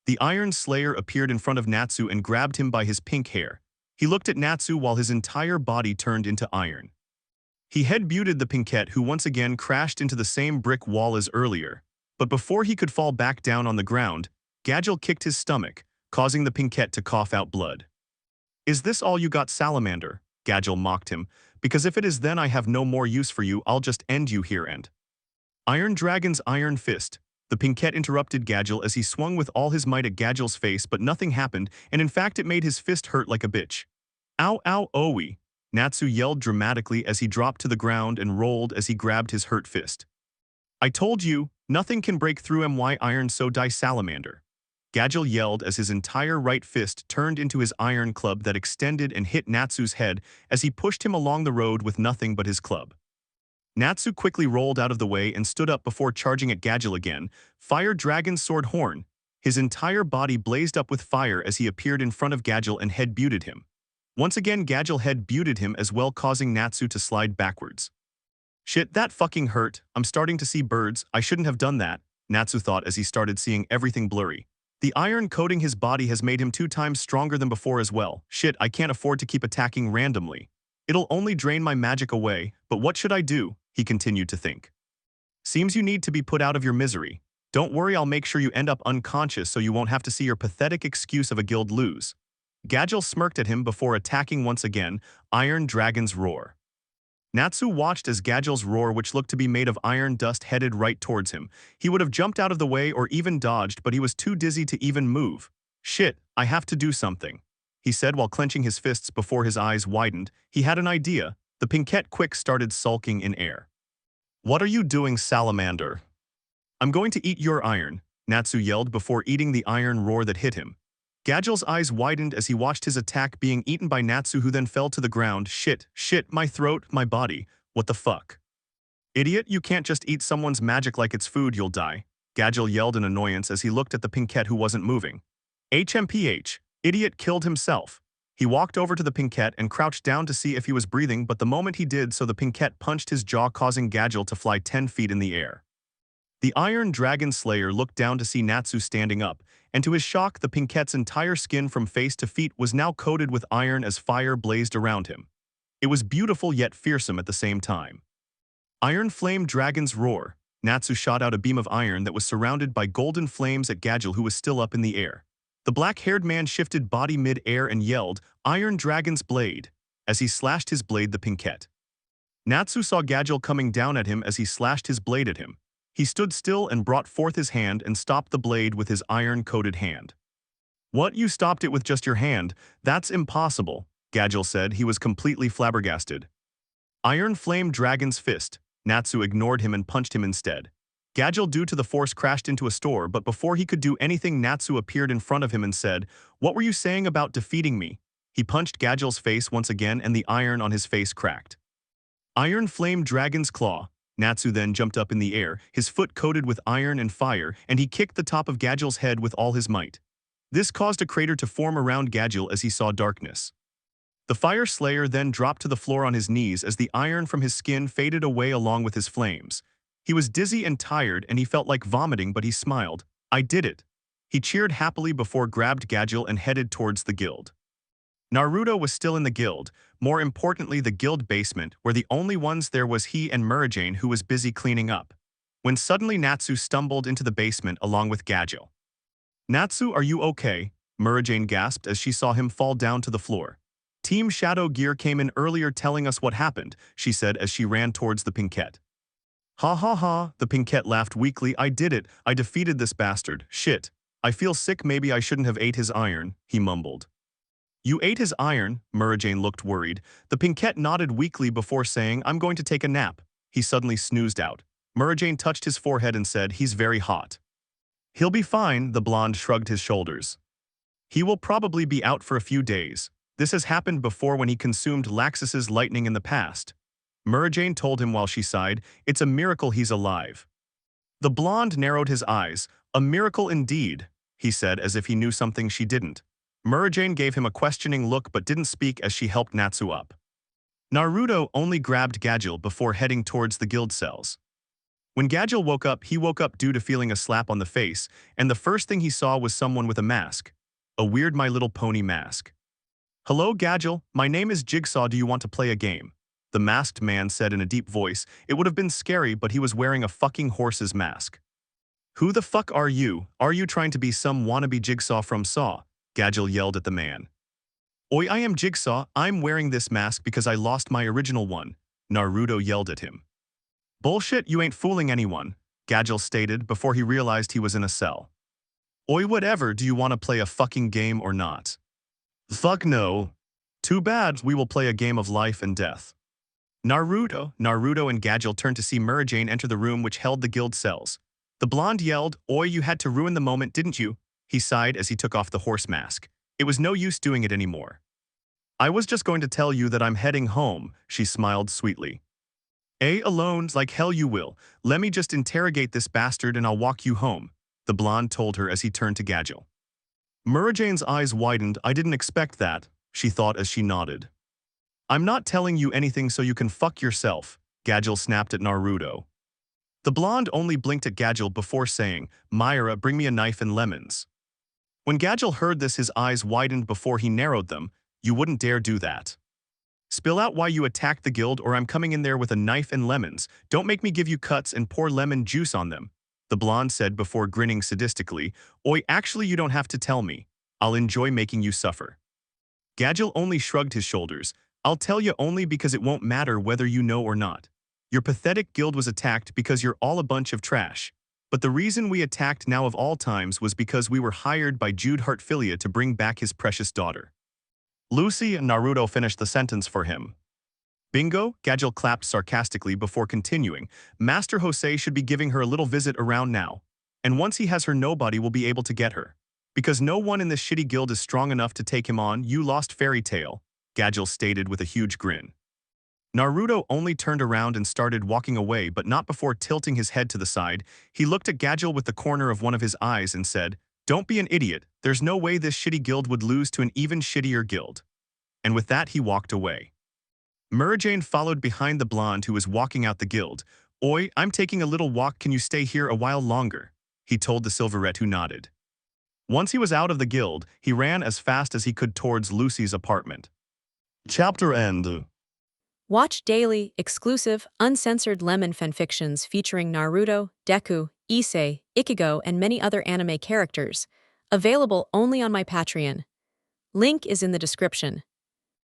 The Iron Slayer appeared in front of Natsu and grabbed him by his pink hair. He looked at Natsu while his entire body turned into iron. He head-butted the Pinkette who once again crashed into the same brick wall as earlier. But before he could fall back down on the ground, Gadgel kicked his stomach, causing the Pinkette to cough out blood. Is this all you got, salamander? Gadgel mocked him. Because if it is, then I have no more use for you. I'll just end you here and... Iron Dragon's Iron Fist. The Pinkette interrupted Gadgel as he swung with all his might at Gadgel's face, but nothing happened, and in fact it made his fist hurt like a bitch. Ow, ow, owie. Natsu yelled dramatically as he dropped to the ground and rolled as he grabbed his hurt fist. I told you, nothing can break through my iron, so die, salamander. Gadgil yelled as his entire right fist turned into his iron club that extended and hit Natsu's head as he pushed him along the road with nothing but his club. Natsu quickly rolled out of the way and stood up before charging at Gadgil again, Fire Dragon's sword horn. His entire body blazed up with fire as he appeared in front of Gadgil and head butted him. Once again Gadgil head butted him as well, causing Natsu to slide backwards. Shit, that fucking hurt. I'm starting to see birds. I shouldn't have done that, Natsu thought as he started seeing everything blurry. The iron coating his body has made him 2 times stronger than before as well. Shit, I can't afford to keep attacking randomly. It'll only drain my magic away, but what should I do? He continued to think. Seems you need to be put out of your misery. Don't worry, I'll make sure you end up unconscious so you won't have to see your pathetic excuse of a guild lose. Gadgil smirked at him before attacking once again, Iron Dragon's Roar. Natsu watched as Gadgil's roar, which looked to be made of iron dust, headed right towards him. He would have jumped out of the way or even dodged, but he was too dizzy to even move. Shit, I have to do something, he said while clenching his fists before his eyes widened. He had an idea. The Pinkette quick started sulking in air. What are you doing, salamander? I'm going to eat your iron, Natsu yelled before eating the iron roar that hit him. Gadgil's eyes widened as he watched his attack being eaten by Natsu, who then fell to the ground. Shit, my throat, my body, what the fuck? Idiot, you can't just eat someone's magic like it's food, you'll die, Gadgil yelled in annoyance as he looked at the Pinkette who wasn't moving. HMPH, idiot killed himself. He walked over to the Pinkette and crouched down to see if he was breathing, but the moment he did so the Pinkette punched his jaw, causing Gadgil to fly 10 feet in the air. The Iron Dragon Slayer looked down to see Natsu standing up, and to his shock the Pinkette's entire skin from face to feet was now coated with iron as fire blazed around him. It was beautiful yet fearsome at the same time. Iron Flame Dragon's Roar. Natsu shot out a beam of iron that was surrounded by golden flames at Gadgil, who was still up in the air. The black-haired man shifted body mid-air and yelled, Iron Dragon's Blade, as he slashed his blade the Pinkette. Natsu saw Gadgil coming down at him as he slashed his blade at him. He stood still and brought forth his hand and stopped the blade with his iron-coated hand. What, you stopped it with just your hand? That's impossible, Gadgil said. He was completely flabbergasted. Iron Flame Dragon's Fist. Natsu ignored him and punched him instead. Gadgil, due to the force, crashed into a store, but before he could do anything Natsu appeared in front of him and said, What were you saying about defeating me? He punched Gadgil's face once again and the iron on his face cracked. Iron Flame Dragon's Claw. Natsu then jumped up in the air, his foot coated with iron and fire, and he kicked the top of Gadgil's head with all his might. This caused a crater to form around Gadgil as he saw darkness. The Fire Slayer then dropped to the floor on his knees as the iron from his skin faded away along with his flames. He was dizzy and tired and he felt like vomiting, but he smiled. I did it. He cheered happily before grabbed Gadgil and headed towards the guild. Naruto was still in the guild, more importantly the guild basement, where the only ones there was he and Murajane, who was busy cleaning up. When suddenly Natsu stumbled into the basement along with Gadgil. Natsu, are you okay? Murajane gasped as she saw him fall down to the floor. Team Shadow Gear came in earlier telling us what happened, she said as she ran towards the Pinkette. Ha ha ha, the Pinkette laughed weakly. I did it, I defeated this bastard. Shit. I feel sick, maybe I shouldn't have ate his iron, he mumbled. You ate his iron? Murajane looked worried. The Pinkette nodded weakly before saying, I'm going to take a nap. He suddenly snoozed out. Murajane touched his forehead and said, He's very hot. He'll be fine, the blonde shrugged his shoulders. He will probably be out for a few days. This has happened before when he consumed Laxus's lightning in the past. Murajane told him while she sighed, It's a miracle he's alive. The blonde narrowed his eyes. A miracle indeed, he said as if he knew something she didn't. Murajane gave him a questioning look but didn't speak as she helped Natsu up. Naruto only grabbed Gadgil before heading towards the guild cells. When Gadgil woke up, he woke up due to feeling a slap on the face, and the first thing he saw was someone with a mask. A weird My Little Pony mask. Hello, Gadgil, my name is Jigsaw, do you want to play a game? The masked man said in a deep voice. It would have been scary, but he was wearing a fucking horse's mask. Who the fuck are you? Are you trying to be some wannabe Jigsaw from Saw? Gadgil yelled at the man. Oi, I am Jigsaw, I'm wearing this mask because I lost my original one, Naruto yelled at him. Bullshit, you ain't fooling anyone, Gadgil stated before he realized he was in a cell. Oi, whatever, do you want to play a fucking game or not? Fuck no. Too bad, we will play a game of life and death. Naruto and Gadgil turned to see Murajane enter the room which held the guild cells. The blonde yelled, Oi, you had to ruin the moment, didn't you? He sighed as he took off the horse mask. It was no use doing it anymore. I was just going to tell you that I'm heading home, she smiled sweetly. Alone, like hell you will. Let me just interrogate this bastard and I'll walk you home, the blonde told her as he turned to Gadgil. Murajane's eyes widened. I didn't expect that, she thought as she nodded. I'm not telling you anything so you can fuck yourself, Gadgil snapped at Naruto. The blonde only blinked at Gadgil before saying, Myra, bring me a knife and lemons. When Gadgil heard this, his eyes widened before he narrowed them. You wouldn't dare do that. Spill out why you attacked the guild or I'm coming in there with a knife and lemons. Don't make me give you cuts and pour lemon juice on them, the blonde said before grinning sadistically. Oi, actually you don't have to tell me. I'll enjoy making you suffer. Gadgil only shrugged his shoulders. I'll tell you only because it won't matter whether you know or not. Your pathetic guild was attacked because you're all a bunch of trash. But the reason we attacked now of all times was because we were hired by Jude Hartfilia to bring back his precious daughter. Lucy and Naruto finished the sentence for him. Bingo, Gadgil clapped sarcastically before continuing. Master Jose should be giving her a little visit around now. And once he has her, nobody will be able to get her. Because no one in this shitty guild is strong enough to take him on, you lost fairy tale, Gadgil stated with a huge grin. Naruto only turned around and started walking away, but not before tilting his head to the side. He looked at Gadgil with the corner of one of his eyes and said, Don't be an idiot, there's no way this shitty guild would lose to an even shittier guild. And with that he walked away. Murajane followed behind the blonde who was walking out the guild. Oi, I'm taking a little walk, can you stay here a while longer? He told the Silverette, who nodded. Once he was out of the guild, he ran as fast as he could towards Lucy's apartment. Chapter end. Watch daily, exclusive, uncensored lemon fanfictions featuring Naruto, Deku, Issei, Ichigo, and many other anime characters. Available only on my Patreon. Link is in the description.